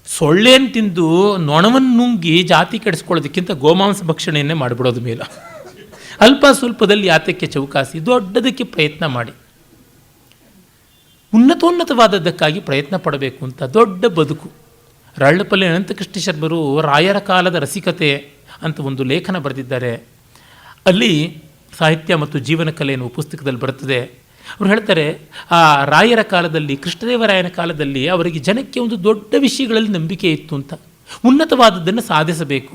ಸೊಳ್ಳೆಯನ್ನು ತಿಂದು ನೊಣವನ್ನು ನುಂಗಿ ಜಾತಿ ಕೆಡಿಸ್ಕೊಳ್ಳೋದಕ್ಕಿಂತ ಗೋಮಾಂಸ ಭಕ್ಷಣೆಯನ್ನೇ ಮಾಡಿಬಿಡೋದು ಮೇಲೆ. ಅಲ್ಪ ಸ್ವಲ್ಪದಲ್ಲಿ ಯಾತಕ್ಕೆ ಚೌಕಾಸಿ, ದೊಡ್ಡದಕ್ಕೆ ಪ್ರಯತ್ನ ಮಾಡಿ. ಉನ್ನತೋನ್ನತವಾದದ್ದಕ್ಕಾಗಿ ಪ್ರಯತ್ನ ಪಡಬೇಕು ಅಂತ ದೊಡ್ಡ ಬದುಕು. ರಳ್ಳಪಲ್ಲಿ ಅನಂತಕೃಷ್ಣ ಶರ್ಮರು ರಾಯರ ಕಾಲದ ರಸಿಕತೆ ಅಂತ ಒಂದು ಲೇಖನ ಬರೆದಿದ್ದಾರೆ. ಅಲ್ಲಿ ಸಾಹಿತ್ಯ ಮತ್ತು ಜೀವನ ಕಲೆ ಎನ್ನುವ ಪುಸ್ತಕದಲ್ಲಿ ಬರುತ್ತದೆ. ಅವ್ರು ಹೇಳ್ತಾರೆ, ಆ ರಾಯರ ಕಾಲದಲ್ಲಿ, ಕೃಷ್ಣದೇವರಾಯನ ಕಾಲದಲ್ಲಿ ಅವರಿಗೆ ಜನಕ್ಕೆ ಒಂದು ದೊಡ್ಡ ವಿಷಯಗಳಲ್ಲಿ ನಂಬಿಕೆ ಇತ್ತು ಅಂತ. ಉನ್ನತವಾದದ್ದನ್ನು ಸಾಧಿಸಬೇಕು,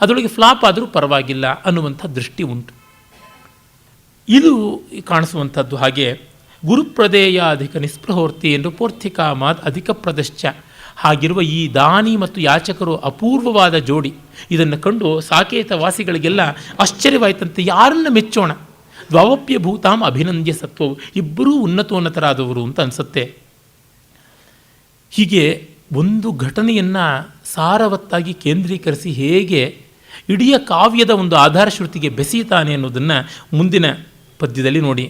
ಅದರೊಳಗೆ ಫ್ಲಾಪ್ ಆದರೂ ಪರವಾಗಿಲ್ಲ ಅನ್ನುವಂಥ ದೃಷ್ಟಿ ಉಂಟು. ಇದು ಕಾಣಿಸುವಂಥದ್ದು. ಹಾಗೆ ಗುರುಪ್ರದೇಯ ಅಧಿಕ ನಿಸ್ಪೃಹೋರ್ತಿ ಎಂದು ಪೋರ್ಥಿಕಾಮಾತ್ ಅಧಿಕ ಪ್ರದಶ್ಚ. ಹಾಗಿರುವ ಈ ದಾನಿ ಮತ್ತು ಯಾಚಕರು ಅಪೂರ್ವವಾದ ಜೋಡಿ. ಇದನ್ನು ಕಂಡು ಸಾಕೇತ ವಾಸಿಗಳಿಗೆಲ್ಲ ಆಶ್ಚರ್ಯವಾಯಿತಂತೆ. ಯಾರನ್ನು ಮೆಚ್ಚೋಣ? ದ್ವಾವಪ್ಯ ಭೂತಾಂ ಅಭಿನಂದ್ಯ ಸತ್ವವು, ಇಬ್ಬರೂ ಉನ್ನತೋನ್ನತರಾದವರು ಅಂತ ಅನಿಸುತ್ತೆ. ಹೀಗೆ ಒಂದು ಘಟನೆಯನ್ನು ಸಾರವತ್ತಾಗಿ ಕೇಂದ್ರೀಕರಿಸಿ ಹೇಗೆ ಇಡೀ ಕಾವ್ಯದ ಒಂದು ಆಧಾರ ಶ್ರುತಿಗೆ ಬೆಸೀತಾನೆ ಅನ್ನೋದನ್ನು ಮುಂದಿನ ಪದ್ಯದಲ್ಲಿ ನೋಡಿ.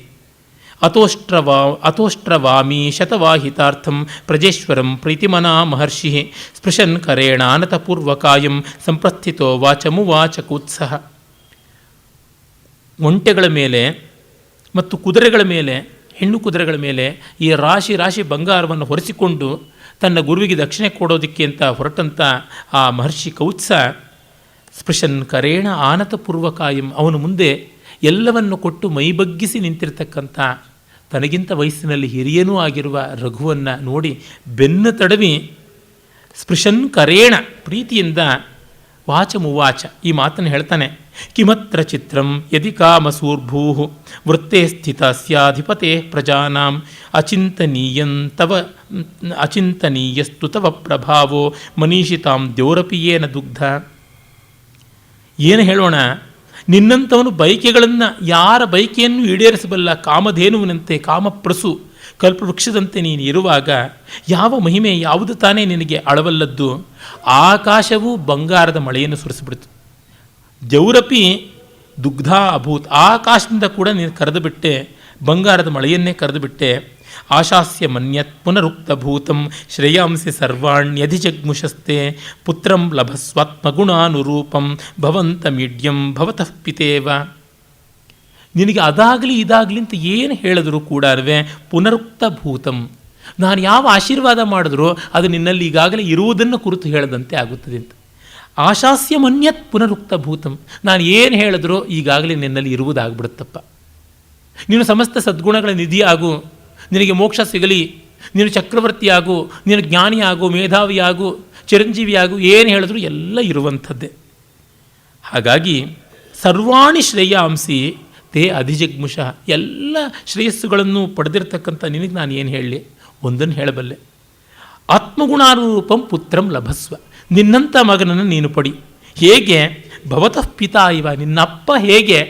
ಅತೋಷ್ಟ್ರವಾಮಿ ಶತವಾಹಿತಾರ್ಥಂ ಪ್ರಜೇಶ್ವರಂ ಪ್ರೀತಿಮನಾ ಮಹರ್ಷಿ ಸ್ಪೃಶನ್ ಕರೇಣ ಅನತಪೂರ್ವಕಾಯಂ ಸಂಪ್ರಸ್ಥಿತೋ ವಾಚಮುವಾಚ ಕೂತ್ಸಹ. ಒಂಟೆಗಳ ಮೇಲೆ ಮತ್ತು ಕುದುರೆಗಳ ಮೇಲೆ ಹೆಣ್ಣು ಕುದುರೆಗಳ ಮೇಲೆ ಈ ರಾಶಿ ರಾಶಿ ಬಂಗಾರವನ್ನು ಹೊರಿಸಿಕೊಂಡು ತನ್ನ ಗುರುವಿಗೆ ದಕ್ಷಿಣೆ ಕೊಡೋದಕ್ಕೆ ಅಂತ ಹೊರಟಂಥ ಆ ಮಹರ್ಷಿ ಕೌತ್ಸ ಸ್ಪೃಶನ್ ಕರೇಣ ಆನತಪೂರ್ವಕಾಯಂ, ಅವನು ಮುಂದೆ ಎಲ್ಲವನ್ನು ಕೊಟ್ಟು ಮೈಬಗ್ಗಿಸಿ ನಿಂತಿರ್ತಕ್ಕಂಥ ತನಗಿಂತ ವಯಸ್ಸಿನಲ್ಲಿ ಹಿರಿಯನೂ ಆಗಿರುವ ರಘುವನ್ನು ನೋಡಿ ಬೆನ್ನು ತಡವಿ ಸ್ಪೃಶನ್ ಕರೇಣ ಪ್ರೀತಿಯಿಂದ ವಾಚಮುವಾಚ ಈ ಮಾತನ್ನು ಹೇಳ್ತಾನೆ. ಕಿಮತ್ರ ಚಿತ್ರಂ ಯದಿ ಕಾಮಸೂರ್ಭೂ ವೃತ್ತೇ ಸ್ಥಿತ ಸ್ಯಾಧಿಪತೆ ಪ್ರಜಾನಾಂ ಅಚಿಂತನೀಯಸ್ತು ತವ ಪ್ರಭಾವೋ ಮನೀಷಿತಾಂ ದ್ಯೋರಪಿಯೇನ ದುಗ್ಧ. ಏನು ಹೇಳೋಣ, ನಿನ್ನಂಥವನು ಬಯಕೆಗಳನ್ನು, ಯಾರ ಬಯಕೆಯನ್ನು ಈಡೇರಿಸಬಲ್ಲ ಕಾಮಧೇನುವಿನಂತೆ ಕಾಮಪ್ರಸು ಕಲ್ಪವೃಕ್ಷದಂತೆ ನೀನು ಇರುವಾಗ ಯಾವ ಮಹಿಮೆ, ಯಾವುದು ತಾನೇ ನಿನಗೆ ಅಳವಲ್ಲದ್ದು? ಆಕಾಶವು ಬಂಗಾರದ ಮಳೆಯನ್ನು ಸುರಿಸಿಬಿಡ್ತು. ಜೌರಪಿ ದುಗ್ಧ ಅಭೂತ್, ಆಕಾಶದಿಂದ ಕೂಡ ನೀನು ಕರೆದುಬಿಟ್ಟೆ, ಬಂಗಾರದ ಮಳೆಯನ್ನೇ ಕರೆದುಬಿಟ್ಟೆ. ಆಶಾಸ್ಯ ಮನ್ಯತ್ ಪುನರುಕ್ತಭೂತಂ ಶ್ರೇಯಾಂಸಿ ಸರ್ವಾಣ್ಯಧಿಜಗ್ಮುಷಸ್ತೆ ಪುತ್ರಂ ಲಭಸ್ವಾತ್ಮಗುಣಾನುರೂಪಂ ಭವಂತಮೀಡ್ಯಂ ಭವತಃ ಪಿತೇವ. ನಿನಗೆ ಅದಾಗಲಿ ಇದಾಗಲಿ ಅಂತ ಏನು ಹೇಳಿದ್ರು ಕೂಡ ಪುನರುಕ್ತ ಭೂತಂ, ನಾನು ಯಾವ ಆಶೀರ್ವಾದ ಮಾಡಿದ್ರೂ ಅದು ನಿನ್ನಲ್ಲಿ ಈಗಾಗಲೇ ಇರುವುದನ್ನು ಕುರಿತು ಹೇಳದಂತೆ ಆಗುತ್ತದೆ ಅಂತ. ಆಶಾಸ್ಯ ಮನ್ಯತ್ ಪುನರುಕ್ತ ಭೂತಂ, ನಾನು ಏನು ಹೇಳಿದ್ರೂ ಈಗಾಗಲೇ ನಿನ್ನಲ್ಲಿ ಇರುವುದಾಗ್ಬಿಡುತ್ತಪ್ಪ. ನೀನು ಸಮಸ್ತ ಸದ್ಗುಣಗಳ ನಿಧಿಯಾಗು, ನಿನಗೆ ಮೋಕ್ಷ ಸಿಗಲಿ, ನೀನು ಚಕ್ರವರ್ತಿಯಾಗು, ನೀನು ಜ್ಞಾನಿಯಾಗು, ಮೇಧಾವಿಯಾಗು, ಚಿರಂಜೀವಿಯಾಗು, ಏನು ಹೇಳಿದ್ರು ಎಲ್ಲ ಇರುವಂಥದ್ದೇ. ಹಾಗಾಗಿ ಸರ್ವಾಣಿ ಶ್ರೇಯಾಂಸಿ ತೇ ಅಧಿಜಗ್ಮುಷಃ, ಎಲ್ಲ ಶ್ರೇಯಸ್ಸುಗಳನ್ನು ಪಡೆದಿರ್ತಕ್ಕಂಥ ನಿನಗೆ ನಾನು ಏನು ಹೇಳಲಿ? ಒಂದನ್ನು ಹೇಳಬಲ್ಲೆ, ಆತ್ಮಗುಣಾರೂಪಂ ಪುತ್ರಂ ಲಭಸ್ವ, ನಿನ್ನಂಥ ಮಗನನ್ನು ನೀನು ಪಡಿ. ಹೇಗೆ? ಭವತಃ ಪಿತಾ ಇವ, ನಿನ್ನಪ್ಪ ಹೇಗೆ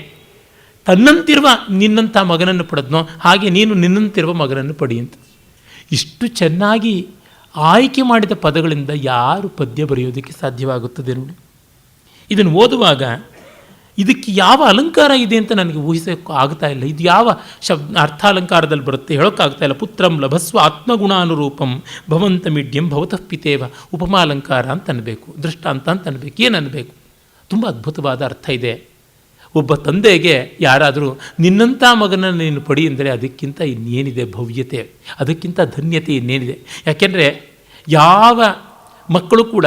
ತನ್ನಂತಿರುವ ನಿನ್ನಂಥ ಮಗನನ್ನು ಪಡೆದ್ನೋ ಹಾಗೆ ನೀನು ನಿನ್ನಂತಿರುವ ಮಗನನ್ನು ಪಡಿ ಅಂತ. ಇಷ್ಟು ಚೆನ್ನಾಗಿ ಆಯ್ಕೆ ಮಾಡಿದ ಪದಗಳಿಂದ ಯಾರು ಪದ್ಯ ಬರೆಯೋದಕ್ಕೆ ಸಾಧ್ಯವಾಗುತ್ತದೆ ನೋಡಿ. ಇದನ್ನು ಓದುವಾಗ ಇದಕ್ಕೆ ಯಾವ ಅಲಂಕಾರ ಇದೆ ಅಂತ ನನಗೆ ಊಹಿಸೋಕ್ಕೆ ಆಗ್ತಾ ಇಲ್ಲ. ಇದು ಯಾವ ಅರ್ಥಾಲಂಕಾರದಲ್ಲಿ ಬರುತ್ತೆ ಹೇಳೋಕ್ಕಾಗ್ತಾ ಇಲ್ಲ. ಪುತ್ರಂ ಲಭಸ್ವ ಆತ್ಮಗುಣಾನುರೂಪಂ ಭವಂತಮಿಡ್ಯಂ ಭವತಃ ಪಿತೇವ, ಉಪಮಾಲಂಕಾರ ಅಂತ ಅನ್ನಬೇಕು, ದೃಷ್ಟಾಂತ ಅಂತ ಅನ್ನಬೇಕು, ಏನು ಅನ್ನಬೇಕು? ತುಂಬ ಅದ್ಭುತವಾದ ಅರ್ಥ ಇದೆ. ಒಬ್ಬ ತಂದೆಗೆ ಯಾರಾದರೂ ನಿನ್ನಂಥ ಮಗನನ್ನು ನೀನು ಪಡಿ ಅಂದರೆ ಅದಕ್ಕಿಂತ ಇನ್ನೇನಿದೆ ಭವ್ಯತೆ, ಅದಕ್ಕಿಂತ ಧನ್ಯತೆ ಇನ್ನೇನಿದೆ? ಯಾಕೆಂದರೆ ಯಾವ ಮಕ್ಕಳು ಕೂಡ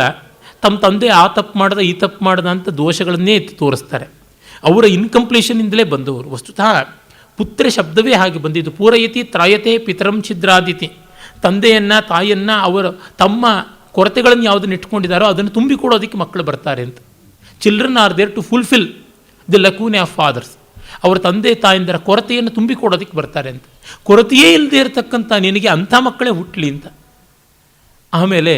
ತಮ್ಮ ತಂದೆ ಆ ತಪ್ಪು ಮಾಡ್ದ ಈ ತಪ್ಪು ಮಾಡ್ದ ಅಂತ ದೋಷಗಳನ್ನೇ ಎತ್ತಿ ತೋರಿಸ್ತಾರೆ. ಅವರ ಇನ್ಕಂಪ್ಲೀಷನಿಂದಲೇ ಬಂದವರು. ವಸ್ತುತಃ ಪುತ್ರ ಶಬ್ದವೇ ಹಾಗೆ ಬಂದಿದ್ದು. ಪೂರಯತಿ ತ್ರಾಯತೆ ಪಿತರಂ ಛಿದ್ರಾದಿತಿ, ತಂದೆಯನ್ನು ತಾಯಿಯನ್ನು ಅವರು ತಮ್ಮ ಕೊರತೆಗಳನ್ನು ಯಾವುದನ್ನು ಇಟ್ಕೊಂಡಿದ್ದಾರೋ ಅದನ್ನು ತುಂಬಿಕೊಡೋದಕ್ಕೆ ಮಕ್ಕಳು ಬರ್ತಾರೆ ಅಂತ. Children are there to fulfil the lacunae of fathers. ಅವರ ತಂದೆ ತಾಯಿಂದರ ಕೊರತೆಯನ್ನು ತುಂಬಿಕೊಡೋದಕ್ಕೆ ಬರ್ತಾರೆ ಅಂತ. ಕೊರತೆಯೇ ಇಲ್ಲದೆ ಇರತಕ್ಕಂಥ ನಿನಗೆ ಅಂಥ ಮಕ್ಕಳೇ ಹುಟ್ಟಲಿ ಅಂತ. ಆಮೇಲೆ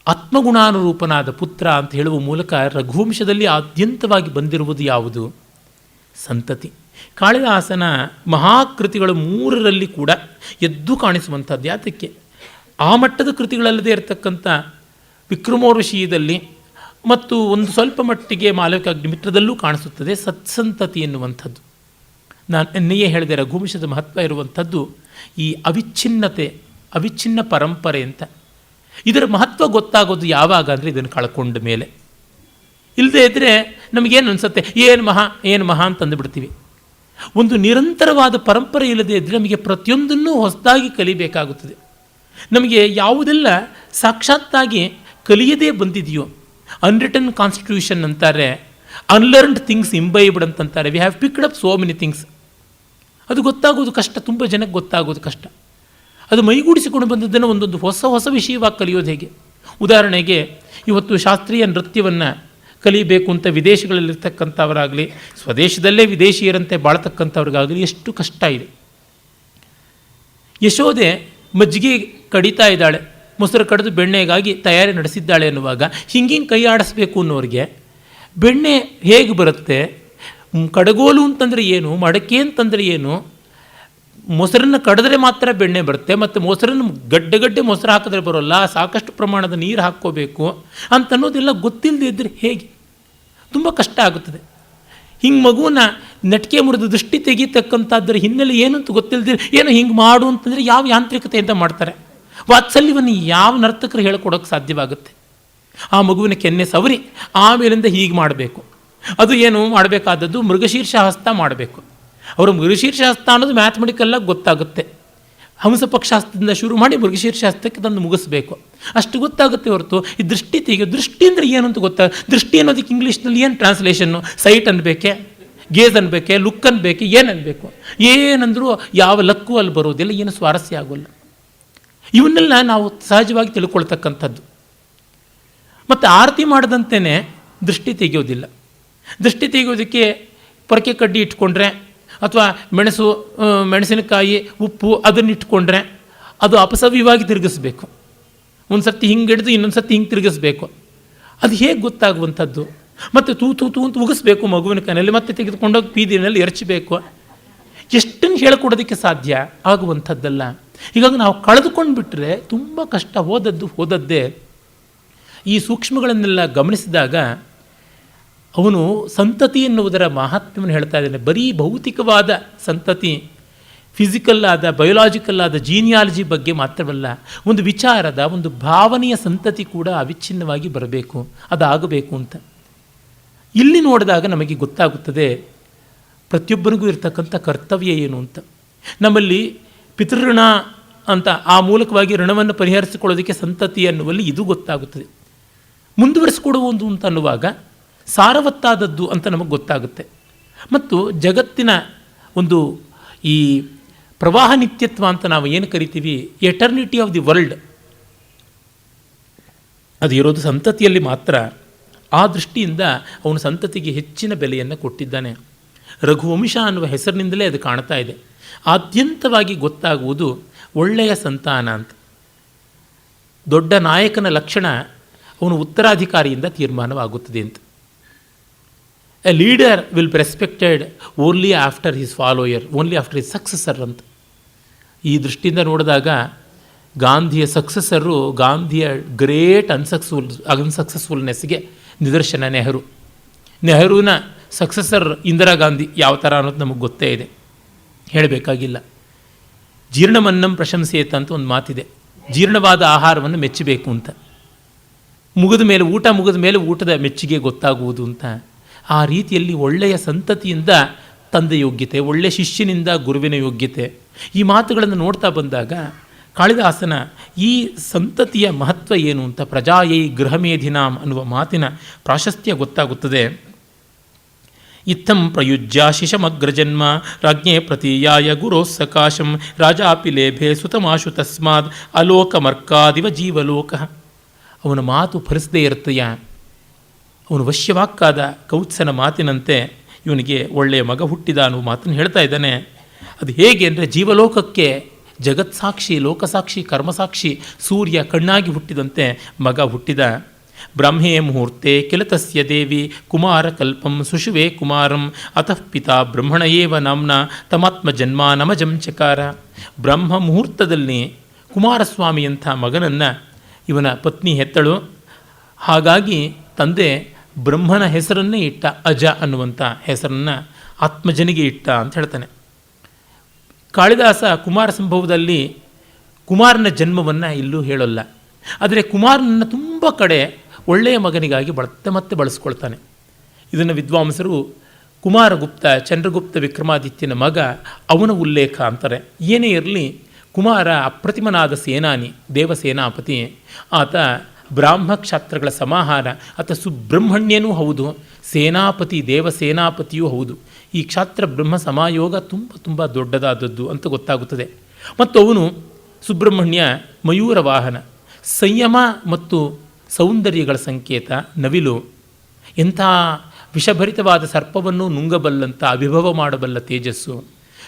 ಆತ್ಮಗುಣಾನುರೂಪನಾದ ಪುತ್ರ ಅಂತ ಹೇಳುವ ಮೂಲಕ ರಘುವಂಶದಲ್ಲಿ ಆದ್ಯಂತವಾಗಿ ಬಂದಿರುವುದು ಯಾವುದು? ಸಂತತಿ. ಕಾಳಿದಾಸನ ಮಹಾಕೃತಿಗಳು 3ರಲ್ಲಿ ಕೂಡ ಎದ್ದು ಕಾಣಿಸುವಂಥದ್ದು. ಯಾತಕ್ಕೆ? ಆ ಮಟ್ಟದ ಕೃತಿಗಳಲ್ಲದೆ ಇರತಕ್ಕಂಥ ವಿಕ್ರಮೋರ್ವಶೀಯದಲ್ಲಿ ಮತ್ತು ಒಂದು ಸ್ವಲ್ಪ ಮಟ್ಟಿಗೆ ಮಾಲವಿಕಾಗ್ನಿಮಿತ್ರದಲ್ಲೂ ಕಾಣಿಸುತ್ತದೆ ಸತ್ಸಂತತಿ ಎನ್ನುವಂಥದ್ದು. ನಾನು ಎನ್ನೆಯೇ ಹೇಳಿದೆ, ರಘುವಂಶದ ಮಹತ್ವ ಇರುವಂಥದ್ದು ಈ ಅವಿಚ್ಛಿನ್ನತೆ, ಅವಿಚ್ಛಿನ್ನ ಪರಂಪರೆ ಅಂತ. ಇದರ ಮಹತ್ವ ಗೊತ್ತಾಗೋದು ಯಾವಾಗ ಅಂದರೆ ಇದನ್ನು ಕಳ್ಕೊಂಡ ಮೇಲೆ. ಇಲ್ಲದೇ ಇದ್ದರೆ ನಮಗೇನು ಅನಿಸುತ್ತೆ, ಏನು ಮಹಾ ಅಂತಂದುಬಿಡ್ತೀವಿ. ಒಂದು ನಿರಂತರವಾದ ಪರಂಪರೆ ಇಲ್ಲದೇ ಇದ್ದರೆ ನಮಗೆ ಪ್ರತಿಯೊಂದನ್ನೂ ಹೊಸದಾಗಿ ಕಲಿಬೇಕಾಗುತ್ತದೆ. ನಮಗೆ ಯಾವುದೆಲ್ಲ ಸಾಕ್ಷಾತ್ತಾಗಿ ಕಲಿಯದೇ ಬಂದಿದೆಯೋ, ಅನ್ರಿಟನ್ ಕಾನ್ಸ್ಟಿಟ್ಯೂಷನ್ ಅಂತಾರೆ, ಅನ್ಲರ್ನ್ಡ್ ಥಿಂಗ್ಸ್ ಇಂಬೈಬ್ಡ್ ಅಂತಂತಾರೆ. We have picked up so many things. ಅದು ಗೊತ್ತಾಗೋದು ಕಷ್ಟ, ತುಂಬ ಜನಕ್ಕೆ ಗೊತ್ತಾಗೋದು ಕಷ್ಟ. ಅದು ಮೈಗೂಡಿಸಿಕೊಂಡು ಬಂದದ್ದನ್ನು ಒಂದೊಂದು ಹೊಸ ವಿಷಯವಾಗಿ ಕಲಿಯೋದು ಹೇಗೆ? ಉದಾಹರಣೆಗೆ ಇವತ್ತು ಶಾಸ್ತ್ರೀಯ ನೃತ್ಯವನ್ನು ಕಲಿಯಬೇಕು ಅಂತ ವಿದೇಶಗಳಲ್ಲಿರ್ತಕ್ಕಂಥವರಾಗಲಿ, ಸ್ವದೇಶದಲ್ಲೇ ವಿದೇಶಿಯರಂತೆ ಬಾಳ್ತಕ್ಕಂಥವ್ರಿಗಾಗಲಿ ಎಷ್ಟು ಕಷ್ಟ ಇದೆ. ಯಶೋದೆ ಮಜ್ಜಿಗೆ ಕಡಿತಾ ಇದ್ದಾಳೆ, ಮೊಸರು ಕಡಿದು ಬೆಣ್ಣೆಗಾಗಿ ತಯಾರಿ ನಡೆಸಿದ್ದಾಳೆ ಅನ್ನುವಾಗ ಹಿಂಗಿಂಗೆ ಕೈ ಆಡಿಸ್ಬೇಕು ಅನ್ನೋರಿಗೆ ಬೆಣ್ಣೆ ಹೇಗೆ ಬರುತ್ತೆ? ಕಡಗೋಲು ಅಂತಂದರೆ ಏನು, ಮಡಕೆ ಅಂತಂದರೆ ಏನು? ಮೊಸರನ್ನು ಕಡಿದ್ರೆ ಮಾತ್ರ ಬೆಣ್ಣೆ ಬರುತ್ತೆ, ಮತ್ತು ಮೊಸರನ್ನು ಗಡ್ಡೆ ಮೊಸರು ಹಾಕಿದ್ರೆ ಬರೋಲ್ಲ, ಸಾಕಷ್ಟು ಪ್ರಮಾಣದ ನೀರು ಹಾಕ್ಕೋಬೇಕು ಅಂತನ್ನೋದೆಲ್ಲ ಗೊತ್ತಿಲ್ಲದೆ ಇದ್ದರೆ ಹೇಗೆ? ತುಂಬ ಕಷ್ಟ ಆಗುತ್ತದೆ. ಹಿಂಗೆ ಮಗುವನ್ನ ನಟಿಕೆ ಮುರಿದು ದೃಷ್ಟಿ ತೆಗೀತಕ್ಕಂಥದ್ರ ಹಿನ್ನೆಲೆ ಏನು ಅಂತ ಗೊತ್ತಿಲ್ಲದೆ ಏನೋ ಹಿಂಗೆ ಮಾಡು ಅಂತಂದರೆ ಯಾವ ಯಾಂತ್ರಿಕತೆಯಿಂದ ಮಾಡ್ತಾರೆ? ವಾತ್ಸಲ್ಯವನ್ನು ಯಾವ ನರ್ತಕರು ಹೇಳ್ಕೊಡೋಕ್ಕೆ ಸಾಧ್ಯವಾಗುತ್ತೆ? ಆ ಮಗುವಿನ ಕೆನ್ನೆ ಸವರಿ ಆಮೇಲಿಂದ ಹೀಗೆ ಮಾಡಬೇಕು. ಅದು ಏನು ಮಾಡಬೇಕಾದದ್ದು? ಮೃಗಶೀರ್ಷ ಹಸ್ತ ಮಾಡಬೇಕು. ಅವರು ಮೃಗಶೀರ್ಷಾಸ್ತ್ರ ಅನ್ನೋದು ಮ್ಯಾಥಮೆಟಿಕಲ್ಲಾಗಿ ಗೊತ್ತಾಗುತ್ತೆ. ಹಂಸಪಕ್ಷಾಸ್ತ್ರದಿಂದ ಶುರು ಮಾಡಿ ಮೃಗಶೀರ್ಷಾಸ್ತ್ರಕ್ಕೆ ತಂದು ಮುಗಿಸ್ಬೇಕು, ಅಷ್ಟು ಗೊತ್ತಾಗುತ್ತೆ ಹೊರತು ಈ ದೃಷ್ಟಿ ದೃಷ್ಟಿ ಅಂದರೆ ಏನು ಅಂತ ದೃಷ್ಟಿ ಅನ್ನೋದಕ್ಕೆ ಇಂಗ್ಲೀಷ್ನಲ್ಲಿ ಏನು ಟ್ರಾನ್ಸ್ಲೇಷನ್ನು? ಸೈಟ್ ಅನ್ಬೇಕೆ, ಗೇಜ್ ಅನ್ಬೇಕೆ, ಲುಕ್ ಅನ್ಬೇಕೆ, ಏನು ಅನ್ಬೇಕು? ಏನಂದರೂ ಯಾವ ಲಕ್ಕು ಅಲ್ಲಿ ಬರೋದಿಲ್ಲ, ಏನು ಸ್ವಾರಸ್ಯ ಆಗೋಲ್ಲ. ಇವನ್ನೆಲ್ಲ ನಾವು ಸಹಜವಾಗಿ ತಿಳ್ಕೊಳ್ತಕ್ಕಂಥದ್ದು. ಮತ್ತು ಆರತಿ ಮಾಡದಂತೆಯೇ ದೃಷ್ಟಿ ತೆಗೆಯೋದಿಲ್ಲ. ದೃಷ್ಟಿ ತೆಗೆಯೋದಕ್ಕೆ ಪೊರಕೆ ಕಡ್ಡಿ ಇಟ್ಕೊಂಡ್ರೆ ಅಥವಾ ಮೆಣಸಿನಕಾಯಿ, ಉಪ್ಪು ಅದನ್ನು ಇಟ್ಕೊಂಡ್ರೆ ಅದು ಅಪಸವ್ಯವಾಗಿ ತಿರುಗಿಸ್ಬೇಕು. ಒಂದು ಸರ್ತಿ ಹಿಂಗೆ ಹಿಡಿದು ಇನ್ನೊಂದು ಸರ್ತಿ ಹಿಂಗೆ ತಿರುಗಿಸ್ಬೇಕು. ಅದು ಹೇಗೆ ಗೊತ್ತಾಗುವಂಥದ್ದು? ಮತ್ತು ತೂ ಅಂತ ಉಗಿಸ್ಬೇಕು ಮಗುವಿನ ಕೈಯಲ್ಲಿ, ಮತ್ತೆ ತೆಗೆದುಕೊಂಡೋಗಿ ಬೀದಿನಲ್ಲಿ ಎರಚಬೇಕು. ಎಷ್ಟನ್ನು ಹೇಳ್ಕೊಡೋದಕ್ಕೆ ಸಾಧ್ಯ ಆಗುವಂಥದ್ದಲ್ಲ. ಹೀಗಾಗಿ ನಾವು ಕಳೆದುಕೊಂಡು ಬಿಟ್ಟರೆ ತುಂಬ ಕಷ್ಟ. ಹೋದದ್ದೇ. ಈ ಸೂಕ್ಷ್ಮಗಳನ್ನೆಲ್ಲ ಗಮನಿಸಿದಾಗ ಅವನು ಸಂತತಿ ಎನ್ನುವುದರ ಮಹಾತ್ಮ್ಯವನ್ನು ಹೇಳ್ತಾ ಇದ್ದಾನೆ. ಬರೀ ಭೌತಿಕವಾದ ಸಂತತಿ, ಫಿಸಿಕಲ್ ಆದ, ಬಯೋಲಾಜಿಕಲ್ ಆದ ಜೀನಿಯಾಲಜಿ ಬಗ್ಗೆ ಮಾತ್ರವಲ್ಲ, ಒಂದು ವಿಚಾರದ, ಒಂದು ಭಾವನೆಯ ಸಂತತಿ ಕೂಡ ಅವಿಚ್ಛಿನ್ನವಾಗಿ ಬರಬೇಕು, ಅದಾಗಬೇಕು ಅಂತ. ಇಲ್ಲಿ ನೋಡಿದಾಗ ನಮಗೆ ಗೊತ್ತಾಗುತ್ತದೆ ಪ್ರತಿಯೊಬ್ಬರಿಗೂ ಇರತಕ್ಕಂಥ ಕರ್ತವ್ಯ ಏನು ಅಂತ. ನಮ್ಮಲ್ಲಿ ಪಿತೃಋಣ ಅಂತ ಆ ಮೂಲಕವಾಗಿ ಋಣವನ್ನು ಪರಿಹರಿಸಿಕೊಳ್ಳೋದಕ್ಕೆ ಸಂತತಿ ಅನ್ನುವಲ್ಲಿ ಇದು ಗೊತ್ತಾಗುತ್ತದೆ. ಮುಂದುವರಿಸಿಕೊಡುವುದು ಅಂತ ಅನ್ನುವಾಗ ಸಾರವತ್ತಾದದ್ದು ಅಂತ ನಮಗೆ ಗೊತ್ತಾಗುತ್ತೆ. ಮತ್ತು ಜಗತ್ತಿನ ಒಂದು ಈ ಪ್ರವಾಹ ನಿತ್ಯತ್ವ ಅಂತ ನಾವು ಏನು ಕರಿತೀವಿ, ಎಟರ್ನಿಟಿ ಆಫ್ ದಿ ವರ್ಲ್ಡ್, ಅದು ಇರೋದು ಸಂತತಿಯಲ್ಲಿ ಮಾತ್ರ. ಆ ದೃಷ್ಟಿಯಿಂದ ಅವನು ಸಂತತಿಗೆ ಹೆಚ್ಚಿನ ಬೆಲೆಯನ್ನು ಕೊಟ್ಟಿದ್ದಾನೆ. ರಘುವಂಶ ಅನ್ನುವ ಹೆಸರಿನಿಂದಲೇ ಅದು ಕಾಣ್ತಾ ಇದೆ. ಆದ್ಯಂತವಾಗಿ ಗೊತ್ತಾಗುವುದು ಒಳ್ಳೆಯ ಸಂತಾನ ಅಂತ. ದೊಡ್ಡ ನಾಯಕನ ಲಕ್ಷಣ ಅವನು ಉತ್ತರಾಧಿಕಾರಿಯಿಂದ ತೀರ್ಮಾನವಾಗುತ್ತದೆ ಅಂತ. A leader will be respected only after his follower, only after his successor ಅಂತ. ಈ ದೃಷ್ಟಿಯಿಂದ ನೋಡಿದಾಗ ಗಾಂಧಿಯ ಸಕ್ಸಸರು, ಗಾಂಧಿಯ ಗ್ರೇಟ್ ಅನ್ಸಕ್ಸಸ್ಫುಲ್ನೆಸ್ಗೆ ನಿದರ್ಶನ ನೆಹರುವಿನ ಸಕ್ಸಸರ್ ಇಂದಿರಾ ಗಾಂಧಿ ಯಾವ ಥರ ಅನ್ನೋದು ನಮಗೆ ಗೊತ್ತೇ ಇದೆ, ಹೇಳಬೇಕಾಗಿಲ್ಲ. ಜೀರ್ಣಮನ್ನಂ ಪ್ರಶಂಸೇತ ಅಂತ ಒಂದು ಮಾತಿದೆ. ಜೀರ್ಣವಾದ ಆಹಾರವನ್ನು ಮೆಚ್ಚಬೇಕು ಅಂತ. ಊಟ ಮುಗಿದ ಮೇಲೆ ಊಟದ ಮೆಚ್ಚುಗೆ ಗೊತ್ತಾಗುವುದು ಅಂತ. ಆ ರೀತಿಯಲ್ಲಿ ಒಳ್ಳೆಯ ಸಂತತಿಯಿಂದ ತಂದೆ ಯೋಗ್ಯತೆ, ಒಳ್ಳೆಯ ಶಿಷ್ಯನಿಂದ ಗುರುವಿನ ಯೋಗ್ಯತೆ, ಈ ಮಾತುಗಳನ್ನು ನೋಡ್ತಾ ಬಂದಾಗ ಕಾಳಿದಾಸನ ಈ ಸಂತತಿಯ ಮಹತ್ವ ಏನು ಅಂತ, ಪ್ರಜಾಯೈ ಗೃಹಮೇಧಿನಾಂ ಅನ್ನುವ ಮಾತಿನ ಪ್ರಾಶಸ್ತ್ಯ ಗೊತ್ತಾಗುತ್ತದೆ. ಇತ್ತಂ ಪ್ರಯುಜ್ಯ ಶಿಶಮಗ್ರಜನ್ಮ ರಾಜ್ಞೆ ಪ್ರತೀಯಾಯ ಗುರೋಃ ಸಕಾಶಂ ರಾಜಾಪಿ ಲೇಭೆ ಸುತಮಾಶು ತಸ್ಮಾದ್ ಅಲೋಕಮರ್ಕಾದಿವ ಜೀವಲೋಕ. ಅವನ ಮಾತು ಫಲಿಸದೇ ಇರುತ್ತೆಯ. ಅವನು ವಶ್ಯವಾಕ್ಕಾದ ಕೌತ್ಸನ ಮಾತಿನಂತೆ ಇವನಿಗೆ ಒಳ್ಳೆಯ ಮಗ ಹುಟ್ಟಿದ ಅನ್ನುವ ಮಾತನ್ನು ಹೇಳ್ತಾ ಇದ್ದಾನೆ. ಅದು ಹೇಗೆ ಅಂದರೆ, ಜೀವಲೋಕಕ್ಕೆ ಜಗತ್ಸಾಕ್ಷಿ, ಲೋಕಸಾಕ್ಷಿ, ಕರ್ಮಸಾಕ್ಷಿ ಸೂರ್ಯ ಕಣ್ಣಾಗಿ ಹುಟ್ಟಿದಂತೆ ಮಗ ಹುಟ್ಟಿದ. ಬ್ರಹ್ಮೇ ಮುಹೂರ್ತೆ ಕಿಲ ತಸ್ಯ ದೇವಿ ಕುಮಾರ ಕಲ್ಪಂ ಸುಷುವೆ ಕುಮಾರಂ ಅತಃ ಪಿತಾ ಬ್ರಹ್ಮಣ ಏವ ನಾಮ್ನ ತಮಾತ್ಮ ಜನ್ಮ ನಮಜಂ ಚಕಾರ. ಬ್ರಹ್ಮ ಮುಹೂರ್ತದಲ್ಲಿ ಕುಮಾರಸ್ವಾಮಿಯಂಥ ಮಗನನ್ನು ಇವನ ಪತ್ನಿ ಹೆತ್ತಳು. ಹಾಗಾಗಿ ತಂದೆ ಬ್ರಹ್ಮನ ಹೆಸರನ್ನೇ ಇಟ್ಟ, ಅಜ ಅನ್ನುವಂಥ ಹೆಸರನ್ನು ಆತ್ಮಜನಿಗೆ ಇಟ್ಟ ಅಂತ ಹೇಳ್ತಾನೆ. ಕಾಳಿದಾಸ ಕುಮಾರ ಸಂಭವದಲ್ಲಿ ಕುಮಾರನ ಜನ್ಮವನ್ನು ಇಲ್ಲೂ ಹೇಳೋಲ್ಲ. ಆದರೆ ಕುಮಾರನನ್ನು ತುಂಬ ಕಡೆ ಒಳ್ಳೆಯ ಮಗನಿಗಾಗಿ ಮತ್ತೆ ಬಳಸ್ಕೊಳ್ತಾನೆ. ಇದನ್ನು ವಿದ್ವಾಂಸರು ಕುಮಾರಗುಪ್ತ, ಚಂದ್ರಗುಪ್ತ ವಿಕ್ರಮಾದಿತ್ಯನ ಮಗ, ಅವನ ಉಲ್ಲೇಖ ಅಂತಾರೆ. ಏನೇ ಇರಲಿ, ಕುಮಾರ ಅಪ್ರತಿಮನಾದ ಸೇನಾನಿ, ದೇವಸೇನಾಪತಿ. ಆತ ಬ್ರಾಹ್ಮ ಕ್ಷಾತ್ರಗಳ ಸಮಾಹಾರ. ಆತ ಸುಬ್ರಹ್ಮಣ್ಯನೂ ಹೌದು, ಸೇನಾಪತಿ, ದೇವಸೇನಾಪತಿಯೂ ಹೌದು. ಈ ಕ್ಷಾತ್ರ ಬ್ರಹ್ಮ ಸಮಾಯೋಗ ತುಂಬ ದೊಡ್ಡದಾದದ್ದು ಅಂತ ಗೊತ್ತಾಗುತ್ತದೆ. ಮತ್ತು ಅವನು ಸುಬ್ರಹ್ಮಣ್ಯ ಮಯೂರ ವಾಹನ, ಸಂಯಮ ಮತ್ತು ಸೌಂದರ್ಯಗಳ ಸಂಕೇತ ನವಿಲು. ಎಂಥ ವಿಷಭರಿತವಾದ ಸರ್ಪವನ್ನು ನುಂಗಬಲ್ಲಂಥ ಅವಿಭವ ಮಾಡಬಲ್ಲ ತೇಜಸ್ಸು.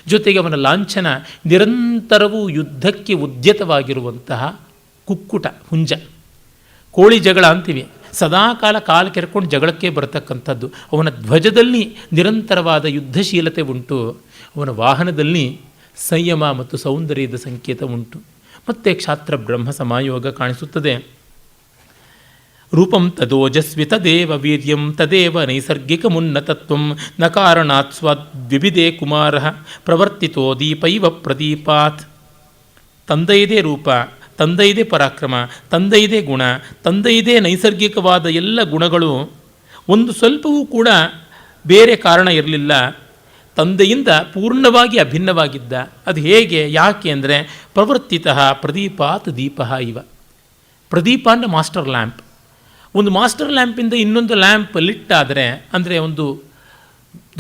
ಜೊತೆಗೆ ಅವನ ಲಾಂಛನ ನಿರಂತರವೂ ಯುದ್ಧಕ್ಕೆ ಉದ್ಯತವಾಗಿರುವಂತಹ ಕುಕ್ಕುಟ, ಹುಂಜ. ಕೋಳಿ ಜಗಳ ಅಂತೀವಿ, ಸದಾಕಾಲ ಕಾಲು ಕೆರ್ಕೊಂಡು ಜಗಳಕ್ಕೆ ಬರತಕ್ಕಂಥದ್ದು. ಅವನ ಧ್ವಜದಲ್ಲಿ ನಿರಂತರವಾದ ಯುದ್ಧಶೀಲತೆ ಉಂಟು. ಅವನ ವಾಹನದಲ್ಲಿ ಸಂಯಮ ಮತ್ತು ಸೌಂದರ್ಯದ ಸಂಕೇತ ಉಂಟು. ಮತ್ತು ಕ್ಷಾತ್ರ ಬ್ರಹ್ಮ ಸಮಾಯೋಗ ಕಾಣಿಸುತ್ತದೆ. ರೂಪಂ ತದೋಜಸ್ವಿ ತದೇವ ವೀರ್ಯಂ ತದೇವ ನೈಸರ್ಗಿಕ ಮುನ್ನತತ್ವಂ ನ ಕಾರಣಾತ್ ಸ್ವದ್ವಿವಿಧೇ ಕುಮಾರ ಪ್ರವರ್ತಿತೋ ದೀಪೈವ ಪ್ರದೀಪಾತ್. ತಂದೆಯದೇ ರೂಪ, ತಂದೆಯದೇ ಪರಾಕ್ರಮ, ತಂದೆಯದೇ ಗುಣ, ತಂದೆಯದೇ ನೈಸರ್ಗಿಕವಾದ ಎಲ್ಲ ಗುಣಗಳು. ಒಂದು ಸ್ವಲ್ಪವೂ ಕೂಡ ಬೇರೆ ಕಾರಣ ಇರಲಿಲ್ಲ. ತಂದೆಯಿಂದ ಪೂರ್ಣವಾಗಿ ಅಭಿನ್ನವಾಗಿದ್ದ. ಅದು ಹೇಗೆ, ಯಾಕೆ ಅಂದರೆ ಪ್ರವರ್ತಿತಃ ಪ್ರದೀಪಾತ್ ದೀಪ ಇವ. ಪ್ರದೀಪ ಅಂದರೆ ಮಾಸ್ಟರ್ ಲ್ಯಾಂಪ್. ಒಂದು ಮಾಸ್ಟರ್ ಲ್ಯಾಂಪಿಂದ ಇನ್ನೊಂದು ಲ್ಯಾಂಪ್ ಲಿಟ್ ಆದರೆ, ಅಂದರೆ ಒಂದು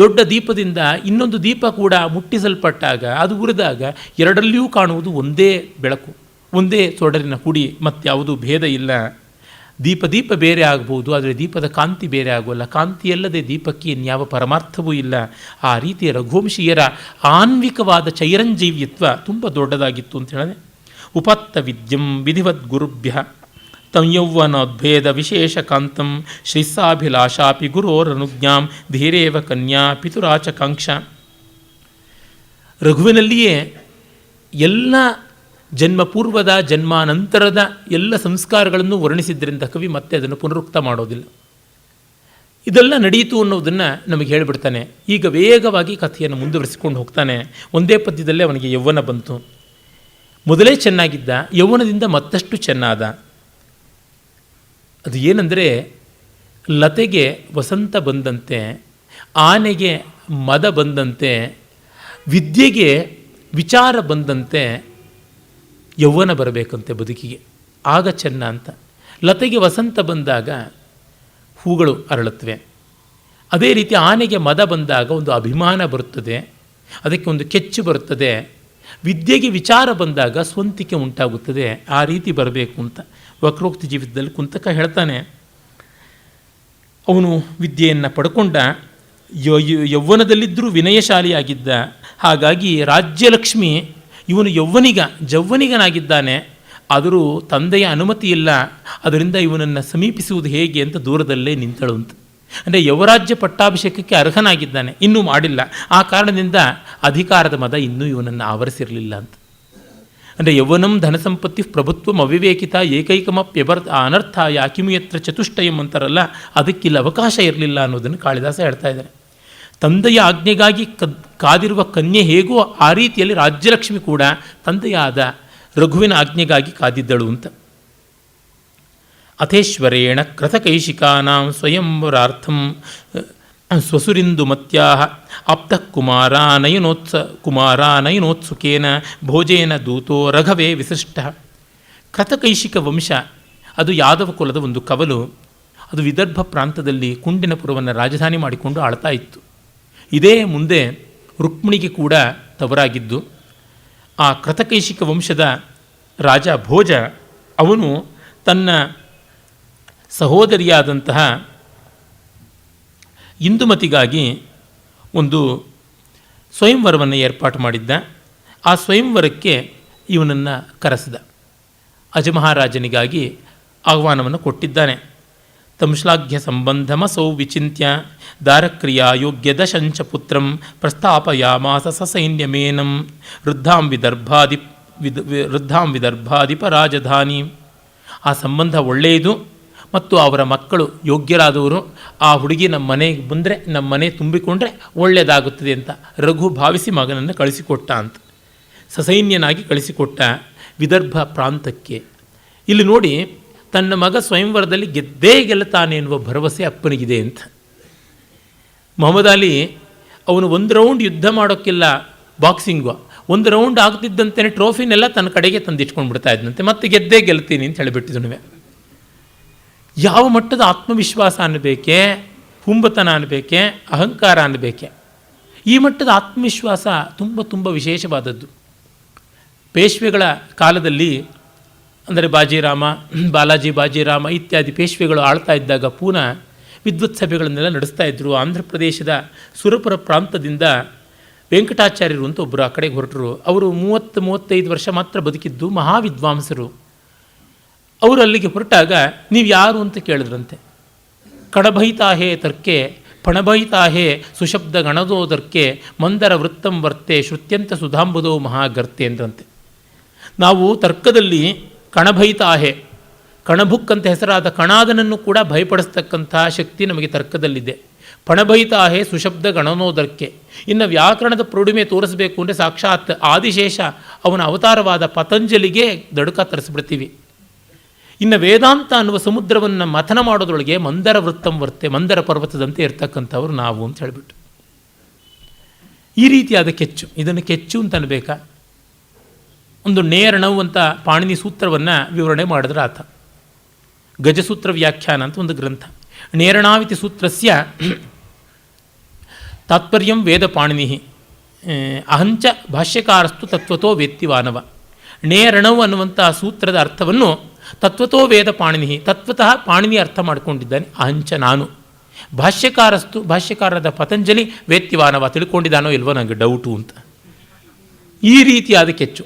ದೊಡ್ಡ ದೀಪದಿಂದ ಇನ್ನೊಂದು ದೀಪ ಕೂಡ ಮುಟ್ಟಿಸಲ್ಪಟ್ಟಾಗ, ಅದು ಉರಿದಾಗ ಎರಡಲ್ಲಿಯೂ ಕಾಣುವುದು ಒಂದೇ ಬೆಳಕು, ಒಂದೇ ಸೊಡರಿನ ಹುಡಿ, ಮತ್ತಾವುದು ಭೇದ ಇಲ್ಲ. ದೀಪ ಬೇರೆ ಆಗ್ಬೋದು, ಆದರೆ ದೀಪದ ಕಾಂತಿ ಬೇರೆ ಆಗೋಲ್ಲ. ಕಾಂತಿಯಲ್ಲದೆ ದೀಪಕ್ಕೆ ಇನ್ಯಾವ ಪರಮಾರ್ಥವೂ ಇಲ್ಲ. ಆ ರೀತಿಯ ರಘುವಂಶೀಯರ ಆನ್ವಿಕವಾದ ಚೈರಂಜೀವ್ಯತ್ವ ತುಂಬ ದೊಡ್ಡದಾಗಿತ್ತು ಅಂತ ಹೇಳಿದೆ. ಉಪತ್ತ ವಿದ್ಯಂ ವಿಧಿವದ್ ಗುರುಭ್ಯ ತಂ ವಿಶೇಷ ಕಾಂತಂ ಶ್ರೀಸ್ಸಾಭಿಲಾಷಾಪಿ ಗುರೋರನುಜ್ಞಾಂ ಧೀರೇವ ಕನ್ಯಾ ಪಿತುರಾಚಕಾಂಕ್ಷ. ರಘುವಿನಲ್ಲಿಯೇ ಎಲ್ಲ ಜನ್ಮಪೂರ್ವದ ಜನ್ಮಾನಂತರದ ಎಲ್ಲ ಸಂಸ್ಕಾರಗಳನ್ನು ವರ್ಣಿಸಿದ್ದರಿಂದ ಕವಿ ಮತ್ತೆ ಅದನ್ನು ಪುನರುಕ್ತ ಮಾಡೋದಿಲ್ಲ. ಇದೆಲ್ಲ ನಡೆಯಿತು ಅನ್ನೋದನ್ನು ನಮಗೆ ಹೇಳಿಬಿಡ್ತಾನೆ. ಈಗ ವೇಗವಾಗಿ ಕಥೆಯನ್ನು ಮುಂದುವರಿಸಿಕೊಂಡು ಹೋಗ್ತಾನೆ. ಒಂದೇ ಪದ್ಯದಲ್ಲೇ ಅವನಿಗೆ ಯೌವನ ಬಂತು. ಮೊದಲೇ ಚೆನ್ನಾಗಿದ್ದ, ಯೌವನದಿಂದ ಮತ್ತಷ್ಟು ಚೆನ್ನಾದ. ಅದು ಏನಂದರೆ, ಲತೆಗೆ ವಸಂತ ಬಂದಂತೆ, ಆನೆಗೆ ಮದ ಬಂದಂತೆ, ವಿದ್ಯೆಗೆ ವಿಚಾರ ಬಂದಂತೆ ಯೌವನ ಬರಬೇಕಂತೆ ಬದುಕಿಗೆ, ಆಗ ಚೆನ್ನ ಅಂತ. ಲತೆಗೆ ವಸಂತ ಬಂದಾಗ ಹೂಗಳು ಅರಳುತ್ತವೆ. ಅದೇ ರೀತಿ ಆನೆಗೆ ಮದ ಬಂದಾಗ ಒಂದು ಅಭಿಮಾನ ಬರುತ್ತದೆ, ಅದಕ್ಕೆ ಒಂದು ಕೆಚ್ಚು ಬರುತ್ತದೆ. ವಿದ್ಯೆಗೆ ವಿಚಾರ ಬಂದಾಗ ಸ್ವಂತಿಕೆ ಉಂಟಾಗುತ್ತದೆ. ಆ ರೀತಿ ಬರಬೇಕು ಅಂತ ವಕ್ರೋಕ್ತಿ ಜೀವಿತದಲ್ಲಿ ಕುಂತಕ ಹೇಳ್ತಾನೆ. ಅವನು ವಿದ್ಯೆಯನ್ನು ಪಡ್ಕೊಂಡ, ಯೌವನದಲ್ಲಿದ್ದರೂ ವಿನಯಶಾಲಿಯಾಗಿದ್ದ. ಹಾಗಾಗಿ ರಾಜ್ಯಲಕ್ಷ್ಮಿ ಇವನು ಜವ್ವನಿಗನಾಗಿದ್ದಾನೆ, ಆದರೂ ತಂದೆಯ ಅನುಮತಿ ಇಲ್ಲ. ಅದರಿಂದ ಇವನನ್ನು ಸಮೀಪಿಸುವುದು ಹೇಗೆ ಅಂತ ದೂರದಲ್ಲೇ ನಿಂತಳು ಅಂತ. ಅಂದರೆ ಯುವರಾಜ್ಯ ಪಟ್ಟಾಭಿಷೇಕಕ್ಕೆ ಅರ್ಹನಾಗಿದ್ದಾನೆ, ಇನ್ನೂ ಮಾಡಿಲ್ಲ. ಆ ಕಾರಣದಿಂದ ಅಧಿಕಾರದ ಮದ ಇನ್ನೂ ಇವನನ್ನು ಆವರಿಸಿರಲಿಲ್ಲ ಅಂತ. ಅಂದರೆ ಯೌವನಂ ಧನಸಂಪತ್ತಿ ಪ್ರಭುತ್ವಂ ಅವಿವೇಕಿತ ಏಕೈಕಮಪ್ಯಬರ್ ಅನರ್ಥಾಯ ಕಿಮುಯತ್ರ ಚತುಷ್ಟಯಂ ಅಂತಾರಲ್ಲ, ಅದಕ್ಕಿಲ್ಲ ಅವಕಾಶ ಇರಲಿಲ್ಲ ಅನ್ನೋದನ್ನು ಕಾಳಿದಾಸ ಹೇಳ್ತಾ ಇದ್ದಾರೆ. ತಂದೆಯ ಆಜ್ಞೆಗಾಗಿ ಕಾದಿರುವ ಕನ್ಯೆ ಹೇಗೋ ಆ ರೀತಿಯಲ್ಲಿ ರಾಜ್ಯಲಕ್ಷ್ಮಿ ಕೂಡ ತಂದೆಯಾದ ರಘುವಿನ ಆಜ್ಞೆಗಾಗಿ ಕಾದಿದ್ದಳು ಅಂತ. ಅಥೇಶ್ವರೇಣ ಕೃತಕೈಶಿಕಾನಾಂ ಸ್ವಯಂವರಾರ್ಥಂ ಸ್ವಸುರಿಂದು ಮತ್ಯಾಹ ಆಪ್ತಃ ಕುಮಾರಾನಯನೋತ್ಸುಕೇನ ಭೋಜೇನ ದೂತೋ ರಘವೇ ವಿಶಿಷ್ಟ. ಕೃತಕೈಶಿಕ ವಂಶ ಅದು ಯಾದವ ಕುಲದ ಒಂದು ಕವಲು. ಅದು ವಿದರ್ಭ ಪ್ರಾಂತದಲ್ಲಿ ಕುಂಡಿನಪುರವನ್ನು ರಾಜಧಾನಿ ಮಾಡಿಕೊಂಡು ಆಳ್ತಾ ಇತ್ತು. ಇದೇ ಮುಂದೆ ರುಕ್ಮಿಣಿಗೆ ಕೂಡ ತವರಾಗಿದ್ದು. ಆ ಕೃತಕೈಶಿಕ ವಂಶದ ರಾಜ ಭೋಜ ಅವನು ತನ್ನ ಸಹೋದರಿಯಾದಂತಹ ಇಂದುಮತಿಗಾಗಿ ಒಂದು ಸ್ವಯಂವರವನ್ನು ಏರ್ಪಾಟು ಮಾಡಿದ್ದ. ಆ ಸ್ವಯಂವರಕ್ಕೆ ಇವನನ್ನು ಕರೆಸಿದ. ಅಜಮಹಾರಾಜನಿಗಾಗಿ ಆಹ್ವಾನವನ್ನು ಕೊಟ್ಟಿದ್ದಾನೆ. ತಂಶ್ಲಾಘ್ಯ ಸಂಬಂಧಮಸೌ ವಿಚಿಂತ್ಯ ದಾರಕ್ರಿಯಾ ಯೋಗ್ಯ ದಶಂಚ ಪುತ್ರಂ ಪ್ರಸ್ಥಾಪಯಾಮಾಸ ಸಸೈನ್ಯಮೇನಂ ವೃದ್ಧಾಂ ವಿದರ್ಭಾಧಿಪ ರಾಜಧಾನಿ. ಆ ಸಂಬಂಧ ಒಳ್ಳೆಯದು ಮತ್ತು ಅವರ ಮಕ್ಕಳು ಯೋಗ್ಯರಾದವರು. ಆ ಹುಡುಗಿ ನಮ್ಮ ಮನೆಗೆ ಬಂದರೆ, ನಮ್ಮ ಮನೆ ತುಂಬಿಕೊಂಡ್ರೆ ಒಳ್ಳೆಯದಾಗುತ್ತದೆ ಅಂತ ರಘು ಭಾವಿಸಿ ಮಗನನ್ನು ಕಳಿಸಿಕೊಟ್ಟ ಅಂತ. ಸಸೈನ್ಯನಾಗಿ ಕಳಿಸಿಕೊಟ್ಟ ವಿದರ್ಭ ಪ್ರಾಂತಕ್ಕೆ. ಇಲ್ಲಿ ನೋಡಿ, ತನ್ನ ಮಗ ಸ್ವಯಂವರದಲ್ಲಿ ಗೆದ್ದೇ ಗೆಲ್ಲುತ್ತಾನೆ ಎನ್ನುವ ಭರವಸೆ ಅಪ್ಪನಿಗಿದೆ ಅಂತ. ಮೊಹಮ್ಮದ್ ಅಲಿ ಅವನು ಒಂದು ರೌಂಡ್ ಯುದ್ಧ ಮಾಡೋಕ್ಕಿಲ್ಲ, ಬಾಕ್ಸಿಂಗು ಒಂದು ರೌಂಡ್ ಆಗ್ತಿದ್ದಂತೆ ಟ್ರೋಫಿನೆಲ್ಲ ತನ್ನ ಕಡೆಗೆ ತಂದಿಟ್ಕೊಂಡು ಬಿಡ್ತಾ ಇದ್ದಂತೆ. ಮತ್ತೆ ಗೆದ್ದೇ ಗೆಲ್ತೀನಿ ಅಂತ ಹೇಳಿಬಿಟ್ಟಿದ್ನುವೆ. ಯಾವ ಮಟ್ಟದ ಆತ್ಮವಿಶ್ವಾಸ ಅನ್ನಬೇಕೆ, ಹುಂಬತನ ಅನ್ನಬೇಕೆ, ಅಹಂಕಾರ ಅನ್ನಬೇಕೆ. ಈ ಮಟ್ಟದ ಆತ್ಮವಿಶ್ವಾಸ ತುಂಬ ತುಂಬ ವಿಶೇಷವಾದದ್ದು. ಪೇಶ್ವೆಗಳ ಕಾಲದಲ್ಲಿ, ಅಂದರೆ ಬಾಲಾಜಿ ಬಾಜಿರಾಮ ಇತ್ಯಾದಿ ಪೇಶ್ವೆಗಳು ಆಳ್ತಾ ಇದ್ದಾಗ ಪೂನಾ ವಿದ್ವತ್ ಸಭೆಗಳನ್ನೆಲ್ಲ ನಡೆಸ್ತಾ ಇದ್ದರು. ಆಂಧ್ರ ಪ್ರದೇಶದ ಸುರಪುರ ಪ್ರಾಂತದಿಂದ ವೆಂಕಟಾಚಾರ್ಯರು ಅಂತ ಒಬ್ಬರು ಆ ಕಡೆಗೆ ಹೊರಟರು. ಅವರು 30-35 ವರ್ಷ ಮಾತ್ರ ಬದುಕಿದ್ದು, ಮಹಾವಿದ್ವಾಂಸರು. ಅವರು ಅಲ್ಲಿಗೆ ಹೊರಟಾಗ ನೀವು ಯಾರು ಅಂತ ಕೇಳಿದ್ರಂತೆ. ಕಡಭೈತಾಹೇ ತರ್ಕೆ ಪಣಭೈತಾಹೇ ಸುಶಬ್ದ ಗಣದೋದರ್ಕೆ ಮಂದರ ವೃತ್ತಂ ವರ್ತೆ ಶ್ರುತ್ಯಂತ ಸುಧಾಂಬುದೋ ಮಹಾಗರ್ತೆ ಅಂದ್ರಂತೆ. ನಾವು ತರ್ಕದಲ್ಲಿ ಕಣಭೈತಾಹೆ, ಕಣಭುಕ್ ಅಂತ ಹೆಸರಾದ ಕಣಾದನನ್ನು ಕೂಡ ಭಯಪಡಿಸ್ತಕ್ಕಂಥ ಶಕ್ತಿ ನಮಗೆ ತರ್ಕದಲ್ಲಿದೆ. ಪಣಭೈತಾಹೆ ಸುಶಬ್ದ ಗಣನೋದರ್ಕೆ. ಇನ್ನು ವ್ಯಾಕರಣದ ಪ್ರೌಢಿಮೆ ತೋರಿಸಬೇಕು ಅಂದರೆ ಸಾಕ್ಷಾತ್ ಆದಿಶೇಷ ಅವನ ಅವತಾರವಾದ ಪತಂಜಲಿಗೆ ದಡುಕ ತರಿಸ್ಬಿಡ್ತೀವಿ. ಇನ್ನು ವೇದಾಂತ ಅನ್ನುವ ಸಮುದ್ರವನ್ನು ಮಥನ ಮಾಡೋದ್ರೊಳಗೆ ಮಂದರ ವೃತ್ತಂ ವರ್ತೆ, ಮಂದರ ಪರ್ವತದಂತೆ ಇರ್ತಕ್ಕಂಥವ್ರು ನಾವು ಅಂತ ಹೇಳಿಬಿಟ್ಟು. ಈ ರೀತಿಯಾದ ಕೆಚ್ಚು, ಇದನ್ನು ಕೆಚ್ಚು ಅಂತ ಅನ್ಬೇಕಾ? ಒಂದು ನೇರಣವು ಅಂತ ಪಾಣಿನಿ ಸೂತ್ರವನ್ನು ವಿವರಣೆ ಮಾಡಿದ್ರೆ ಆತ. ಗಜಸೂತ್ರ ವ್ಯಾಖ್ಯಾನ ಅಂತ ಒಂದು ಗ್ರಂಥ. ನೇರಣಾವಿತಿ ಸೂತ್ರಸ್ಯ ತಾತ್ಪರ್ಯಂ ವೇದ ಪಾಣಿನಿ ಅಹಂಚ ಭಾಷ್ಯಕಾರಸ್ತು ತತ್ವತೋ ವೇತ್ತಿವಾನವ. ನೇರಣವು ಅನ್ನುವಂಥ ಸೂತ್ರದ ಅರ್ಥವನ್ನು ತತ್ವತೋ ವೇದ ಪಾಣಿನಿ, ತತ್ವತಃ ಪಾಣಿನಿ ಅರ್ಥ ಮಾಡಿಕೊಂಡಿದ್ದಾನೆ. ಅಹಂಚ ನಾನು, ಭಾಷ್ಯಕಾರಸ್ತು ಭಾಷ್ಯಕಾರದ ಪತಂಜಲಿ ವೇತ್ತಿವಾನವ, ತಿಳ್ಕೊಂಡಿದ್ದಾನೋ ಇಲ್ವೋ ನನಗೆ ಡೌಟು ಅಂತ. ಈ ರೀತಿಯಾದ ಕೆಚ್ಚು.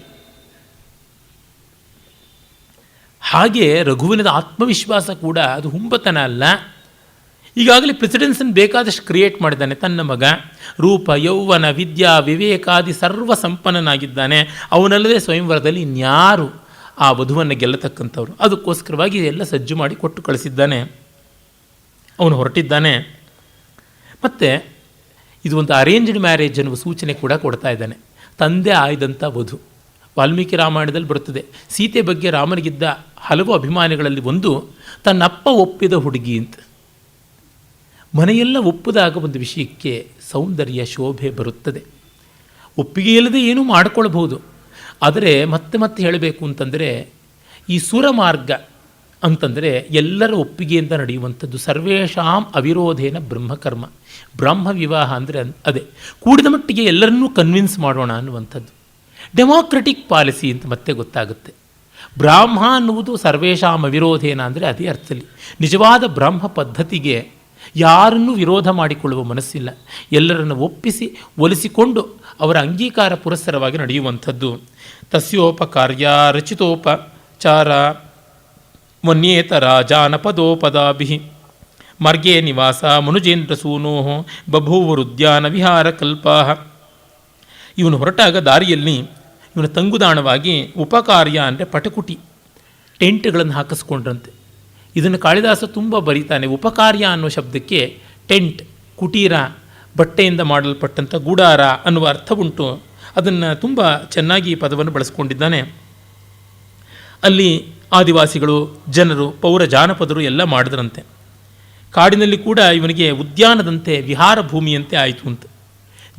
ಹಾಗೆ ರಘುವಿನದ ಆತ್ಮವಿಶ್ವಾಸ ಕೂಡ ಅದು ಹುಂಬತನ ಅಲ್ಲ. ಈಗಾಗಲೇ ಪ್ರೆಸಿಡೆನ್ಸನ್ನು ಬೇಕಾದಷ್ಟು ಕ್ರಿಯೇಟ್ ಮಾಡಿದ್ದಾನೆ. ತನ್ನ ಮಗ ರೂಪ, ಯೌವನ, ವಿದ್ಯಾ, ವಿವೇಕಾದಿ ಸರ್ವ ಸಂಪನ್ನನಾಗಿದ್ದಾನೆ. ಅವನಲ್ಲದೆ ಸ್ವಯಂವರದಲ್ಲಿ ಇನ್ಯಾರು ಆ ವಧುವನ್ನು ಗೆಲ್ಲತಕ್ಕಂಥವ್ರು? ಅದಕ್ಕೋಸ್ಕರವಾಗಿ ಎಲ್ಲ ಸಜ್ಜು ಮಾಡಿ ಕೊಟ್ಟು ಕಳಿಸಿದ್ದಾನೆ. ಅವನು ಹೊರಟಿದ್ದಾನೆ. ಮತ್ತು ಇದು ಒಂದು ಅರೇಂಜ್ಡ್ ಮ್ಯಾರೇಜ್ ಅನ್ನುವ ಸೂಚನೆ ಕೂಡ ಕೊಡ್ತಾ ಇದ್ದಾನೆ. ತಂದೆ ಆಯ್ದಂಥ ವಧು. ವಾಲ್ಮೀಕಿ ರಾಮಾಯಣದಲ್ಲಿ ಬರುತ್ತದೆ, ಸೀತೆ ಬಗ್ಗೆ ರಾಮನಿಗಿದ್ದ ಹಲವು ಅಭಿಮಾನಿಗಳಲ್ಲಿ ಒಂದು ತನ್ನಪ್ಪ ಒಪ್ಪಿದ ಹುಡುಗಿ ಅಂತ. ಮನೆಯೆಲ್ಲ ಒಪ್ಪದಾಗ ಒಂದು ವಿಷಯಕ್ಕೆ ಸೌಂದರ್ಯ, ಶೋಭೆ ಬರುತ್ತದೆ. ಒಪ್ಪಿಗೆ ಇಲ್ಲದೆ ಏನೂ ಮಾಡಿಕೊಳ್ಬಹುದು. ಆದರೆ ಮತ್ತೆ ಮತ್ತೆ ಹೇಳಬೇಕು ಅಂತಂದರೆ, ಈ ಸುರಮಾರ್ಗ ಅಂತಂದರೆ ಎಲ್ಲರ ಒಪ್ಪಿಗೆಯಿಂದ ನಡೆಯುವಂಥದ್ದು. ಸರ್ವೇಷಾಂ ಅವಿರೋಧೇನ ಬ್ರಹ್ಮಕರ್ಮ. ಬ್ರಹ್ಮ ವಿವಾಹ ಅಂದರೆ ಅದೇ, ಕೂಡಿದ ಮಟ್ಟಿಗೆ ಎಲ್ಲರನ್ನೂ ಕನ್ವಿನ್ಸ್ ಮಾಡೋಣ ಅನ್ನುವಂಥದ್ದು. ಡೆಮಾಕ್ರೆಟಿಕ್ ಪಾಲಿಸಿ ಅಂತ ಮತ್ತೆ ಗೊತ್ತಾಗುತ್ತೆ. ಬ್ರಾಹ್ಮ ಅನ್ನುವುದು ಸರ್ವೇಷಾಂ ಅವಿರೋಧೇನ ಅಂದರೆ ಅದೇ ಅರ್ಥದಲ್ಲಿ. ನಿಜವಾದ ಬ್ರಾಹ್ಮ ಪದ್ಧತಿಗೆ ಯಾರನ್ನೂ ವಿರೋಧ ಮಾಡಿಕೊಳ್ಳುವ ಮನಸ್ಸಿಲ್ಲ. ಎಲ್ಲರನ್ನು ಒಪ್ಪಿಸಿ ಒಲಿಸಿಕೊಂಡು ಅವರ ಅಂಗೀಕಾರ ಪುರಸ್ಸರವಾಗಿ ನಡೆಯುವಂಥದ್ದು. ತಸ್ಯೋಪಕಾರ್ಯ ರಚಿತೋಪಚಾರ ಮನ್ಯೇತರ ಜಾನಪದೋಪದಾಭಿ ಮಾರ್ಗೇ ನಿವಾಸ ಮನುಜೇಂದ್ರ ಸೂನೋ ಬಭೂವರುದ್ಯಾನ ವಿಹಾರ ಕಲ್ಪಾ. ಇವನು ಹೊರಟಾಗ ದಾರಿಯಲ್ಲಿ ಇವನ ತಂಗುದಾಣವಾಗಿ ಉಪಕಾರ್ಯ ಅಂದರೆ ಪಟಕುಟಿ, ಟೆಂಟ್ಗಳನ್ನು ಹಾಕಿಸ್ಕೊಂಡ್ರಂತೆ. ಇದನ್ನು ಕಾಳಿದಾಸ ತುಂಬ ಬರೀತಾನೆ. ಉಪಕಾರ್ಯ ಅನ್ನೋ ಶಬ್ದಕ್ಕೆ ಟೆಂಟ್, ಕುಟೀರ, ಬಟ್ಟೆಯಿಂದ ಮಾಡಲ್ಪಟ್ಟಂಥ ಗೂಡಾರ ಅನ್ನುವ ಅರ್ಥ ಉಂಟು. ಅದನ್ನು ತುಂಬ ಚೆನ್ನಾಗಿ ಈ ಪದವನ್ನು ಬಳಸ್ಕೊಂಡಿದ್ದಾನೆ. ಅಲ್ಲಿ ಆದಿವಾಸಿಗಳು, ಜನರು, ಪೌರ ಜಾನಪದರು ಎಲ್ಲ ಮಾಡಿದ್ರಂತೆ. ಕಾಡಿನಲ್ಲಿ ಕೂಡ ಇವನಿಗೆ ಉದ್ಯಾನದಂತೆ, ವಿಹಾರ ಭೂಮಿಯಂತೆ ಆಯಿತು ಅಂತ.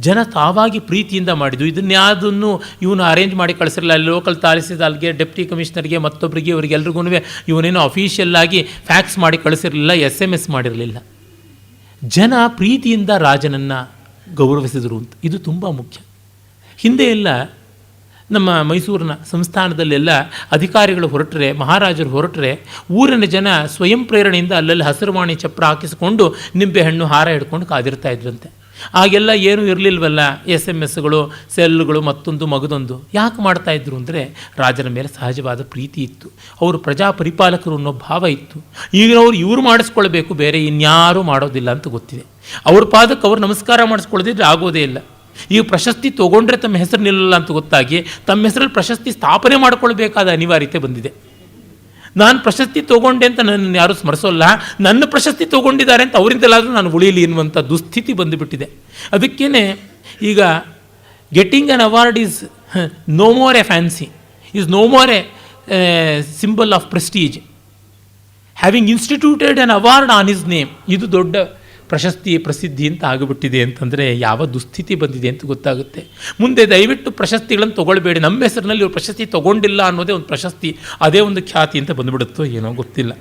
ಜನ ತಾವಾಗಿ ಪ್ರೀತಿಯಿಂದ ಮಾಡಿದ್ದು. ಇದನ್ಯಾವುದನ್ನು ಇವನು ಅರೇಂಜ್ ಮಾಡಿ ಕಳಿಸಿರಲಿಲ್ಲ. ಲೋಕಲ್ ತಹಸೀಲ್ದಾರ್ಗೆ, ಡೆಪ್ಟಿ ಕಮಿಷನರ್ಗೆ, ಮತ್ತೊಬ್ಬರಿಗೆ, ಇವರಿಗೆಲ್ರಿಗೂ ಇವನೇನೋ ಅಫಿಷಿಯಲ್ಲಾಗಿ ಫ್ಯಾಕ್ಸ್ ಮಾಡಿ ಕಳಿಸಿರಲಿಲ್ಲ, SMS ಮಾಡಿರಲಿಲ್ಲ. ಜನ ಪ್ರೀತಿಯಿಂದ ರಾಜನನ್ನು ಗೌರವಿಸಿದರು ಅಂತ. ಇದು ತುಂಬ ಮುಖ್ಯ. ಹಿಂದೆ ಎಲ್ಲ ನಮ್ಮ ಮೈಸೂರಿನ ಸಂಸ್ಥಾನದಲ್ಲೆಲ್ಲ ಅಧಿಕಾರಿಗಳು ಹೊರಟರೆ, ಮಹಾರಾಜರು ಹೊರಟರೆ, ಊರಿನ ಜನ ಸ್ವಯಂ ಪ್ರೇರಣೆಯಿಂದ ಅಲ್ಲಲ್ಲಿ ಹಸಿರುವಾಣಿ ಚಪ್ರ ಹಾಕಿಸಿಕೊಂಡು ನಿಂಬೆಹಣ್ಣು ಹಾರ ಹಿಡ್ಕೊಂಡು ಕಾದಿರ್ತಾ ಇದ್ರಂತೆ. ಆಗೆಲ್ಲ ಏನೂ ಇರಲಿಲ್ವಲ್ಲ, SMS ಸೆಲ್ಗಳು, ಮತ್ತೊಂದು ಮಗದೊಂದು. ಯಾಕೆ ಮಾಡ್ತಾಯಿದ್ರು ಅಂದರೆ ರಾಜನ ಮೇಲೆ ಸಹಜವಾದ ಪ್ರೀತಿ ಇತ್ತು. ಅವರು ಪ್ರಜಾ ಪರಿಪಾಲಕರು ಅನ್ನೋ ಭಾವ ಇತ್ತು. ಈಗಿನವ್ರು ಇವರು ಮಾಡಿಸ್ಕೊಳ್ಬೇಕು, ಬೇರೆ ಇನ್ಯಾರೂ ಮಾಡೋದಿಲ್ಲ ಅಂತ ಗೊತ್ತಿದೆ. ಅವ್ರ ಪಾದಕ್ಕೆ ಅವ್ರು ನಮಸ್ಕಾರ ಮಾಡಿಸ್ಕೊಳ್ಳೋದಿದ್ರೆ ಆಗೋದೇ ಇಲ್ಲ. ಈ ಪ್ರಶಸ್ತಿ ತೊಗೊಂಡ್ರೆ ತಮ್ಮ ಹೆಸರು ನಿಲ್ಲಲ್ಲ ಅಂತ ಗೊತ್ತಾಗಿ ತಮ್ಮ ಹೆಸರಲ್ಲಿ ಪ್ರಶಸ್ತಿ ಸ್ಥಾಪನೆ ಮಾಡಿಕೊಳ್ಬೇಕಾದ ಅನಿವಾರ್ಯತೆ ಬಂದಿದೆ. ನಾನು ಪ್ರಶಸ್ತಿ ತೊಗೊಂಡೆ ಅಂತ ನನ್ನ ಯಾರೂ ಸ್ಮರಿಸೋಲ್ಲ, ನನ್ನ ಪ್ರಶಸ್ತಿ ತೊಗೊಂಡಿದ್ದಾರೆ ಅಂತ ಅವರಿಂದಲಾದರೂ ನಾನು ಉಳಿಯಲಿ ಎನ್ನುವಂಥ ದುಸ್ಥಿತಿ ಬಂದುಬಿಟ್ಟಿದೆ. ಅದಕ್ಕೇ ಈಗ getting an award is no more a fancy, is no more a symbol of prestige. Having instituted an award on his name, ಇದು ದೊಡ್ಡ ಪ್ರಶಸ್ತಿ, ಪ್ರಸಿದ್ಧಿ ಅಂತ ಆಗಿಬಿಟ್ಟಿದೆ. ಅಂತಂದರೆ ಯಾವ ದುಸ್ಥಿತಿ ಬಂದಿದೆ ಅಂತ ಗೊತ್ತಾಗುತ್ತೆ. ಮುಂದೆ ದಯವಿಟ್ಟು ಪ್ರಶಸ್ತಿಗಳನ್ನು ತೊಗೊಳ್ಬೇಡಿ. ನಮ್ಮ ಹೆಸರಿನಲ್ಲಿ ಇವರು ಪ್ರಶಸ್ತಿ ತೊಗೊಂಡಿಲ್ಲ ಅನ್ನೋದೇ ಒಂದು ಪ್ರಶಸ್ತಿ, ಅದೇ ಒಂದು ಖ್ಯಾತಿ ಅಂತ ಬಂದುಬಿಡುತ್ತೋ ಏನೋ ಗೊತ್ತಿಲ್ಲ.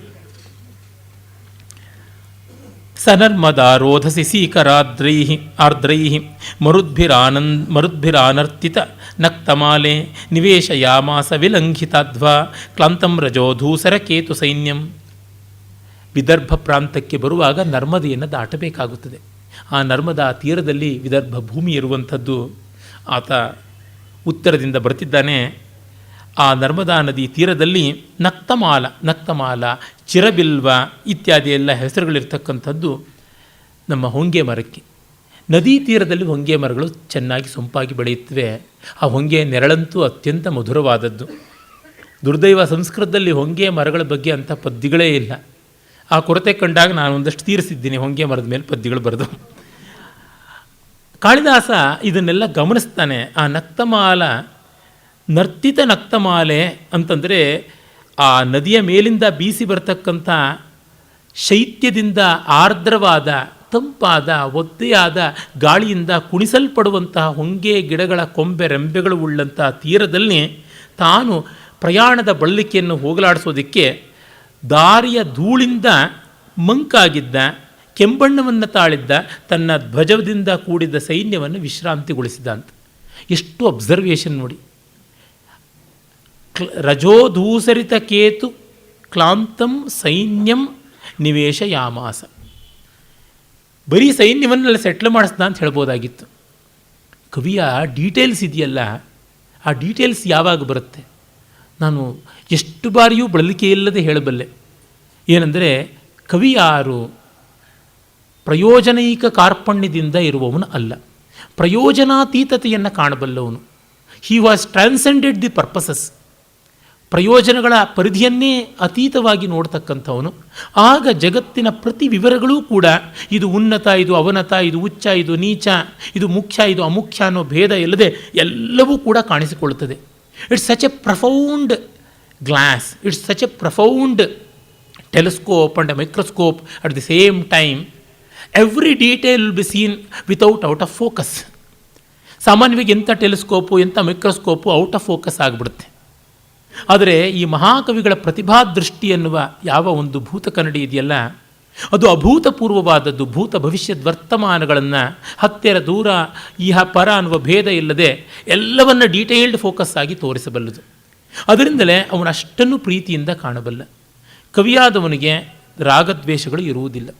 ಸನರ್ಮದಾ ರೋಧಸಿ ಸೀಕರಾದ್ರೈ ಆರ್ದ್ರೈ ಮರುದ್ಭಿರಾನರ್ತಿತ ನಕ್ತಮಾಲೆ ನಿವೇಶಯಾಮಾಸ ವಿಲಂಘಿತಾಧ್ವಾ ಕ್ಲಾಂತಂ ರಜೋಧೂಸರ ಕೇತು ಸೈನ್ಯಂ. ವಿದರ್ಭ ಪ್ರಾಂತಕ್ಕೆ ಬರುವಾಗ ನರ್ಮದೆಯನ್ನು ದಾಟಬೇಕಾಗುತ್ತದೆ. ಆ ನರ್ಮದಾ ತೀರದಲ್ಲಿ ವಿದರ್ಭ ಭೂಮಿ ಇರುವಂಥದ್ದು. ಆತ ಉತ್ತರದಿಂದ ಬರ್ತಿದ್ದಾನೆ. ಆ ನರ್ಮದಾ ನದಿ ತೀರದಲ್ಲಿ ನಕ್ತಮಾಲ, ಚಿರಬಿಲ್ವ ಇತ್ಯಾದಿ ಎಲ್ಲ ಹೆಸರುಗಳಿರ್ತಕ್ಕಂಥದ್ದು ನಮ್ಮ ಹೊಂಗೆ ಮರಕ್ಕೆ. ನದಿ ತೀರದಲ್ಲಿ ಹೊಂಗೆ ಮರಗಳು ಚೆನ್ನಾಗಿ ಸೊಂಪಾಗಿ ಬೆಳೆಯುತ್ತವೆ. ಆ ಹೊಂಗೆ ನೆರಳಂತೂ ಅತ್ಯಂತ ಮಧುರವಾದದ್ದು. ದುರ್ದೈವ ಸಂಸ್ಕೃತದಲ್ಲಿ ಹೊಂಗೆ ಮರಗಳ ಬಗ್ಗೆ ಅಂಥ ಪದ್ಯಗಳೇ ಇಲ್ಲ. ಆ ಕೊರತೆ ಕಂಡಾಗ ನಾನು ಒಂದಷ್ಟು ತೀರಿಸಿದ್ದೀನಿ ಹೊಂಗೆ ಮರದ ಮೇಲೆ ಪದ್ಯಗಳು ಬರೆದು. ಕಾಳಿದಾಸ ಇದನ್ನೆಲ್ಲ ಗಮನಿಸ್ತಾನೆ. ಆ ನಕ್ತಮಾಲ, ನರ್ತಿತ ನಕ್ತಮಾಲೆ ಅಂತಂದರೆ ಆ ನದಿಯ ಮೇಲಿಂದ ಬೀಸಿ ಬರ್ತಕ್ಕಂಥ ಶೈತ್ಯದಿಂದ ಆರ್ದ್ರವಾದ ತಂಪಾದ ಒದ್ದೆಯಾದ ಗಾಳಿಯಿಂದ ಕುಣಿಸಲ್ಪಡುವಂತಹ ಹೊಂಗೆ ಗಿಡಗಳ ಕೊಂಬೆ ರೆಂಬೆಗಳು ಉಳ್ಳಂತಹ ತೀರದಲ್ಲಿ ತಾನು ಪ್ರಯಾಣದ ಬಳಲಿಕೆಯನ್ನು ಹೋಗಲಾಡಿಸೋದಕ್ಕೆ ದಾರಿಯ ಧೂಳಿಂದ ಮಂಕಾಗಿದ್ದ, ಕೆಂಬಣ್ಣವನ್ನು ತಾಳಿದ್ದ ತನ್ನ ಧ್ವಜದಿಂದ ಕೂಡಿದ್ದ ಸೈನ್ಯವನ್ನು ವಿಶ್ರಾಂತಿಗೊಳಿಸಿದ ಅಂತ. ಎಷ್ಟು ಅಬ್ಸರ್ವೇಷನ್ ನೋಡಿ. ರಜೋಧೂಸರಿತ ಕೇತು ಕ್ಲಾಂತಂ ಸೈನ್ಯಂ ನಿವೇಶಯಾಮಾಸ. ಬರೀ ಸೈನ್ಯವನ್ನೆಲ್ಲ ಸೆಟ್ಲ್ ಮಾಡಿಸ್ದ ಅಂತ ಹೇಳ್ಬೋದಾಗಿತ್ತು. ಕವಿಯ ಡೀಟೇಲ್ಸ್ ಇದೆಯಲ್ಲ, ಆ ಡೀಟೇಲ್ಸ್ ಯಾವಾಗ ಬರುತ್ತೆ? ನಾನು ಎಷ್ಟು ಬಾರಿಯೂ ಬಳಲಿಕೆ ಇಲ್ಲದೆ ಹೇಳಬಲ್ಲೆ. ಏನಂದರೆ, ಕವಿ ಯಾರು? ಪ್ರಯೋಜನೈಕ ಕಾರ್ಪಣ್ಯದಿಂದ ಇರುವವನು ಅಲ್ಲ, ಪ್ರಯೋಜನಾತೀತತೆಯನ್ನು ಕಾಣಬಲ್ಲವನು. He was transcended the purposes. ಪ್ರಯೋಜನಗಳ ಪರಿಧಿಯನ್ನೇ ಅತೀತವಾಗಿ ನೋಡ್ತಕ್ಕಂಥವನು. ಆಗ ಜಗತ್ತಿನ ಪ್ರತಿ ವಿವರಗಳೂ ಕೂಡ ಇದು ಉನ್ನತ, ಇದು ಅವನತ, ಇದು ಉಚ್ಚ, ಇದು ನೀಚ, ಇದು ಮುಖ್ಯ, ಇದು ಅಮುಖ್ಯ ಅನ್ನೋ ಭೇದ ಇಲ್ಲದೆ ಎಲ್ಲವೂ ಕೂಡ ಕಾಣಿಸಿಕೊಳ್ಳುತ್ತದೆ. It's such A profound glass, it's such A profound telescope and A microscope at the same time. Every detail will be seen without out of focus. ಸಾಮಾನ್ಯವಾಗಿ ಎಂಥ ಟೆಲಿಸ್ಕೋಪು, ಎಂಥ ಮೈಕ್ರೋಸ್ಕೋಪು ಔಟ್ ಆಫ್ ಫೋಕಸ್ ಆಗಿಬಿಡುತ್ತೆ. ಆದರೆ ಈ ಮಹಾಕವಿಗಳ ಪ್ರತಿಭಾ ದೃಷ್ಟಿ ಎನ್ನುವ ಯಾವ ಒಂದು ಭೂತ ಕನ್ನಡಿ ಇದೆಯಲ್ಲ, ಅದು ಅಭೂತಪೂರ್ವವಾದದ್ದು. ಭೂತ ಭವಿಷ್ಯದ ವರ್ತಮಾನಗಳನ್ನು ಹತ್ತಿರ ದೂರ ಇಹ ಪರ ಅನ್ನುವ ಭೇದ ಇಲ್ಲದೆ ಎಲ್ಲವನ್ನ ಡೀಟೇಲ್ಡ್ ಫೋಕಸ್ ಆಗಿ ತೋರಿಸಬಲ್ಲದು. ಅದರಿಂದಲೇ ಅವನು ಅಷ್ಟನ್ನು ಪ್ರೀತಿಯಿಂದ ಕಾಣಬಲ್ಲ. ಕವಿಯಾದವನಿಗೆ ರಾಗದ್ವೇಷಗಳು ಇರುವುದಿಲ್ಲ.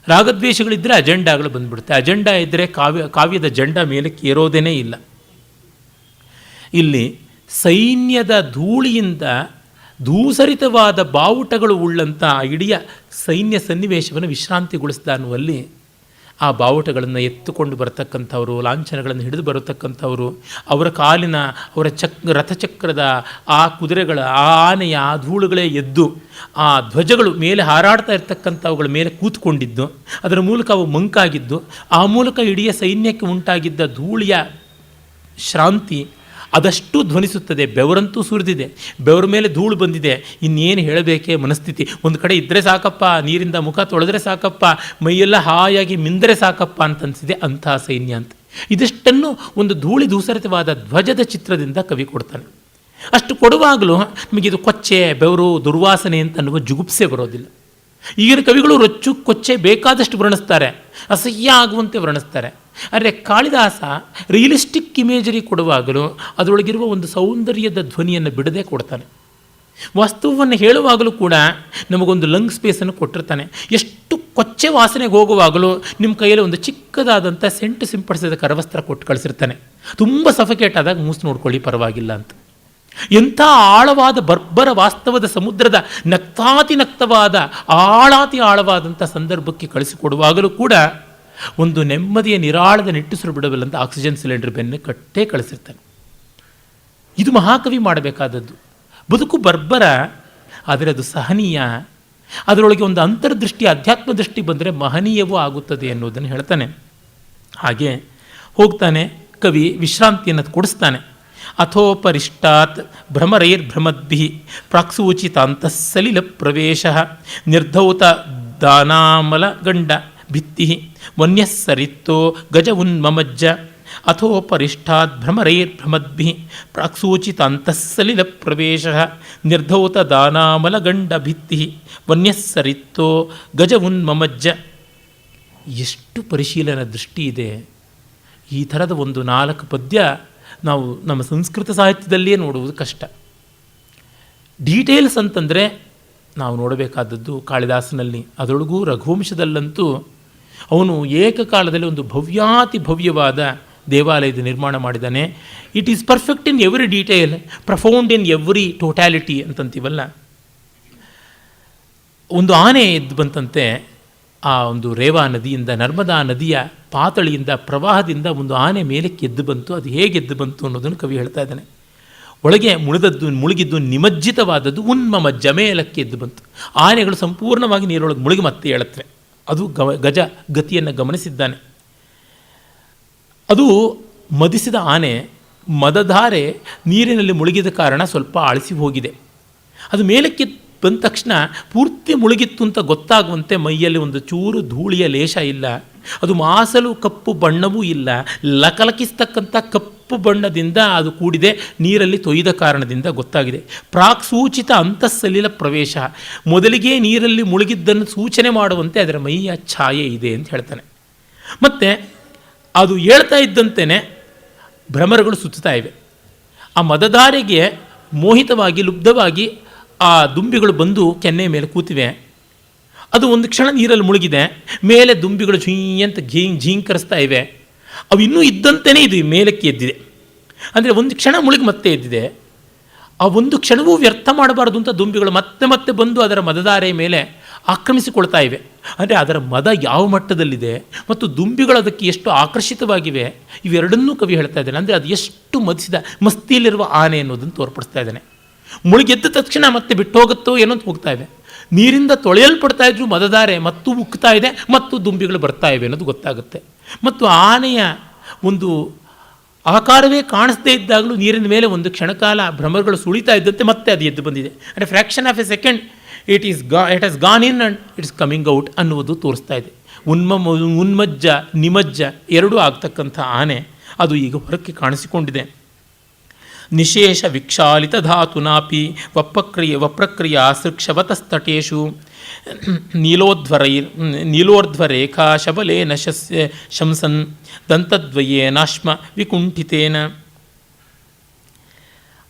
ರಾಗದ್ವೇಷಗಳಿದ್ದರೆ ಅಜೆಂಡಾಗಳು ಬಂದ್ಬಿಡುತ್ತೆ. ಅಜೆಂಡಾ ಇದ್ದರೆ ಕಾವ್ಯದ ಜೆಂಡಾ ಮೇಲಕ್ಕೆ ಏರೋದೇನೇ ಇಲ್ಲ. ಇಲ್ಲಿ ಸೈನ್ಯದ ಧೂಳಿಯಿಂದ ಧೂಸರಿತವಾದ ಬಾವುಟಗಳು ಉಳ್ಳಂಥ ಇಡೀ ಸೈನ್ಯ ಸನ್ನಿವೇಶವನ್ನು ವಿಶ್ರಾಂತಿಗೊಳಿಸಿದ ಅನ್ನುವಲ್ಲಿ ಆ ಬಾವುಟಗಳನ್ನು ಎತ್ತುಕೊಂಡು ಬರತಕ್ಕಂಥವರು, ಲಾಂಛನಗಳನ್ನು ಹಿಡಿದು ಬರತಕ್ಕಂಥವರು, ಅವರ ಕಾಲಿನ, ಅವರ ರಥಚಕ್ರದ ಆ ಕುದುರೆಗಳ, ಆ ಆನೆಯ ಆ ಧೂಳುಗಳೇ ಎದ್ದು ಆ ಧ್ವಜಗಳು ಮೇಲೆ ಹಾರಾಡ್ತಾ ಇರ್ತಕ್ಕಂಥವುಗಳ ಮೇಲೆ ಕೂತ್ಕೊಂಡಿದ್ದು, ಅದರ ಮೂಲಕ ಅವು ಮಂಕಾಗಿದ್ದು, ಆ ಮೂಲಕ ಇಡೀ ಸೈನ್ಯಕ್ಕೆ ಉಂಟಾಗಿದ್ದ ಧೂಳಿಯ ಶ್ರಾಂತಿ ಅದಷ್ಟು ಧ್ವನಿಸುತ್ತದೆ. ಬೆವರಂತೂ ಸುರಿದಿದೆ, ಬೆವರ ಮೇಲೆ ಧೂಳು ಬಂದಿದೆ, ಇನ್ನೇನು ಹೇಳಬೇಕೇ ಮನಸ್ಥಿತಿ. ಒಂದು ಕಡೆ ಇದ್ದರೆ ಸಾಕಪ್ಪ, ನೀರಿಂದ ಮುಖ ತೊಳೆದ್ರೆ ಸಾಕಪ್ಪ, ಮೈಯೆಲ್ಲ ಹಾಯಾಗಿ ಮಿಂದರೆ ಸಾಕಪ್ಪ ಅಂತನಿಸಿದೆ ಅಂತಹ ಸೈನ್ಯ ಅಂತ. ಇದಿಷ್ಟನ್ನು ಒಂದು ಧೂಳಿ ಧೂಸರಿತವಾದ ಧ್ವಜದ ಚಿತ್ರದಿಂದ ಕವಿ ಕೊಡ್ತಾನೆ. ಅಷ್ಟು ಕೊಡುವಾಗಲೂ ನಮಗಿದು ಕೊಚ್ಚೆ, ಬೆವರು, ದುರ್ವಾಸನೆ ಅಂತ ಅನ್ನುವ ಜುಗುಪ್ಸೆ ಬರೋದಿಲ್ಲ. ಈಗಿನ ಕವಿಗಳು ರೊಚ್ಚು ಕೊಚ್ಚೆ ಬೇಕಾದಷ್ಟು ವರ್ಣಿಸ್ತಾರೆ, ಅಸಹ್ಯ ಆಗುವಂತೆ ವರ್ಣಿಸ್ತಾರೆ. ಆದರೆ ಕಾಳಿದಾಸ ರಿಯಲಿಸ್ಟಿಕ್ ಇಮೇಜರಿ ಕೊಡುವಾಗಲೂ ಅದರೊಳಗಿರುವ ಒಂದು ಸೌಂದರ್ಯದ ಧ್ವನಿಯನ್ನು ಬಿಡದೆ ಕೊಡ್ತಾನೆ. ವಾಸ್ತವವನ್ನು ಹೇಳುವಾಗಲೂ ಕೂಡ ನಮಗೊಂದು ಲಂಗ್ ಸ್ಪೇಸನ್ನು ಕೊಟ್ಟಿರ್ತಾನೆ. ಎಷ್ಟು ಕೊಚ್ಚೆ ವಾಸನೆಗೆ ಹೋಗುವಾಗಲೂ ನಿಮ್ಮ ಕೈಯಲ್ಲಿ ಒಂದು ಚಿಕ್ಕದಾದಂಥ ಸೆಂಟು ಸಿಂಪಡಿಸಿದ ಕರವಸ್ತ್ರ ಕೊಟ್ಟು ಕಳಿಸಿರ್ತಾನೆ. ತುಂಬ ಸಫಿಕೇಟ್ ಆದಾಗ ಮೂಸು ನೋಡ್ಕೊಳ್ಳಿ, ಪರವಾಗಿಲ್ಲ ಅಂತ. ಎಂಥ ಆಳವಾದ ಬರ್ಬರ ವಾಸ್ತವದ ಸಮುದ್ರದ ನಕ್ತಾತಿನಕ್ತವಾದ ಆಳಾತಿ ಆಳವಾದಂಥ ಸಂದರ್ಭಕ್ಕೆ ಕಳಿಸಿಕೊಡುವಾಗಲೂ ಕೂಡ ಒಂದು ನೆಮ್ಮದಿಯ ನಿರಾಳದ ನಿಟ್ಟುಸಿರು ಬಿಡಬಲ್ಲಂತ ಆಕ್ಸಿಜನ್ ಸಿಲಿಂಡರ್ ಬೆನ್ನು ಕಟ್ಟೇ ಕಳಿಸಿರ್ತಾನೆ. ಇದು ಮಹಾಕವಿ ಮಾಡಬೇಕಾದದ್ದು. ಬದುಕು ಬರ್ಬರ, ಆದರೆ ಅದು ಸಹನೀಯ. ಅದರೊಳಗೆ ಒಂದು ಅಂತರ್ದೃಷ್ಟಿ, ಅಧ್ಯಾತ್ಮ ದೃಷ್ಟಿ ಬಂದರೆ ಮಹನೀಯವೂ ಆಗುತ್ತದೆ ಅನ್ನೋದನ್ನು ಹೇಳ್ತಾನೆ. ಹಾಗೆ ಹೋಗ್ತಾನೆ ಕವಿ, ವಿಶ್ರಾಂತಿಯನ್ನು ಕೊಡಿಸ್ತಾನೆ. ಅಥೋಪರಿಷ್ಟಾತ್ ಭ್ರಮರೈರ್ಭ್ರಮದ್ಭಿ ಪ್ರಾಕ್ಸೂಚಿತಾಂತಃ ಸಲಿಲ ಪ್ರವೇಶ ನಿರ್ಧೌತ ದಾನಾಮಲ ಗಂಡ ಭಿತ್ತಿ ವನ್ಯಃ ಸರಿತ್ತೋ ಗಜ ಉನ್ಮಮಜ್ಜ ಅಥೋಪರಿಷ್ಟಾತ್ ಭ್ರಮರೈರ್ಭ್ರಮದ್ಭಿ ಪ್ರಾಕ್ಸೂಚಿತಾಂತಃ ಸಲಿಲ ಪ್ರವೇಶ ನಿರ್ಧೌತ ದಾನಾಮಲ ಗಂಡ ಭಿತ್ತಿ ವನ್ಯಃ ಸರಿತ್ತೋ ಗಜ ಉನ್ಮಮಜ್ಜ. ಎಷ್ಟು ಪರಿಶೀಲನಾ ದೃಷ್ಟಿ ಇದೆ! ಈ ಥರದ ಒಂದು 4 ಪದ್ಯ ನಾವು ನಮ್ಮ ಸಂಸ್ಕೃತ ಸಾಹಿತ್ಯದಲ್ಲಿಯೇ ನೋಡುವುದು ಕಷ್ಟ. ಡೀಟೇಲ್ಸ್ ಅಂತಂದರೆ ನಾವು ನೋಡಬೇಕಾದದ್ದು ಕಾಳಿದಾಸನಲ್ಲಿ. ಅದರೊಳಗೂ ರಘುವಂಶದಲ್ಲಂತೂ ಅವನು ಏಕಕಾಲದಲ್ಲಿ ಒಂದು ಭವ್ಯಾತಿ ಭವ್ಯವಾದ ದೇವಾಲಯದ ನಿರ್ಮಾಣ ಮಾಡಿದ್ದಾನೆ. It is perfect in every detail, profound in every totality ಅಂತಂತೀವಲ್ಲ. ಒಂದು ಆನೆ ಎದ್ದು ಬಂತಂತೆ ಆ ಒಂದು ರೇವಾ ನದಿಯಿಂದ, ನರ್ಮದಾ ನದಿಯ ಪಾತಳಿಯಿಂದ, ಪ್ರವಾಹದಿಂದ ಒಂದು ಆನೆ ಮೇಲಕ್ಕೆ ಎದ್ದು ಬಂತು. ಅದು ಹೇಗೆ ಎದ್ದು ಬಂತು ಅನ್ನೋದನ್ನು ಕವಿ ಹೇಳ್ತಾ ಇದ್ದಾನೆ. ಒಳಗೆ ಮುಳುಗಿದ್ದು ನಿಮಜ್ಜಿತವಾದದ್ದು ಉನ್ಮಮಜ್ಜ, ಮೇಲಕ್ಕೆ ಎದ್ದು ಬಂತು. ಆನೆಗಳು ಸಂಪೂರ್ಣವಾಗಿ ನೀರೊಳಗೆ ಮುಳುಗಿ ಮತ್ತೆ ಹೇಳುತ್ತವೆ. ಅದು ಗಜ ಗತಿಯನ್ನು ಗಮನಿಸಿದ್ದಾನೆ. ಅದು ಮದಿಸಿದ ಆನೆ, ಮದಧಾರೆ ನೀರಿನಲ್ಲಿ ಮುಳುಗಿದ ಕಾರಣ ಸ್ವಲ್ಪ ಅಳಿಸಿ ಹೋಗಿದೆ. ಅದು ಮೇಲಕ್ಕೆ ಬಂದ ತಕ್ಷಣ ಪೂರ್ತಿ ಮುಳುಗಿತ್ತು ಅಂತ ಗೊತ್ತಾಗುವಂತೆ ಮೈಯಲ್ಲಿ ಒಂದು ಚೂರು ಧೂಳಿಯ ಲೇಷ ಇಲ್ಲ, ಅದು ಮಾಸಲು ಕಪ್ಪು ಬಣ್ಣವೂ ಇಲ್ಲ, ಲಕಲಕಿಸ್ತಕ್ಕಂಥ ಕಪ್ಪು ಬಣ್ಣದಿಂದ ಅದು ಕೂಡಿದೆ, ನೀರಲ್ಲಿ ತೊಯ್ದ ಕಾರಣದಿಂದ ಗೊತ್ತಾಗಿದೆ. ಪ್ರಾಕ್ ಸೂಚಿತ ಅಂತಃಸಲಿಲ ಪ್ರವೇಶ, ಮೊದಲಿಗೆ ನೀರಲ್ಲಿ ಮುಳುಗಿದ್ದನ್ನು ಸೂಚನೆ ಮಾಡುವಂತೆ ಅದರ ಮೈಯ ಛಾಯೆ ಇದೆ ಅಂತ ಹೇಳ್ತಾನೆ. ಮತ್ತು ಅದು ಹೇಳ್ತಾ ಇದ್ದಂತೆಯೇ ಭ್ರಮರಗಳು ಸುತ್ತಾ ಇವೆ. ಆ ಮದಧಾರೆಗೆ ಮೋಹಿತವಾಗಿ ಲುಬ್ಧವಾಗಿ ಆ ದುಂಬಿಗಳು ಬಂದು ಕೆನ್ನೆ ಮೇಲೆ ಕೂತಿವೆ. ಅದು ಒಂದು ಕ್ಷಣ ನೀರಲ್ಲಿ ಮುಳುಗಿದೆ, ಮೇಲೆ ದುಂಬಿಗಳು ಅಂತ ಝೀಂಕರಿಸ್ತಾ ಇವೆ. ಅವು ಇನ್ನೂ ಇದ್ದಂತೆಯೇ ಇದು ಮೇಲಕ್ಕೆ ಎದ್ದಿದೆ. ಅಂದರೆ ಒಂದು ಕ್ಷಣ ಮುಳುಗಿ ಮತ್ತೆ ಎದ್ದಿದೆ. ಆ ಒಂದು ಕ್ಷಣವೂ ವ್ಯರ್ಥ ಮಾಡಬಾರ್ದು ಅಂತ ದುಂಬಿಗಳು ಮತ್ತೆ ಮತ್ತೆ ಬಂದು ಅದರ ಮದಧಾರೆ ಮೇಲೆ ಆಕ್ರಮಿಸಿಕೊಳ್ತಾ ಇವೆ. ಅಂದರೆ ಅದರ ಮದ ಯಾವ ಮಟ್ಟದಲ್ಲಿದೆ ಮತ್ತು ದುಂಬಿಗಳು ಅದಕ್ಕೆ ಎಷ್ಟು ಆಕರ್ಷಿತವಾಗಿವೆ, ಇವೆರಡನ್ನೂ ಕವಿ ಹೇಳ್ತಾ ಇದ್ದಾನೆ. ಅಂದರೆ ಅದು ಎಷ್ಟು ಮಸ್ತಿಯಲ್ಲಿರುವ ಆನೆ ಅನ್ನೋದನ್ನು ತೋರ್ಪಡಿಸ್ತಾ ಇದ್ದಾನೆ. ಮುಳುಗೆದ್ದ ತಕ್ಷಣ ಮತ್ತೆ ಬಿಟ್ಟು ಹೋಗುತ್ತೋ ಏನೋ ಅಂತ ಹೋಗ್ತಾ ಇವೆ. ನೀರಿಂದ ತೊಳೆಯಲ್ಪಡ್ತಾ ಇದ್ರು ಮದಧಾರೆ ಮತ್ತು ಉಕ್ತಾ ಇದೆ ಮತ್ತು ದುಂಬಿಗಳು ಬರ್ತಾ ಇವೆ ಅನ್ನೋದು ಗೊತ್ತಾಗುತ್ತೆ. ಮತ್ತು ಆನೆಯ ಒಂದು ಆಕಾರವೇ ಕಾಣಿಸದೇ ಇದ್ದಾಗಲೂ ನೀರಿನ ಮೇಲೆ ಒಂದು ಕ್ಷಣಕಾಲ ಭ್ರಮರಗಳು ಸುಳಿತಾ ಇದ್ದಂತೆ ಮತ್ತೆ ಅದು ಎದ್ದು ಬಂದಿದೆ. ಅಂದರೆ fraction of A second it has gone in and it's coming out ಅನ್ನುವುದು ತೋರಿಸ್ತಾ ಇದೆ. ಉನ್ಮಜ್ಜ ನಿಮಜ್ಜ ಎರಡೂ ಆಗ್ತಕ್ಕಂಥ ಆನೆ ಅದು ಈಗ ಹೊರಕ್ಕೆ ಕಾಣಿಸಿಕೊಂಡಿದೆ. ನಿಶೇಷ ವಿಕ್ಷಾಲಿತ ಧಾತುನಾಪಿ ವಪ್ರಕ್ರಿಯ ಸೃಕ್ಷವತಸ್ತಟೇಶು ನೀಲೋರ್ಧ್ವರೇಖಾ ಶಬಲೇನ ಶಂಸನ್ ದಂತದ್ವಯೇನಾಶ್ಮ ವಿಕುಂಠಿತೇನ.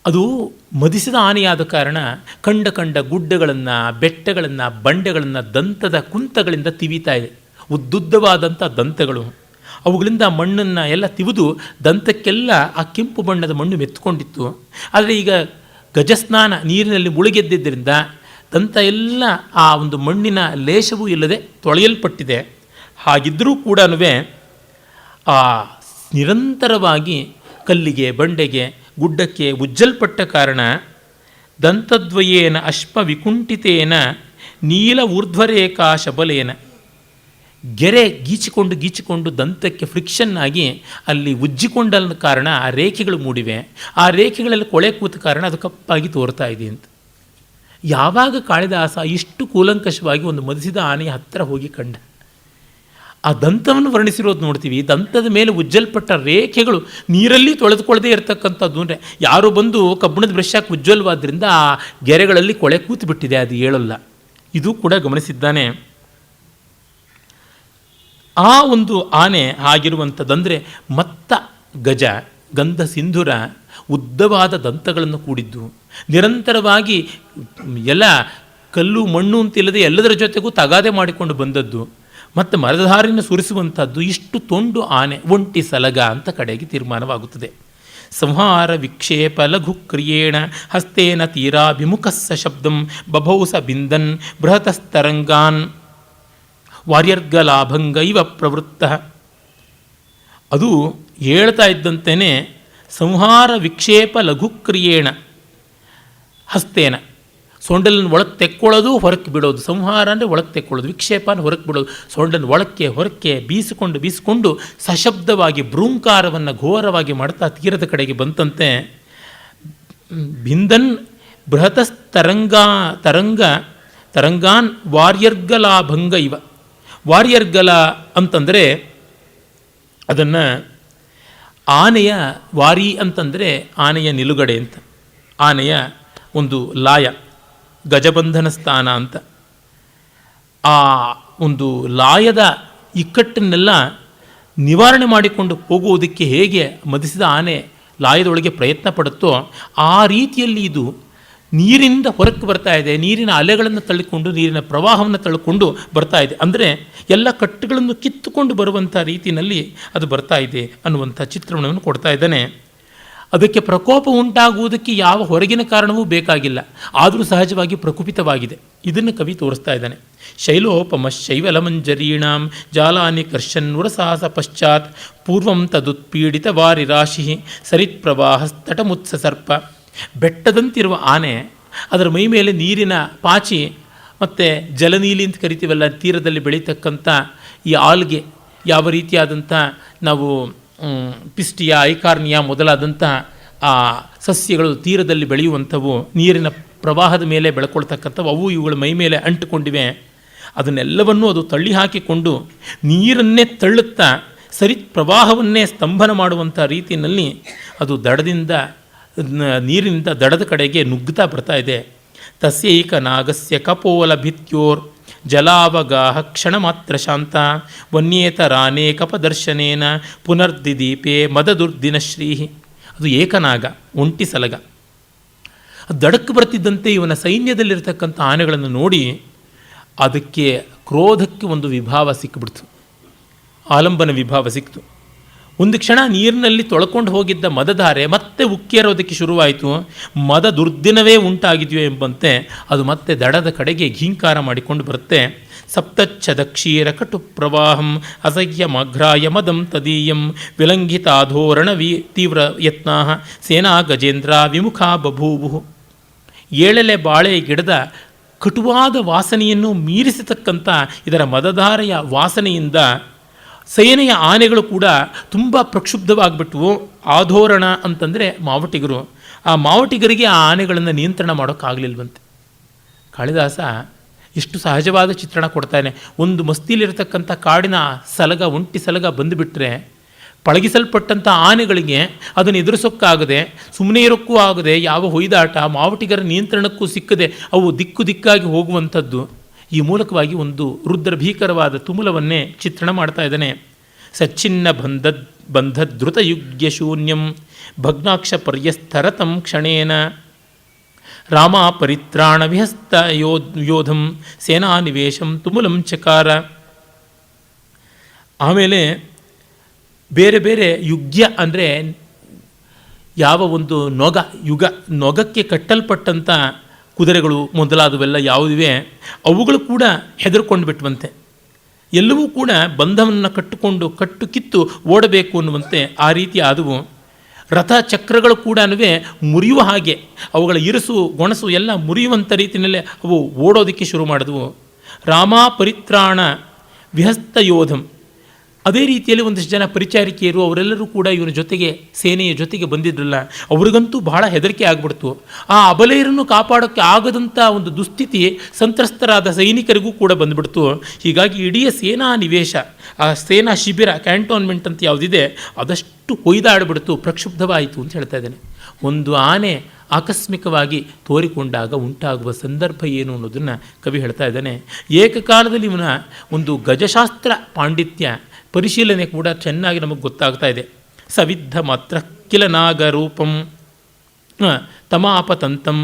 ಅದು ಮದಿಸಿದ ಆನೆಯಾದ ಕಾರಣ ಕಂಡ ಗುಡ್ಡಗಳನ್ನು, ಬೆಟ್ಟಗಳನ್ನು, ಬಂಡೆಗಳನ್ನು ದಂತದ ಕುಂತಗಳಿಂದ ತಿವಿತಾ ಇದೆ. ಉದ್ದುದ್ದವಾದಂಥ ದಂತಗಳು, ಅವುಗಳಿಂದ ಮಣ್ಣನ್ನು ಎಲ್ಲ ತಿವಿದು ದಂತಕ್ಕೆಲ್ಲ ಆ ಕೆಂಪು ಬಣ್ಣದ ಮಣ್ಣು ಮೆತ್ತುಕೊಂಡಿತ್ತು. ಆದರೆ ಈಗ ಗಜಸ್ನಾನ ನೀರಿನಲ್ಲಿ ಮುಳುಗೆದ್ದಿದ್ದರಿಂದ ದಂತ ಎಲ್ಲ ಆ ಒಂದು ಮಣ್ಣಿನ ಲೇಷವೂ ಇಲ್ಲದೆ ತೊಳೆಯಲ್ಪಟ್ಟಿದೆ. ಹಾಗಿದ್ದರೂ ಕೂಡ ಆ ನಿರಂತರವಾಗಿ ಕಲ್ಲಿಗೆ, ಬಂಡೆಗೆ, ಗುಡ್ಡಕ್ಕೆ ಉಜ್ಜಲ್ಪಟ್ಟ ಕಾರಣ ದಂತದ್ವಯೇನ ಅಶ್ಮ ವಿಕುಂಠಿತೇನ ನೀಲ ಊರ್ಧ್ವರೇಖಾ ಶಬಲೇನ, ಗೆರೆ ಗೀಚಿಕೊಂಡು ದಂತಕ್ಕೆ ಫ್ರಿಕ್ಷನ್ ಆಗಿ ಅಲ್ಲಿ ಉಜ್ಜಿಕೊಂಡ ಕಾರಣ ಆ ರೇಖೆಗಳು ಮೂಡಿವೆ. ಆ ರೇಖೆಗಳಲ್ಲಿ ಕೊಳೆ ಕೂತ ಕಾರಣ ಅದು ಕಪ್ಪಾಗಿ ತೋರ್ತಾ ಇದೆ ಅಂತ. ಯಾವಾಗ ಕಾಳಿದಾಸ ಇಷ್ಟು ಕೂಲಂಕಷವಾಗಿ ಒಂದು ಮದಿಸಿದ ಆನೆಯ ಹತ್ತಿರ ಹೋಗಿ ಕಂಡ ಆ ದಂತವನ್ನು ವರ್ಣಿಸಿರೋದು ನೋಡ್ತೀವಿ. ದಂತದ ಮೇಲೆ ಉಜ್ಜಲ್ಪಟ್ಟ ರೇಖೆಗಳು ನೀರಲ್ಲಿ ತೊಳೆದುಕೊಳ್ಳದೆ ಇರತಕ್ಕಂಥದ್ದು. ಅಂದರೆ ಯಾರು ಬಂದು ಕಬ್ಬಿಣದ ಬ್ರಷ್ ಹಾಕಿ ಉಜ್ವಲವಾದ್ದರಿಂದ ಆ ಗೆರೆಗಳಲ್ಲಿ ಕೊಳೆ ಕೂತು ಬಿಟ್ಟಿದೆ, ಅದು ಹೇಳಲ್ಲ. ಇದು ಕೂಡ ಗಮನಿಸಿದ್ದಾನೆ. ಆ ಒಂದು ಆನೆ ಆಗಿರುವಂಥದ್ದಂದರೆ ಮತ್ತ ಗಜ, ಗಂಧ ಸಿಂಧೂರ, ಉದ್ದವಾದ ದಂತಗಳನ್ನು ಕೂಡಿದ್ದು, ನಿರಂತರವಾಗಿ ಎಲ್ಲ ಕಲ್ಲು ಮಣ್ಣು ಅಂತಿಲ್ಲದೆ ಎಲ್ಲದರ ಜೊತೆಗೂ ತಗಾದೆ ಮಾಡಿಕೊಂಡು ಬಂದದ್ದು, ಮತ್ತು ಮರಧಾರಿನ ಸುರಿಸುವಂಥದ್ದು. ಇಷ್ಟು ತೊಂಡು ಆನೆ ಒಂಟಿ ಸಲಗ ಅಂತ ಕಡೆಗೆ ತೀರ್ಮಾನವಾಗುತ್ತದೆ. ಸಂಹಾರ ವಿಕ್ಷೇಪ ಲಘು ಕ್ರಿಯೇಣ ಹಸ್ತೇನ ತೀರಾಭಿಮುಖಸ್ಸ ಶಬ್ದಂ ಬಭೌಸ ಬಿಂದನ್ ಬೃಹತಸ್ತರಂಗಾನ್ ವಾರ್ಯರ್ಗಲಾಭಂಗ ಇವ ಪ್ರವೃತ್ತ. ಅದು ಹೇಳ್ತಾ ಇದ್ದಂತೆಯೇ ಸಂಹಾರ ವಿಕ್ಷೇಪ ಲಘುಕ್ರಿಯೇಣ ಹಸ್ತೇನ, ಸೊಂಡಲನ್ನು ಒಳಗೆ ತೆಕ್ಕೊಳ್ಳೋದು, ಹೊರಕ್ಕೆ ಬಿಡೋದು. ಸಂಹಾರ ಅಂದರೆ ಒಳಗೆ ತೆಕ್ಕೊಳ್ಳೋದು, ವಿಕ್ಷೇಪನ ಹೊರಕ್ಕೆ ಬಿಡೋದು. ಸೊಂಡನ್ನು ಹೊರಕ್ಕೆ ಬೀಸಿಕೊಂಡು ಸಶಬ್ದವಾಗಿ ಭ್ರೂಂಕಾರವನ್ನು ಘೋರವಾಗಿ ಮಾಡ್ತಾ ತೀರದ ಕಡೆಗೆ ಬಂತಂತೆ. ಬಿಂದನ್ ತರಂಗಾನ್ ವಾರ್ಯರ್ಗಲಾಭಂಗ ಇವ. ವಾರ್ಯರ್ಗಲ ಅಂತಂದರೆ ಅದನ್ನು ಆನೆಯ ವಾರಿ ಅಂತಂದರೆ ಆನೆಯ ನಿಲುಗಡೆ ಅಂತ, ಆನೆಯ ಒಂದು ಲಾಯ, ಗಜಬಂಧನ ಸ್ಥಾನ ಅಂತ. ಆ ಒಂದು ಲಾಯದ ಇಕ್ಕಟ್ಟನ್ನೆಲ್ಲ ನಿವಾರಣೆ ಮಾಡಿಕೊಂಡು ಹೋಗುವುದಕ್ಕೆ ಹೇಗೆ ಮದಿಸಿದ ಆನೆ ಲಾಯದೊಳಗೆ ಪ್ರಯತ್ನ ಪಡುತ್ತೋ ಆ ರೀತಿಯಲ್ಲಿ ಇದು ನೀರಿನಿಂದ ಹೊರಕ್ಕೆ ಬರ್ತಾ ಇದೆ. ನೀರಿನ ಅಲೆಗಳನ್ನು ತಳ್ಳಿಕೊಂಡು, ನೀರಿನ ಪ್ರವಾಹವನ್ನು ತಳ್ಳಿಕೊಂಡು ಬರ್ತಾ ಇದೆ. ಅಂದರೆ ಎಲ್ಲ ಕಟ್ಟುಗಳನ್ನು ಕಿತ್ತುಕೊಂಡು ಬರುವಂಥ ರೀತಿಯಲ್ಲಿ ಅದು ಬರ್ತಾ ಇದೆ ಅನ್ನುವಂಥ ಚಿತ್ರಣವನ್ನು ಕೊಡ್ತಾ ಇದ್ದಾನೆ. ಅದಕ್ಕೆ ಪ್ರಕೋಪ ಉಂಟಾಗುವುದಕ್ಕೆ ಯಾವ ಹೊರಗಿನ ಕಾರಣವೂ ಬೇಕಾಗಿಲ್ಲ, ಆದರೂ ಸಹಜವಾಗಿ ಪ್ರಕುಪಿತವಾಗಿದೆ. ಇದನ್ನು ಕವಿ ತೋರಿಸ್ತಾ ಇದ್ದಾನೆ. ಶೈಲೋಪಮ ಶೈವಲಮಂಜರೀಣಾಂ ಜಾಲಾನಿ ಕರ್ಷನ್ನುರಸಾಹಸ ಪಶ್ಚಾತ್ ಪೂರ್ವಂ ತದುತ್ಪೀಡಿತ ವಾರಿ ರಾಶಿ ಸರಿತ್ ಪ್ರವಾಹ ತಟಮುತ್ಸ ಸರ್ಪ. ಬೆಟ್ಟದಂತಿರುವ ಆನೆ, ಅದರ ಮೈ ಮೇಲೆ ನೀರಿನ ಪಾಚಿ ಮತ್ತು ಜಲನೀಲಿ ಅಂತ ಕರಿತೀವಲ್ಲ, ತೀರದಲ್ಲಿ ಬೆಳೀತಕ್ಕಂಥ ಈ ಆಲ್ಗೆ, ಯಾವ ರೀತಿಯಾದಂಥ ನಾವು ಪಿಸ್ಟಿಯಾ, ಐಕಾರ್ನಿಯಾ ಮೊದಲಾದಂಥ ಆ ಸಸ್ಯಗಳು ತೀರದಲ್ಲಿ ಬೆಳೆಯುವಂಥವು, ನೀರಿನ ಪ್ರವಾಹದ ಮೇಲೆ ಬೆಳ್ಕೊಳ್ತಕ್ಕಂಥವು ಅವು ಇವುಗಳ ಮೈ ಮೇಲೆ ಅಂಟುಕೊಂಡಿವೆ. ಅದನ್ನೆಲ್ಲವನ್ನೂ ಅದು ತಳ್ಳಿ ಹಾಕಿಕೊಂಡು ನೀರನ್ನೇ ತಳ್ಳುತ್ತಾ ಸರಿತ್ ಪ್ರವಾಹವನ್ನೇ ಸ್ತಂಭನ ಮಾಡುವಂಥ ರೀತಿಯಲ್ಲಿ ಅದು ನೀರಿನಿಂದ ದಡದ ಕಡೆಗೆ ನುಗ್ಗುತ್ತಾ ಬರ್ತಾ ಇದೆ. ತಸ್ಯೈಕ ನಾಗಸ್ಯ ಕಪೋಲ ಭಿತ್ಯೋರ್ ಜಲಾವಗಾಹ ಕ್ಷಣ ಮಾತ್ರ ಶಾಂತ ವನ್ಯೇತರಾನೇ ಕಪದರ್ಶನೇನ ಪುನರ್ದಿದೀಪೆ ಮದದುರ್ದಿನ ಶ್ರೀಹಿ. ಅದು ಏಕನಾಗ, ಒಂಟಿ ಸಲಗ. ಅದು ದಡಕ್ಕೆ ಬರ್ತಿದ್ದಂತೆ ಇವನ ಸೈನ್ಯದಲ್ಲಿರ್ತಕ್ಕಂಥ ಆನೆಗಳನ್ನು ನೋಡಿ ಅದಕ್ಕೆ ಕ್ರೋಧಕ್ಕೆ ಒಂದು ವಿಭಾವ ಸಿಕ್ಕಿಬಿಡ್ತು, ಆಲಂಬನ ವಿಭಾವ ಸಿಕ್ತು. ಒಂದು ಕ್ಷಣ ನೀರಿನಲ್ಲಿ ತೊಳ್ಕೊಂಡು ಹೋಗಿದ್ದ ಮದಧಾರೆ ಮತ್ತೆ ಉಕ್ಕೇರೋದಕ್ಕೆ ಶುರುವಾಯಿತು. ಮದ ದುರ್ದಿನವೇ ಉಂಟಾಗಿದೆಯೋ ಎಂಬಂತೆ ಅದು ಮತ್ತೆ ದಡದ ಕಡೆಗೆ ಘೀಂಕಾರ ಮಾಡಿಕೊಂಡು ಬರುತ್ತೆ. ಸಪ್ತಚ್ಛದ ಕ್ಷೀರ ಕಟು ಪ್ರವಾಹಂ ಅಸಹ್ಯ ಮಘ್ರಾಯ ಮದಂ ತದೀಯಂ ವಿಲಂಘಿತಾಧೋರಣ ತೀವ್ರ ಯತ್ನಾ ಸೇನಾ ಗಜೇಂದ್ರ ವಿಮುಖಾ ಬಭೂವು. 7 ಬಾಳೆ ಗಿಡದ ಕಟುವಾದ ವಾಸನೆಯನ್ನು ಮೀರಿಸತಕ್ಕಂಥ ಇದರ ಮದಧಾರೆಯ ವಾಸನೆಯಿಂದ ಸೇನೆಯ ಆನೆಗಳು ಕೂಡ ತುಂಬ ಪ್ರಕ್ಷುಬ್ಧವಾಗಿಬಿಟ್ವು. ಆಧೋರಣ ಅಂತಂದರೆ ಮಾವಟಿಗರು. ಆ ಮಾವಟಿಗರಿಗೆ ಆ ಆನೆಗಳನ್ನು ನಿಯಂತ್ರಣ ಮಾಡೋಕ್ಕಾಗಲಿಲ್ವಂತೆ. ಕಾಳಿದಾಸ ಎಷ್ಟು ಸಹಜವಾದ ಚಿತ್ರಣ ಕೊಡ್ತಾನೆ. ಒಂದು ಮಸ್ತಿಲಿರತಕ್ಕಂಥ ಕಾಡಿನ ಸಲಗ, ಒಂಟಿ ಸಲಗ ಬಂದುಬಿಟ್ರೆ ಪಳಗಿಸಲ್ಪಟ್ಟಂಥ ಆನೆಗಳಿಗೆ ಅದನ್ನು ಎದುರಿಸೋಕ್ಕಾಗದೆ, ಸುಮ್ಮನೆ ಇರೋಕ್ಕೂ ಆಗದೆ, ಯಾವ ಹೊಯ್ದಾಟ ಮಾವಟಿಗರ ನಿಯಂತ್ರಣಕ್ಕೂ ಸಿಕ್ಕದೆ ಅವು ದಿಕ್ಕಾಗಿ ಹೋಗುವಂಥದ್ದು. ಈ ಮೂಲಕವಾಗಿ ಒಂದು ರುದ್ರ ಭೀಕರವಾದ ತುಮುಲವನ್ನೇ ಚಿತ್ರಣ ಮಾಡ್ತಾ ಇದ್ದಾನೆ. ಸಚ್ಛಿನ್ನ ಬಂಧದ್ರುತ ಯುಗ್ಯ ಶೂನ್ಯಂ ಭಗ್ನಾಕ್ಷ ಪರ್ಯಸ್ಥರತಂ ಕ್ಷಣೇನ ರಾಮ ಪರಿತ್ರಾಣ ವಿಹಸ್ತ ಯೋಧಂ ಸೇನಾನಿವೇಶಂ ತುಮುಲಂ ಚಕಾರ. ಆಮೇಲೆ ಬೇರೆ ಬೇರೆ ಯುಗ್ಯ ಅಂದರೆ ಯಾವ ಒಂದು ನೊಗಕ್ಕೆ ಕಟ್ಟಲ್ಪಟ್ಟಂಥ ಕುದುರೆಗಳು ಮೊದಲಾದವೆಲ್ಲ ಯಾವುದಿವೆ ಅವುಗಳು ಕೂಡ ಹೆದರ್ಕೊಂಡು ಬಿಟ್ಟುವಂತೆ. ಎಲ್ಲವೂ ಕೂಡ ಬಂಧವನ್ನು ಕಟ್ಟುಕೊಂಡು ಕಿತ್ತು ಓಡಬೇಕು ಅನ್ನುವಂತೆ ಆ ರೀತಿ ಆದವು. ರಥ ಚಕ್ರಗಳು ಕೂಡ ಮುರಿಯುವ ಹಾಗೆ ಅವುಗಳ ಇರಸು ಗೊಣಸು ಎಲ್ಲ ಮುರಿಯುವಂಥ ರೀತಿಯಲ್ಲೇ ಅವು ಓಡೋದಕ್ಕೆ ಶುರು ಮಾಡಿದವು. ರಾಮ ಪರಿತ್ರಾಣ ವಿಹಸ್ತ ಯೋಧಂ. ಅದೇ ರೀತಿಯಲ್ಲಿ ಒಂದಷ್ಟು ಜನ ಪರಿಚಾರಿಕೆಯರು ಅವರೆಲ್ಲರೂ ಕೂಡ ಇವರ ಜೊತೆಗೆ, ಸೇನೆಯ ಜೊತೆಗೆ ಬಂದಿದ್ರಲ್ಲ, ಅವ್ರಿಗಂತೂ ಬಹಳ ಹೆದರಿಕೆ ಆಗಿಬಿಡ್ತು. ಆ ಅಬಲೆಯರನ್ನು ಕಾಪಾಡೋಕ್ಕೆ ಆಗದಂಥ ಒಂದು ದುಸ್ಥಿತಿ ಸಂತ್ರಸ್ತರಾದ ಸೈನಿಕರಿಗೂ ಕೂಡ ಬಂದುಬಿಡ್ತು. ಹೀಗಾಗಿ ಇಡೀ ಸೇನಾ ನಿವೇಶ, ಆ ಸೇನಾ ಶಿಬಿರ, ಕ್ಯಾಂಟೋನ್ಮೆಂಟ್ ಅಂತ ಯಾವುದಿದೆ ಅದಷ್ಟು ಹೊಯ್ದಾಡಿಬಿಡ್ತು, ಪ್ರಕ್ಷುಬ್ಧವಾಯಿತು ಅಂತ ಹೇಳ್ತಾ ಇದ್ದೇನೆ. ಒಂದು ಆನೆ ಆಕಸ್ಮಿಕವಾಗಿ ತೋರಿಕೊಂಡಾಗ ಉಂಟಾಗುವ ಸಂದರ್ಭ ಏನು ಅನ್ನೋದನ್ನು ಕವಿ ಹೇಳ್ತಾ ಇದ್ದಾನೆ. ಏಕಕಾಲದಲ್ಲಿ ಇವನ ಒಂದು ಗಜಶಾಸ್ತ್ರ ಪಾಂಡಿತ್ಯ ಪರಿಶೀಲನೆ ಕೂಡ ಚೆನ್ನಾಗಿ ನಮಗೆ ಗೊತ್ತಾಗ್ತಾ ಇದೆ. ಸವಿದ್ಧ ಮಾತ್ರ ಕಿಲ ನಾಗರೂಪಂ ತಮಾಪತಂತಂ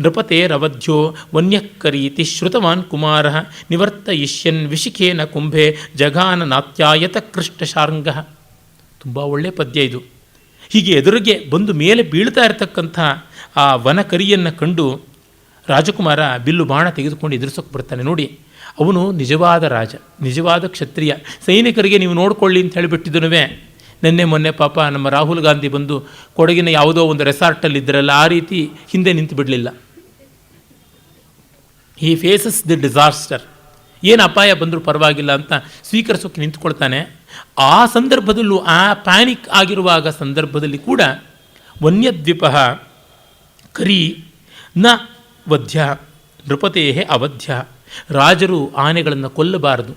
ನೃಪತೇರವಧ್ಯ ವನ್ಯಕರೀತಿ ಶ್ರುತವಾನ್ ಕುಮಾರ ನಿವರ್ತಯಿಷ್ಯನ್ ವಿಶಿಖೇನ ಕುಂಭೆ ಜಘಾನ ನಾತ್ಯಾಯತ ಕೃಷ್ಟಶಾರ್ಂಗ. ತುಂಬ ಒಳ್ಳೆಯ ಪದ್ಯ ಇದು. ಹೀಗೆ ಎದುರಿಗೆ ಬಂದು ಮೇಲೆ ಬೀಳ್ತಾ ಇರತಕ್ಕಂಥ ಆ ವನಕರಿಯನ್ನು ಕಂಡು ರಾಜಕುಮಾರ ಬಿಲ್ಲು ಬಾಣ ತೆಗೆದುಕೊಂಡು ಎದುರಿಸೋಕೆ ಬರ್ತಾನೆ. ನೋಡಿ, ಅವನು ನಿಜವಾದ ರಾಜ, ನಿಜವಾದ ಕ್ಷತ್ರಿಯ. ಸೈನಿಕರಿಗೆ ನೀವು ನೋಡಿಕೊಳ್ಳಿ ಅಂತ ಹೇಳಿಬಿಟ್ಟಿದ್ದನುವೇ. ಮೊನ್ನೆ ಪಾಪ ನಮ್ಮ ರಾಹುಲ್ ಗಾಂಧಿ ಬಂದು ಕೊಡಗಿನ ಯಾವುದೋ ಒಂದು ರೆಸಾರ್ಟಲ್ಲಿ ಇದ್ದರಲ್ಲ, ಆ ರೀತಿ ಹಿಂದೆ ನಿಂತು ಬಿಡಲಿಲ್ಲ. ಹಿ ಫೇಸಸ್ ದಿ ಡಿಸಾಸ್ಟರ್. ಏನು ಅಪಾಯ ಬಂದರೂ ಪರವಾಗಿಲ್ಲ ಅಂತ ಸ್ವೀಕರಿಸೋಕೆ ನಿಂತ್ಕೊಳ್ತಾನೆ. ಆ ಸಂದರ್ಭದಲ್ಲೂ, ಆ ಪ್ಯಾನಿಕ್ ಆಗಿರುವಾಗ ಸಂದರ್ಭದಲ್ಲಿ ಕೂಡ ವನ್ಯದ್ವಿಪ ಕರಿ ನ ವಧ್ಯ ನೃಪತೇ ಅವಧ್ಯ. ರಾಜರು ಆನೆಗಳನ್ನು ಕೊಲ್ಲಬಾರದು.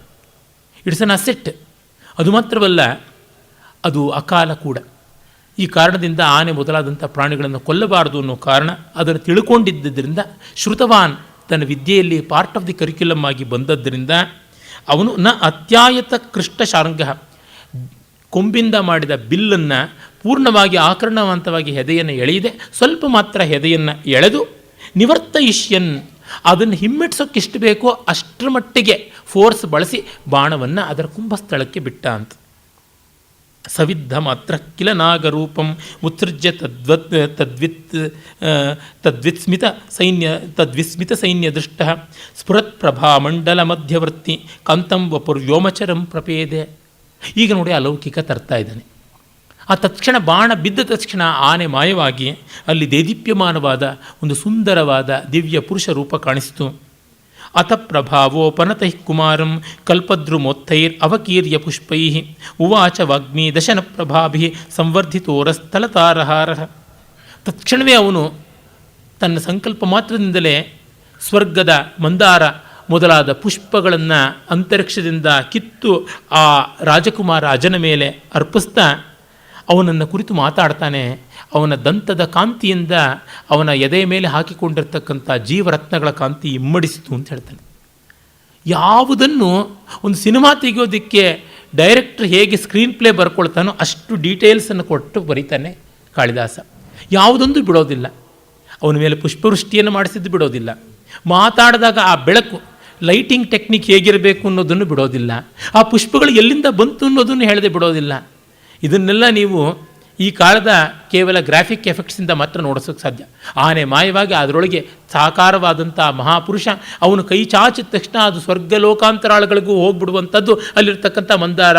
It's an asset. ಅದು ಮಾತ್ರವಲ್ಲ, ಅದು ಅಕಾಲ ಕೂಡ. ಈ ಕಾರಣದಿಂದ ಆನೆ ಮೊದಲಾದಂಥ ಪ್ರಾಣಿಗಳನ್ನು ಕೊಲ್ಲಬಾರದು ಅನ್ನೋ ಕಾರಣ ಅದನ್ನು ತಿಳ್ಕೊಂಡಿದ್ದರಿಂದ ಶ್ರುತವಾನ್ ತನ್ನ ವಿದ್ಯೆಯಲ್ಲಿ ಪಾರ್ಟ್ ಆಫ್ ದಿ ಕರಿಕ್ಯುಲಮ್ ಆಗಿ ಬಂದದ್ದರಿಂದ ಅವನು ನ ಅತ್ಯಾಯತ ಕೃಷ್ಟಶಾರ್ಂಗ, ಕೊಂಬಿಂದ ಮಾಡಿದ ಬಿಲ್ಲನ್ನು ಪೂರ್ಣವಾಗಿ ಆಕರ್ಣವಂತವಾಗಿ ಹೆದೆಯನ್ನು ಎಳೆಯದೆ ಸ್ವಲ್ಪ ಮಾತ್ರ ಹೆದೆಯನ್ನು ಎಳೆದು ನಿವರ್ತಯಿಷ್ಯನ್, ಅದನ್ನು ಹಿಮ್ಮೆಟ್ಸೋಕ್ಕಿಷ್ಟು ಬೇಕೋ ಅಷ್ಟರ ಮಟ್ಟಿಗೆ ಫೋರ್ಸ್ ಬಳಸಿ ಬಾಣವನ್ನು ಅದರ ಕುಂಭಸ್ಥಳಕ್ಕೆ ಬಿಟ್ಟ ಅಂತ. ಸವಿದ್ಧ ಮಾತ್ರ ಕಿಲ ನಾಗರೂಪಂ ಉತ್ಸೃಜ್ಯ ತದ್ವಿಸ್ಮಿತ ಸೈನ್ಯ ದೃಷ್ಟ ಸ್ಫುರತ್ ಪ್ರಭಾಮಂಡಲ ಮಧ್ಯವರ್ತಿ ಕಾಂತಂ ವಪುರ್ವ್ಯೋಮಚರಂ ಪ್ರಪೇದೆ. ಈಗ ನೋಡಿ ಅಲೌಕಿಕ ತರ್ತಾ ಇದ್ದಾನೆ. ಆ ತತ್ಕ್ಷಣ ಬಾಣ ಬಿದ್ದ ತಕ್ಷಣ ಆನೆ ಮಾಯವಾಗಿ ಅಲ್ಲಿ ದೇದೀಪ್ಯಮಾನವಾದ ಒಂದು ಸುಂದರವಾದ ದಿವ್ಯ ಪುರುಷ ರೂಪ ಕಾಣಿಸಿತು. ಅತ ಪ್ರಭಾವೋಪನತೈಃ ಕುಮಾರಂ ಕಲ್ಪದ್ರುಮೋತ್ತೈರ್ ಅವಕೀರ್ಯ ಪುಷ್ಪೈ ಉವಾಚ ವಾಗ್ಮಿ ದಶನ ಪ್ರಭಾಭಿ ಸಂವರ್ಧಿತೋರಸ್ಥಳತಾರಹಾರ. ತಕ್ಷಣವೇ ಅವನು ತನ್ನ ಸಂಕಲ್ಪ ಮಾತ್ರದಿಂದಲೇ ಸ್ವರ್ಗದ ಮಂದಾರ ಮೊದಲಾದ ಪುಷ್ಪಗಳನ್ನು ಅಂತರಿಕ್ಷದಿಂದ ಕಿತ್ತು ಆ ರಾಜಕುಮಾರ ಅಜನ ಮೇಲೆ ಅರ್ಪಿಸ್ತಾ ಅವನನ್ನು ಕುರಿತು ಮಾತಾಡ್ತಾನೆ. ಅವನ ದಂತದ ಕಾಂತಿಯಿಂದ ಅವನ ಎದೆಯ ಮೇಲೆ ಹಾಕಿಕೊಂಡಿರ್ತಕ್ಕಂಥ ಜೀವರತ್ನಗಳ ಕಾಂತಿ ಇಮ್ಮಡಿಸಿತು ಅಂತ ಹೇಳ್ತಾನೆ. ಯಾವುದನ್ನು ಒಂದು ಸಿನಿಮಾ ತೆಗೆಯೋದಕ್ಕೆ ಡೈರೆಕ್ಟ್ರ್ ಹೇಗೆ ಸ್ಕ್ರೀನ್ ಪ್ಲೇ ಬರ್ಕೊಳ್ತಾನೋ ಅಷ್ಟು ಡೀಟೇಲ್ಸನ್ನು ಕೊಟ್ಟು ಬರೀತಾನೆ ಕಾಳಿದಾಸ. ಯಾವುದೊಂದು ಬಿಡೋದಿಲ್ಲ. ಅವನ ಮೇಲೆ ಪುಷ್ಪವೃಷ್ಟಿಯನ್ನು ಮಾಡಿಸಿದ್ದು ಬಿಡೋದಿಲ್ಲ. ಮಾತಾಡಿದಾಗ ಆ ಬೆಳಕು ಲೈಟಿಂಗ್ ಟೆಕ್ನಿಕ್ ಹೇಗಿರಬೇಕು ಅನ್ನೋದನ್ನು ಬಿಡೋದಿಲ್ಲ. ಆ ಪುಷ್ಪಗಳು ಎಲ್ಲಿಂದ ಬಂತು ಅನ್ನೋದನ್ನು ಹೇಳದೆ ಬಿಡೋದಿಲ್ಲ. ಇದನ್ನೆಲ್ಲ ನೀವು ಈ ಕಾಲದ ಕೇವಲ ಗ್ರಾಫಿಕ್ ಎಫೆಕ್ಟ್ಸಿಂದ ಮಾತ್ರ ನೋಡಿಸೋಕ್ಕೆ ಸಾಧ್ಯ. ಆನೆ ಮಾಯವಾಗಿ ಅದರೊಳಗೆ ಸಾಕಾರವಾದಂಥ ಮಹಾಪುರುಷ ಅವನು ಕೈ ಚಾಚಿದ ತಕ್ಷಣ ಅದು ಸ್ವರ್ಗ ಲೋಕಾಂತರಾಳಗಳಿಗೂ ಹೋಗ್ಬಿಡುವಂಥದ್ದು. ಅಲ್ಲಿರ್ತಕ್ಕಂಥ ಮಂದಾರ,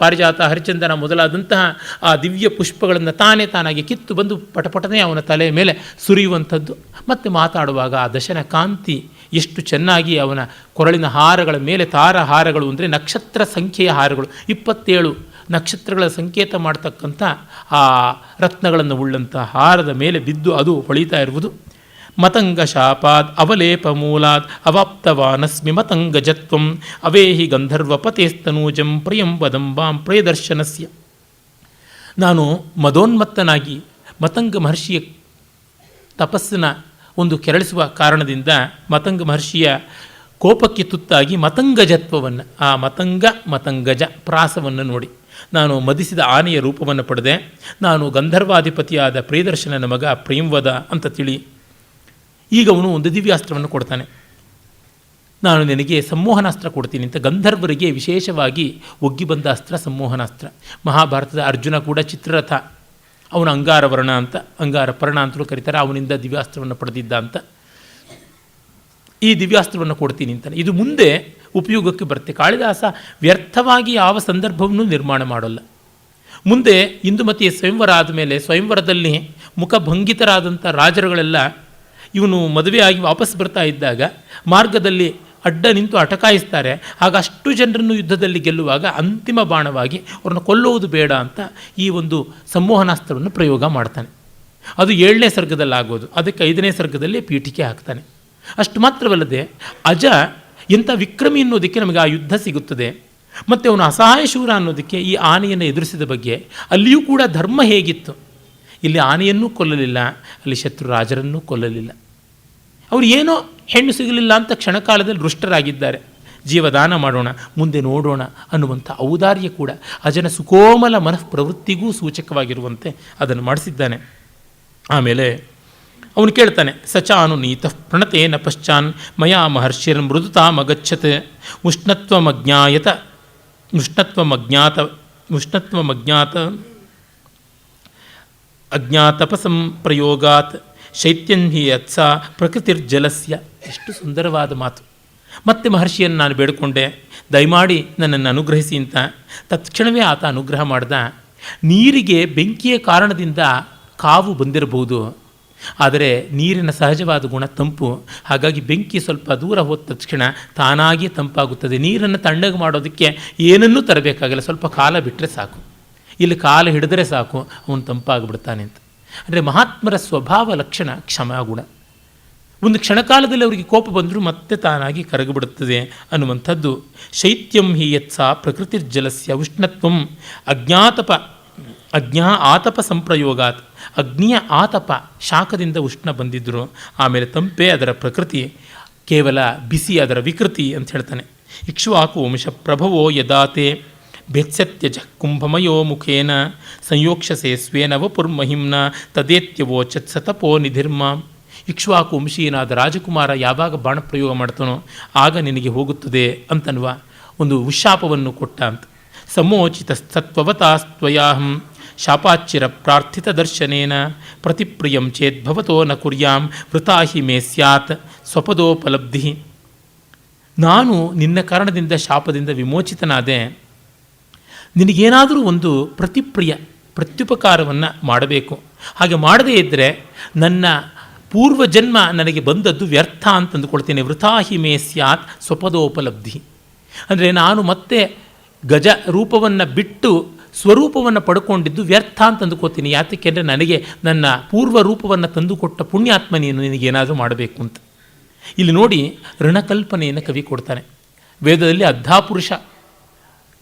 ಪಾರಿಜಾತ, ಹರಿಚಂದನ ಮೊದಲಾದಂತಹ ಆ ದಿವ್ಯ ಪುಷ್ಪಗಳನ್ನು ತಾನಾಗಿ ಕಿತ್ತು ಬಂದು ಪಟಪಟನೆ ಅವನ ತಲೆಯ ಮೇಲೆ ಸುರಿಯುವಂಥದ್ದು. ಮತ್ತು ಮಾತಾಡುವಾಗ ಆ ದಶನ ಕಾಂತಿ ಎಷ್ಟು ಚೆನ್ನಾಗಿ ಅವನ ಕೊರಳಿನ ಹಾರಗಳ ಮೇಲೆ ಹಾರಗಳು ಅಂದರೆ ನಕ್ಷತ್ರ ಸಂಖ್ಯೆಯ ಹಾರಗಳು, 27 ನಕ್ಷತ್ರಗಳ ಸಂಕೇತ ಮಾಡ್ತಕ್ಕಂಥ ಆ ರತ್ನಗಳನ್ನು ಉಳ್ಳಂಥ ಹಾರದ ಮೇಲೆ ಬಿದ್ದು ಅದು ಹೊಳಿತಾ ಇರುವುದು. ಮತಂಗ ಶಾಪಾದ್ ಅವಲೇಪ ಮೂಲಾದ್ ಅವಾಪ್ತವಾನಸ್ಮಿ ಮತಂಗಜತ್ವಂ ಅವೇಹಿ ಗಂಧರ್ವಪತೇಸ್ತನೂಜಂ ಪ್ರಿಯಂ ವದಂಬಾಂ ಪ್ರಿಯದರ್ಶನಸ್ಯ. ನಾನು ಮದೋನ್ಮತ್ತನಾಗಿ ಮತಂಗ ಮಹರ್ಷಿಯ ತಪಸ್ಸಿನ ಒಂದು ಕೆರಳಿಸುವ ಕಾರಣದಿಂದ ಮತಂಗ ಮಹರ್ಷಿಯ ಕೋಪಕ್ಕೆ ತುತ್ತಾಗಿ ಮತಂಗಜತ್ವವನ್ನು, ಆ ಮತಂಗಜ ಪ್ರಾಸವನ್ನು ನೋಡಿ ನಾನು ಮದಿಸಿದ ಆನೆಯ ರೂಪವನ್ನು ಪಡೆದೆ. ನಾನು ಗಂಧರ್ವಾಧಿಪತಿಯಾದ ಪ್ರಿಯದರ್ಶನನ ಮಗ ಪ್ರೇಮ್ವದ ಅಂತ ತಿಳಿ. ಈಗ ಅವನು ಒಂದು ದಿವ್ಯಾಸ್ತ್ರವನ್ನು ಕೊಡ್ತಾನೆ. ನಾನು ನಿನಗೆ ಸಂಮೋಹನಾಸ್ತ್ರ ಕೊಡ್ತೀನಿ ಅಂತ. ಗಂಧರ್ವರಿಗೆ ವಿಶೇಷವಾಗಿ ಒಗ್ಗಿ ಬಂದ ಅಸ್ತ್ರ ಸಂಮೋಹನಾಸ್ತ್ರ. ಮಹಾಭಾರತದ ಅರ್ಜುನ ಕೂಡ ಚಿತ್ರರಥ, ಅವನು ಅಂಗಾರವರ್ಣ ಅಂತ, ಅಂಗಾರಪರ್ಣ ಅಂತಲೂ ಕರೀತಾರೆ, ಅವನಿಂದ ದಿವ್ಯಾಸ್ತ್ರವನ್ನು ಪಡೆದಿದ್ದ ಅಂತ. ಈ ದಿವ್ಯಾಸ್ತ್ರವನ್ನು ಕೊಡ್ತೀನಿ ಅಂತಾನೆ. ಇದು ಮುಂದೆ ಉಪಯೋಗಕ್ಕೆ ಬರುತ್ತೆ. ಕಾಳಿದಾಸ ವ್ಯರ್ಥವಾಗಿ ಯಾವ ಸಂದರ್ಭವನ್ನು ನಿರ್ಮಾಣ ಮಾಡೋಲ್ಲ. ಮುಂದೆ ಇಂದುಮತಿಯ ಸ್ವಯಂವರ ಆದಮೇಲೆ ಸ್ವಯಂವರದಲ್ಲಿ ಮುಖಭಂಗಿತರಾದಂಥ ರಾಜರುಗಳೆಲ್ಲ ಇವನು ಮದುವೆಯಾಗಿ ವಾಪಸ್ ಬರ್ತಾ ಇದ್ದಾಗ ಮಾರ್ಗದಲ್ಲಿ ಅಡ್ಡ ನಿಂತು ಅಟಕಾಯಿಸ್ತಾರೆ. ಆಗ ಅಷ್ಟು ಜನರನ್ನು ಯುದ್ಧದಲ್ಲಿ ಗೆಲ್ಲುವಾಗ ಅಂತಿಮ ಬಾಣವಾಗಿ ಅವ್ರನ್ನ ಕೊಲ್ಲುವುದು ಬೇಡ ಅಂತ ಈ ಒಂದು ಸಂಮೋಹನಾಸ್ತ್ರವನ್ನು ಪ್ರಯೋಗ ಮಾಡ್ತಾನೆ. ಅದು 7ನೇ ಸರ್ಗದಲ್ಲಾಗೋದು. ಅದಕ್ಕೆ 5ನೇ ಸರ್ಗದಲ್ಲಿ ಪೀಠಿಕೆ ಹಾಕ್ತಾನೆ. ಅಷ್ಟು ಮಾತ್ರವಲ್ಲದೆ ಅಜ ಎಂಥ ವಿಕ್ರಮಿ ಅನ್ನೋದಕ್ಕೆ ನಮಗೆ ಆ ಯುದ್ಧ ಸಿಗುತ್ತದೆ. ಮತ್ತು ಅವನು ಅಸಹಾಯ ಶೂರ ಅನ್ನೋದಕ್ಕೆ ಈ ಆನೆಯನ್ನು ಎದುರಿಸಿದ ಬಗ್ಗೆ ಅಲ್ಲಿಯೂ ಕೂಡ ಧರ್ಮ ಹೇಗಿತ್ತು. ಇಲ್ಲಿ ಆನೆಯನ್ನೂ ಕೊಲ್ಲಲಿಲ್ಲ, ಅಲ್ಲಿ ಶತ್ರು ರಾಜರನ್ನೂ ಕೊಲ್ಲಲಿಲ್ಲ. ಅವರು ಏನೋ ಹೆಣ್ಣು ಸಿಗಲಿಲ್ಲ ಅಂತ ಕ್ಷಣಕಾಲದಲ್ಲಿ ರುಷ್ಟರಾಗಿದ್ದಾರೆ. ಜೀವದಾನ ಮಾಡೋಣ, ಮುಂದೆ ನೋಡೋಣ ಅನ್ನುವಂಥ ಔದಾರ್ಯ ಕೂಡ ಅಜನ ಸುಕೋಮಲ ಮನಃಪ್ರವೃತ್ತಿಗೂ ಸೂಚಕವಾಗಿರುವಂತೆ ಅದನ್ನು ಮಾಡಿಸಿದ್ದಾನೆ. ಆಮೇಲೆ ಅವನು ಕೇಳ್ತಾನೆ, ಸಚಾನು ನೀತಃ ಪ್ರಣತೇನ ಪಶ್ಚಾನ್ ಮಯಾ ಮಹರ್ಷಿರ್ ಮೃದುತಾಮಗಚ್ಚತ್ ಅಜ್ಞಾತಪಸಂಪ್ರಯೋಗಾತ್ ಶೈತ್ಯಂ ಹಿ ಯತ್ಸ ಪ್ರಕೃತಿರ್ಜಲಸ್ಯ. ಎಷ್ಟು ಸುಂದರವಾದ ಮಾತು. ಮತ್ತೆ ಮಹರ್ಷಿಯನ್ನು ನಾನು ಬೇಡಿಕೊಂಡೆ, ದಯಮಾಡಿ ನನ್ನನ್ನು ಅನುಗ್ರಹಿಸಿ ಅಂತ. ತತ್ಕ್ಷಣವೇ ಆತ ಅನುಗ್ರಹ ಮಾಡ್ದ. ನೀರಿಗೆ ಬೆಂಕಿಯ ಕಾರಣದಿಂದ ಕಾವು ಬಂದಿರಬಹುದು, ಆದರೆ ನೀರಿನ ಸಹಜವಾದ ಗುಣ ತಂಪು. ಹಾಗಾಗಿ ಬೆಂಕಿ ಸ್ವಲ್ಪ ದೂರ ಹೋದ ತಕ್ಷಣ ತಾನಾಗಿ ತಂಪಾಗುತ್ತದೆ. ನೀರನ್ನು ತಣ್ಣಗೆ ಮಾಡೋದಕ್ಕೆ ಏನನ್ನೂ ತರಬೇಕಾಗಿಲ್ಲ, ಸ್ವಲ್ಪ ಕಾಲ ಬಿಟ್ಟರೆ ಸಾಕು. ಇಲ್ಲಿ ಕಾಲ ಹಿಡಿದರೆ ಸಾಕು, ಅವನು ತಂಪಾಗಿಬಿಡ್ತಾನೆ ಅಂತ. ಅಂದರೆ ಮಹಾತ್ಮರ ಸ್ವಭಾವ ಲಕ್ಷಣ ಕ್ಷಮಾಗುಣ. ಒಂದು ಕ್ಷಣಕಾಲದಲ್ಲಿ ಅವರಿಗೆ ಕೋಪ ಬಂದರೂ ಮತ್ತೆ ತಾನಾಗಿ ಕರಗಿಬಿಡುತ್ತದೆ ಅನ್ನುವಂಥದ್ದು. ಶೈತ್ಯಂ ಹಿ ಯತ್ಸ ಪ್ರಕೃತಿರ್ಜಲಸ್ಯ ಉಷ್ಣತ್ವಂ ಆತಪ ಸಂಪ್ರಯೋಗಾತ್. ಅಗ್ನಿಯ ಆತಪ, ಶಾಖದಿಂದ ಉಷ್ಣ ಬಂದಿದ್ದರು. ಆಮೇಲೆ ತಂಪೆ ಅದರ ಪ್ರಕೃತಿ, ಕೇವಲ ಬಿಸಿ ಅದರ ವಿಕೃತಿ ಅಂತ ಹೇಳ್ತಾನೆ. ಇಕ್ಷ್ವಾಕು ವಂಶ ಪ್ರಭವೋ ಯದಾತೆ ಬೆತ್ಸತ್ಯಜ ಕುಂಭಮಯೋ ಮುಖೇನ ಸಂಯೋಕ್ಷಸೆ ಸ್ವೇನ ವಪುರ್ಮಹಿಮ್ನ ತದೇತ್ಯವೋಚತ್ ಸತಪೋ ನಿಧಿರ್ಮ. ಇಕ್ಷ್ವಾಕು ವಂಶೀಯನಾದ ರಾಜಕುಮಾರ ಯಾವಾಗ ಬಾಣಪ್ರಯೋಗ ಮಾಡ್ತಾನೋ ಆಗ ನಿನಗೆ ಹೋಗುತ್ತದೆ ಅಂತನ್ನುವ ಒಂದು ಉಶಾಪವನ್ನು ಕೊಟ್ಟ ಅಂತ. ಸಮೋಚಿತ ಸತ್ವವತಾಸ್ತ್ವಯಾಹಂ ಶಾಪಾಚ್ಚಿರ ಪ್ರಾರ್ಥಿತ ದರ್ಶನೇನ ಪ್ರತಿಪ್ರಿಯಂ ಚೇದ್ಭವತೋ ನ ಕುರ್ಯಾಂ ವೃತಾಹಿ ಮೇ ಸ್ಯಾತ್ ಸ್ವಪದೋಪಲಬ್ಧಿ. ನಾನು ನಿನ್ನ ಕಾರಣದಿಂದ ಶಾಪದಿಂದ ವಿಮೋಚಿತನಾದೆ. ನಿನಗೇನಾದರೂ ಒಂದು ಪ್ರತ್ಯುಪಕಾರವನ್ನು ಮಾಡಬೇಕು. ಹಾಗೆ ಮಾಡದೇ ಇದ್ದರೆ ನನ್ನ ಪೂರ್ವಜನ್ಮ ನನಗೆ ಬಂದದ್ದು ವ್ಯರ್ಥ ಅಂತಂದುಕೊಳ್ತೇನೆ. ವೃತಾಹಿ ಮೇ ಸ್ಯಾತ್ ಸ್ವಪದೋಪಲಬ್ಧಿ. ಅಂದರೆ ನಾನು ಮತ್ತೆ ಗಜ ರೂಪವನ್ನು ಬಿಟ್ಟು ಸ್ವರೂಪವನ್ನು ಪಡ್ಕೊಂಡಿದ್ದು ವ್ಯರ್ಥ ಅಂತ ಅಂದುಕೋತೀನಿ. ಯಾತಕ್ಕೆಂದರೆ ನನಗೆ ನನ್ನ ಪೂರ್ವ ರೂಪವನ್ನು ತಂದುಕೊಟ್ಟ ಪುಣ್ಯಾತ್ಮ ನೀನು, ನಿನಗೇನಾದರೂ ಮಾಡಬೇಕು ಅಂತ. ಇಲ್ಲಿ ನೋಡಿ ಋಣಕಲ್ಪನೆಯನ್ನು ಕವಿ ಕೊಡ್ತಾನೆ. ವೇದದಲ್ಲಿ ಅರ್ಧಾಪುರುಷ,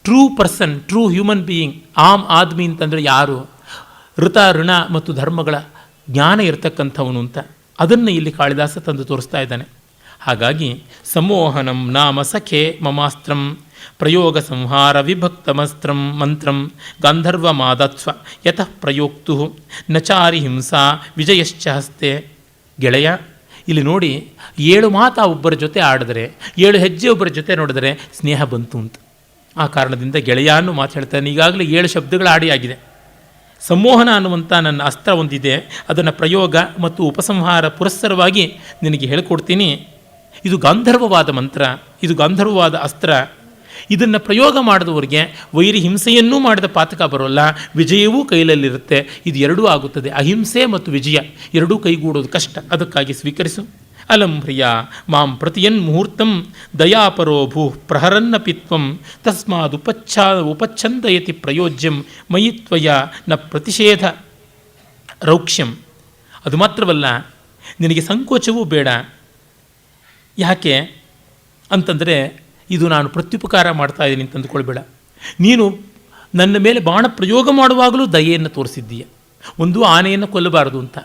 true person, true human being, ಆಮ್ ಆದ್ಮಿ ಅಂತಂದರೆ ಯಾರು? ಋತ ಋಣ ಮತ್ತು ಧರ್ಮಗಳ ಜ್ಞಾನ ಇರತಕ್ಕಂಥವನು ಅಂತ ಅದನ್ನು ಇಲ್ಲಿ ಕಾಳಿದಾಸ ತಂದು ತೋರಿಸ್ತಾ ಇದ್ದಾನೆ. ಹಾಗಾಗಿ ಸಮೋಹನಂ ನಾಮ ಸಖೆ ಮಮಾಸ್ತ್ರಂ ಪ್ರಯೋಗ ಸಂಹಾರ ವಿಭಕ್ತಮಸ್ತ್ರಂ ಮಂತ್ರಂ ಗಾಂಧರ್ವ ಮಾದತ್ಸ್ವ ಯತಃ ಪ್ರಯೋಕ್ತು ನಚಾರಿ ಹಿಂಸಾ ವಿಜಯಶ್ಚ ಹಸ್ತೆ. ಗೆಳೆಯ, ಇಲ್ಲಿ ನೋಡಿ 7 ಮಾತು ಒಬ್ಬರ ಜೊತೆ ಆಡಿದ್ರೆ, 7 ಹೆಜ್ಜೆ ಒಬ್ಬರ ಜೊತೆ ನೋಡಿದ್ರೆ ಸ್ನೇಹ ಬಂತು ಅಂತ. ಆ ಕಾರಣದಿಂದ ಗೆಳೆಯ ಅನ್ನೋ ಮಾತು ಹೇಳ್ತಾನೆ. ಈಗಾಗಲೇ 7 ಶಬ್ದಗಳ ಆಡಿಯಾಗಿದೆ. ಸಂಮೋಹನ ಅನ್ನುವಂಥ ನನ್ನ ಅಸ್ತ್ರ ಒಂದಿದೆ, ಅದನ್ನು ಪ್ರಯೋಗ ಮತ್ತು ಉಪಸಂಹಾರ ಪುರಸ್ಸರವಾಗಿ ನಿನಗೆ ಹೇಳಿಕೊಡ್ತೀನಿ. ಇದು ಗಾಂಧರ್ವವಾದ ಮಂತ್ರ, ಇದು ಗಾಂಧರ್ವವಾದ ಅಸ್ತ್ರ. ಇದನ್ನು ಪ್ರಯೋಗ ಮಾಡಿದವರಿಗೆ ವೈರಿ ಹಿಂಸೆಯನ್ನೂ ಮಾಡಿದ ಪಾತಕ ಬರೋಲ್ಲ, ವಿಜಯವೂ ಕೈಲಲ್ಲಿರುತ್ತೆ. ಇದು ಎರಡೂ ಆಗುತ್ತದೆ. ಅಹಿಂಸೆ ಮತ್ತು ವಿಜಯ ಎರಡೂ ಕೈಗೂಡೋದು ಕಷ್ಟ. ಅದಕ್ಕಾಗಿ ಸ್ವೀಕರಿಸು. ಅಲಂ ಹ್ರಿಯ ಮಾಂ ಪ್ರತಿಯನ್ ಮುಹೂರ್ತಂ ದಯಾಪರೋ ಭೂ ಪ್ರಹರನ್ನಪಿತ್ವಂ ತಸ್ಮಾದ್ ಉಪಚ್ಛಂದಯತಿ ಪ್ರಯೋಜ್ಯಂ ಮಯಿ ತ್ವಯ ನ ಪ್ರತಿಷೇಧ ರೌಕ್ಷ್ಯಂ. ಅದು ಮಾತ್ರವಲ್ಲ, ನಿನಗೆ ಸಂಕೋಚವೂ ಬೇಡ. ಯಾಕೆ ಅಂತಂದರೆ, ಇದು ನಾನು ಪ್ರತ್ಯುಪಕಾರ ಮಾಡ್ತಾ ಇದ್ದೀನಿ ಅಂತ ಅಂದುಕೊಳ್ಬೇಡ. ನೀನು ನನ್ನ ಮೇಲೆ ಬಾಣ ಪ್ರಯೋಗ ಮಾಡುವಾಗಲೂ ದಯೆಯನ್ನು ತೋರಿಸಿದ್ದೀಯ. ಒಂದು, ಆನೆಯನ್ನು ಕೊಲ್ಲಬಾರದು ಅಂತ,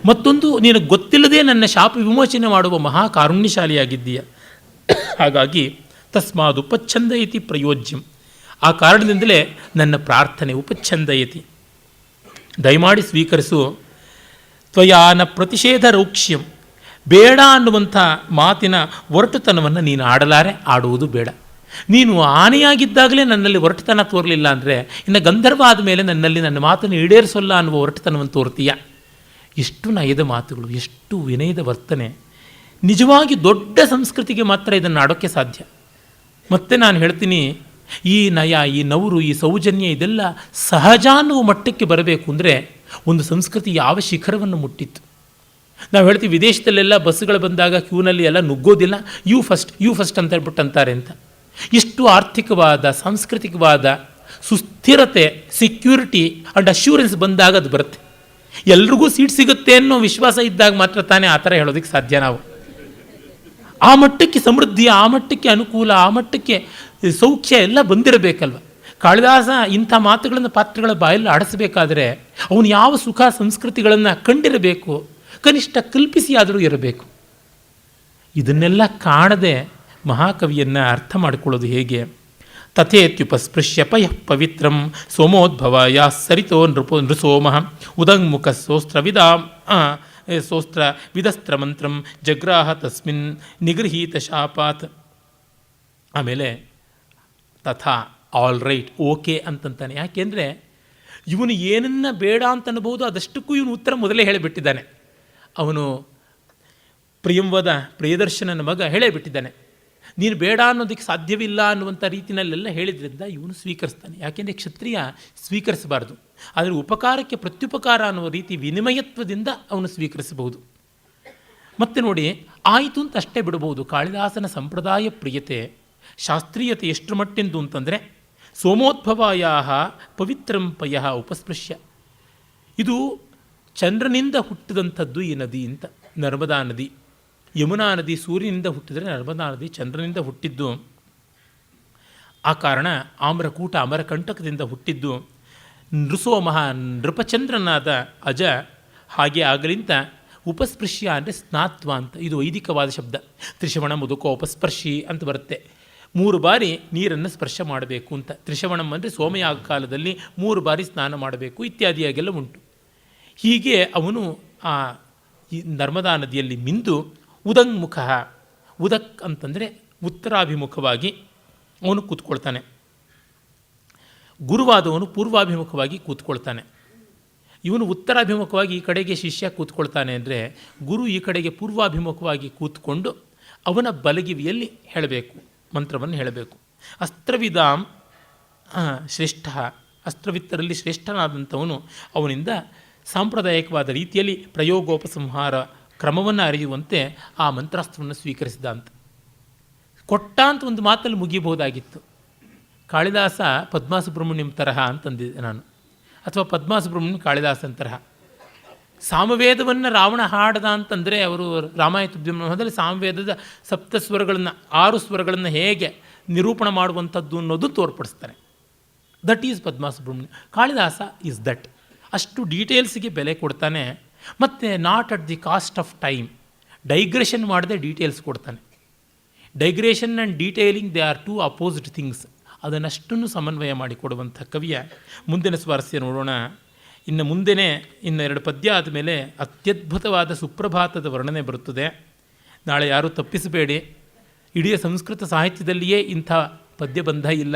ಮತ್ತೊಂದು, ನಿನಗೆ ಗೊತ್ತಿಲ್ಲದೆ ನನ್ನ ಶಾಪ ವಿಮೋಚನೆ ಮಾಡುವ ಮಹಾ ಕಾರುಣ್ಯಶಾಲಿಯಾಗಿದ್ದೀಯ. ಹಾಗಾಗಿ ತಸ್ಮಾದ್ ಉಪಚ್ಛಂದಯತಿ ಪ್ರಯೋಜ್ಯಂ. ಆ ಕಾರಣದಿಂದಲೇ ನನ್ನ ಪ್ರಾರ್ಥನೆ ಉಪಚ್ಛಂದಯತಿ, ದಯಮಾಡಿ ಸ್ವೀಕರಿಸು. ತ್ವಯಾನ ಪ್ರತಿಷೇಧ ರೌಕ್ಷ್ಯಂ. ಬೇಡ ಅನ್ನುವಂಥ ಮಾತಿನ ಒರಟುತನವನ್ನು ನೀನು ಆಡಲಾರೆ, ಆಡುವುದು ಬೇಡ. ನೀನು ಆನೆಯಾಗಿದ್ದಾಗಲೇ ನನ್ನಲ್ಲಿ ಒರಟುತನ ತೋರಲಿಲ್ಲ ಅಂದರೆ ಇನ್ನು ಗಂಧರ್ವ ಆದಮೇಲೆ ನನ್ನಲ್ಲಿ ನನ್ನ ಮಾತನ್ನು ಈಡೇರಿಸೋಲ್ಲ ಅನ್ನುವ ಒರಟುತನವನ್ನು ತೋರ್ತೀಯ. ಎಷ್ಟು ನಯದ ಮಾತುಗಳು, ಎಷ್ಟು ವಿನಯದ ವರ್ತನೆ. ನಿಜವಾಗಿ ದೊಡ್ಡ ಸಂಸ್ಕೃತಿಗೆ ಮಾತ್ರ ಇದನ್ನು ಆಡೋಕ್ಕೆ ಸಾಧ್ಯ. ಮತ್ತೆ ನಾನು ಹೇಳ್ತೀನಿ, ಈ ನಯ, ಈ ನವರು, ಈ ಸೌಜನ್ಯ ಇದೆಲ್ಲ ಸಹಜ ಅನ್ನುವ ಮಟ್ಟಕ್ಕೆ ಬರಬೇಕು ಅಂದರೆ ಒಂದು ಸಂಸ್ಕೃತಿ ಯಾವ ಶಿಖರವನ್ನು ಮುಟ್ಟಿತ್ತು. ನಾವು ಹೇಳ್ತೀವಿ ವಿದೇಶದಲ್ಲೆಲ್ಲ ಬಸ್ಸುಗಳು ಬಂದಾಗ ಕ್ಯೂನಲ್ಲಿ ಎಲ್ಲ ನುಗ್ಗೋದಿಲ್ಲ, ಯು ಫಸ್ಟ್ ಅಂತ ಹೇಳ್ಬಿಟ್ಟು ಅಂತಾರೆ ಅಂತ. ಇಷ್ಟು ಆರ್ಥಿಕವಾದ, ಸಾಂಸ್ಕೃತಿಕವಾದ ಸುಸ್ಥಿರತೆ, ಸೆಕ್ಯೂರಿಟಿ ಆ್ಯಂಡ್ ಅಶ್ಯೂರೆನ್ಸ್ ಬಂದಾಗ ಅದು ಬರುತ್ತೆ. ಎಲ್ರಿಗೂ ಸೀಟ್ ಸಿಗುತ್ತೆ ಅನ್ನೋ ವಿಶ್ವಾಸ ಇದ್ದಾಗ ಮಾತ್ರ ತಾನೇ ಆ ಥರ ಹೇಳೋದಕ್ಕೆ ಸಾಧ್ಯ. ನಾವು ಆ ಮಟ್ಟಕ್ಕೆ ಸಮೃದ್ಧಿ, ಆ ಮಟ್ಟಕ್ಕೆ ಅನುಕೂಲ, ಆ ಮಟ್ಟಕ್ಕೆ ಸೌಖ್ಯ ಎಲ್ಲ ಬಂದಿರಬೇಕಲ್ವ. ಕಾಳಿದಾಸ ಇಂಥ ಮಾತುಗಳನ್ನು ಪಾತ್ರಗಳ ಬಾಯಲ್ಲಿ ಆಡಿಸಬೇಕಾದ್ರೆ ಅವನು ಯಾವ ಸುಖ ಸಂಸ್ಕೃತಿಗಳನ್ನು ಕಂಡಿರಬೇಕು, ಕನಿಷ್ಠ ಕಲ್ಪಿಸಿ ಆದರೂ ಇರಬೇಕು. ಇದನ್ನೆಲ್ಲ ಕಾಣದೆ ಮಹಾಕವಿಯನ್ನು ಅರ್ಥ ಮಾಡಿಕೊಳ್ಳೋದು ಹೇಗೆ? ತಥೇತ್ಯುಪಸ್ಪೃಶ್ಯ ಪಯಃ ಪವಿತ್ರಂ ಸೋಮೋದ್ಭವ ಯಾ ಸರಿತೋ ನೃಸೋಮಃ ಉದಂಗ್ಮುಖ ಸೋಸ್ತ್ರ ವಿದಸ್ತ್ರ ಮಂತ್ರಂ ಜಗ್ರಾಹ ತಸ್ಮಿನ್ ನಿಗೃಹೀತ ಶಾಪಾತ್. ಆಮೇಲೆ ತಥಾ, ಆಲ್ ರೈಟ್, ಓಕೆ ಅಂತಂತಾನೆ. ಯಾಕೆಂದರೆ ಇವನು ಏನನ್ನ ಬೇಡ ಅಂತ ಅನ್ಬೋದು ಅದಷ್ಟಕ್ಕೂ ಇವನು ಉತ್ತರ ಮೊದಲೇ ಹೇಳಿಬಿಟ್ಟಿದ್ದಾನೆ. ಅವನು ಪ್ರಿಯಂವದ ಪ್ರಿಯದರ್ಶನನ ಮಗ ಹೇಳೇ ಬಿಟ್ಟಿದ್ದಾನೆ. ನೀನು ಬೇಡ ಅನ್ನೋದಕ್ಕೆ ಸಾಧ್ಯವಿಲ್ಲ ಅನ್ನುವಂಥ ರೀತಿಯಲ್ಲೆಲ್ಲ ಹೇಳಿದ್ರಿಂದ ಇವನು ಸ್ವೀಕರಿಸ್ತಾನೆ. ಯಾಕೆಂದರೆ ಕ್ಷತ್ರಿಯ ಸ್ವೀಕರಿಸಬಾರ್ದು, ಆದರೆ ಉಪಕಾರಕ್ಕೆ ಪ್ರತ್ಯುಪಕಾರ ಅನ್ನುವ ರೀತಿ ವಿನಿಮಯತ್ವದಿಂದ ಅವನು ಸ್ವೀಕರಿಸಬಹುದು. ಮತ್ತೆ ನೋಡಿ, ಆಯಿತು ಅಂತ ಅಷ್ಟೇ ಬಿಡಬಹುದು. ಕಾಳಿದಾಸನ ಸಂಪ್ರದಾಯ ಪ್ರಿಯತೆ, ಶಾಸ್ತ್ರೀಯತೆ ಎಷ್ಟು ಮಟ್ಟಿಂದು ಅಂತಂದರೆ, ಸೋಮೋದ್ಭವಾಯ ಪವಿತ್ರಂ ಪಯ ಉಪಸ್ಪೃಶ್ಯ. ಇದು ಚಂದ್ರನಿಂದ ಹುಟ್ಟಿದಂಥದ್ದು ಈ ನದಿ ಅಂತ. ನರ್ಮದಾ ನದಿ, ಯಮುನಾ ನದಿ ಸೂರ್ಯನಿಂದ ಹುಟ್ಟಿದರೆ ನರ್ಮದಾ ನದಿ ಚಂದ್ರನಿಂದ ಹುಟ್ಟಿದ್ದು. ಆ ಕಾರಣ ಆಮ್ರಕೂಟ ಅಮರಕಂಟಕದಿಂದ ಹುಟ್ಟಿದ್ದು. ನೃಸೋಮಃ ನೃಪಚಂದ್ರನಾದ ಅಜ ಹಾಗೆ ಆಗಲಿಂತ ಉಪಸ್ಪೃಶ್ಯ ಅಂದರೆ ಸ್ನಾತ್ವ ಅಂತ. ಇದು ವೈದಿಕವಾದ ಶಬ್ದ. ತ್ರಿಶವಣ ಮುದುಕೋ ಉಪಸ್ಪರ್ಶಿ ಅಂತ ಬರುತ್ತೆ. 3 ಬಾರಿ ನೀರನ್ನು ಸ್ಪರ್ಶ ಮಾಡಬೇಕು ಅಂತ. ತ್ರಿಶವಣಂ ಅಂದರೆ ಸೋಮಯಾಗ ಕಾಲದಲ್ಲಿ 3 ಬಾರಿ ಸ್ನಾನ ಮಾಡಬೇಕು ಇತ್ಯಾದಿಯಾಗೆಲ್ಲ ಉಂಟು. ಹೀಗೆ ಅವನು ಆ ನರ್ಮದಾ ನದಿಯಲ್ಲಿ ಮಿಂದು ಉದಂಗ್ಮುಖ, ಉದಕ್ ಅಂತಂದರೆ ಉತ್ತರಾಭಿಮುಖವಾಗಿ ಅವನು ಕೂತ್ಕೊಳ್ತಾನೆ. ಗುರುವಾದವನು ಪೂರ್ವಾಭಿಮುಖವಾಗಿ ಕೂತ್ಕೊಳ್ತಾನೆ. ಇವನು ಉತ್ತರಾಭಿಮುಖವಾಗಿ ಈ ಕಡೆಗೆ ಶಿಷ್ಯ ಕೂತ್ಕೊಳ್ತಾನೆ ಅಂದರೆ, ಗುರು ಈ ಕಡೆಗೆ ಪೂರ್ವಾಭಿಮುಖವಾಗಿ ಕೂತ್ಕೊಂಡು ಅವನ ಬಲಗಿವಿಯಲ್ಲಿ ಹೇಳಬೇಕು, ಮಂತ್ರವನ್ನು ಹೇಳಬೇಕು. ಅಸ್ತ್ರವಿದಾಂ ಶ್ರೇಷ್ಠ, ಅಸ್ತ್ರವಿತ್ತರಲ್ಲಿ ಶ್ರೇಷ್ಠನಾದಂಥವನು ಅವನಿಂದ ಸಾಂಪ್ರದಾಯಿಕವಾದ ರೀತಿಯಲ್ಲಿ ಪ್ರಯೋಗೋಪಸಂಹಾರ ಕ್ರಮವನ್ನು ಅರಿಯುವಂತೆ ಆ ಮಂತ್ರಾಸ್ತ್ರವನ್ನು ಸ್ವೀಕರಿಸಿದ ಅಂತ. ಕೊಟ್ಟ ಅಂತ ಒಂದು ಮಾತಲ್ಲಿ ಮುಗಿಯಬಹುದಾಗಿತ್ತು. ಕಾಳಿದಾಸ ಪದ್ಮಸುಬ್ರಹ್ಮಣ್ಯಂ ತರಹ ಅಂತಂದಿದ್ದೆ ನಾನು, ಅಥವಾ ಪದ್ಮಸುಬ್ರಹ್ಮಣ್ಯಂ ಕಾಳಿದಾಸನ ತರಹ. ಸಾಮವೇದವನ್ನು ರಾವಣ ಹಾಡದ ಅಂತಂದರೆ ಅವರು ರಾಮಾಯಣದಲ್ಲಿ ಸಾಮವೇದದ ಸಪ್ತಸ್ವರಗಳನ್ನು 6 ಸ್ವರಗಳನ್ನು ಹೇಗೆ ನಿರೂಪಣೆ ಮಾಡುವಂಥದ್ದು ಅನ್ನೋದು ತೋರ್ಪಡಿಸ್ತಾರೆ. That is ಪದ್ಮಸುಬ್ರಹ್ಮಣ್ಯ. Kalidasa is that. ಅಷ್ಟು ಡೀಟೇಲ್ಸಿಗೆ ಬೆಲೆ ಕೊಡ್ತಾನೆ. ಮತ್ತು not at the cost of time. ಡೈಗ್ರೆಷನ್ ಮಾಡದೆ ಡೀಟೇಲ್ಸ್ ಕೊಡ್ತಾನೆ. ಡೈಗ್ರೇಷನ್ and detailing they are two opposite things. ಅದನ್ನಷ್ಟನ್ನು ಸಮನ್ವಯ ಮಾಡಿಕೊಡುವಂಥ ಕವಿಯ ಮುಂದಿನ ಸ್ವಾರಸ್ಯ ನೋಡೋಣ. ಇನ್ನು ಮುಂದೆಯೇ 2 ಪದ್ಯ ಆದಮೇಲೆ ಅತ್ಯದ್ಭುತವಾದ ಸುಪ್ರಭಾತದ ವರ್ಣನೆ ಬರುತ್ತದೆ. ನಾಳೆ ಯಾರೂ ತಪ್ಪಿಸಬೇಡಿ. ಇಡೀ ಸಂಸ್ಕೃತ ಸಾಹಿತ್ಯದಲ್ಲಿಯೇ ಇಂಥ ಪದ್ಯಬಂಧ ಇಲ್ಲ.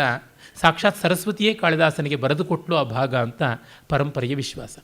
ಸಾಕ್ಷಾತ್ ಸರಸ್ವತಿಯೇ ಕಾಳಿದಾಸನಿಗೆ ಬರೆದು ಕೊಟ್ಟಲು ಆ ಭಾಗ ಅಂತ ಪರಂಪರೆಯ ವಿಶ್ವಾಸ.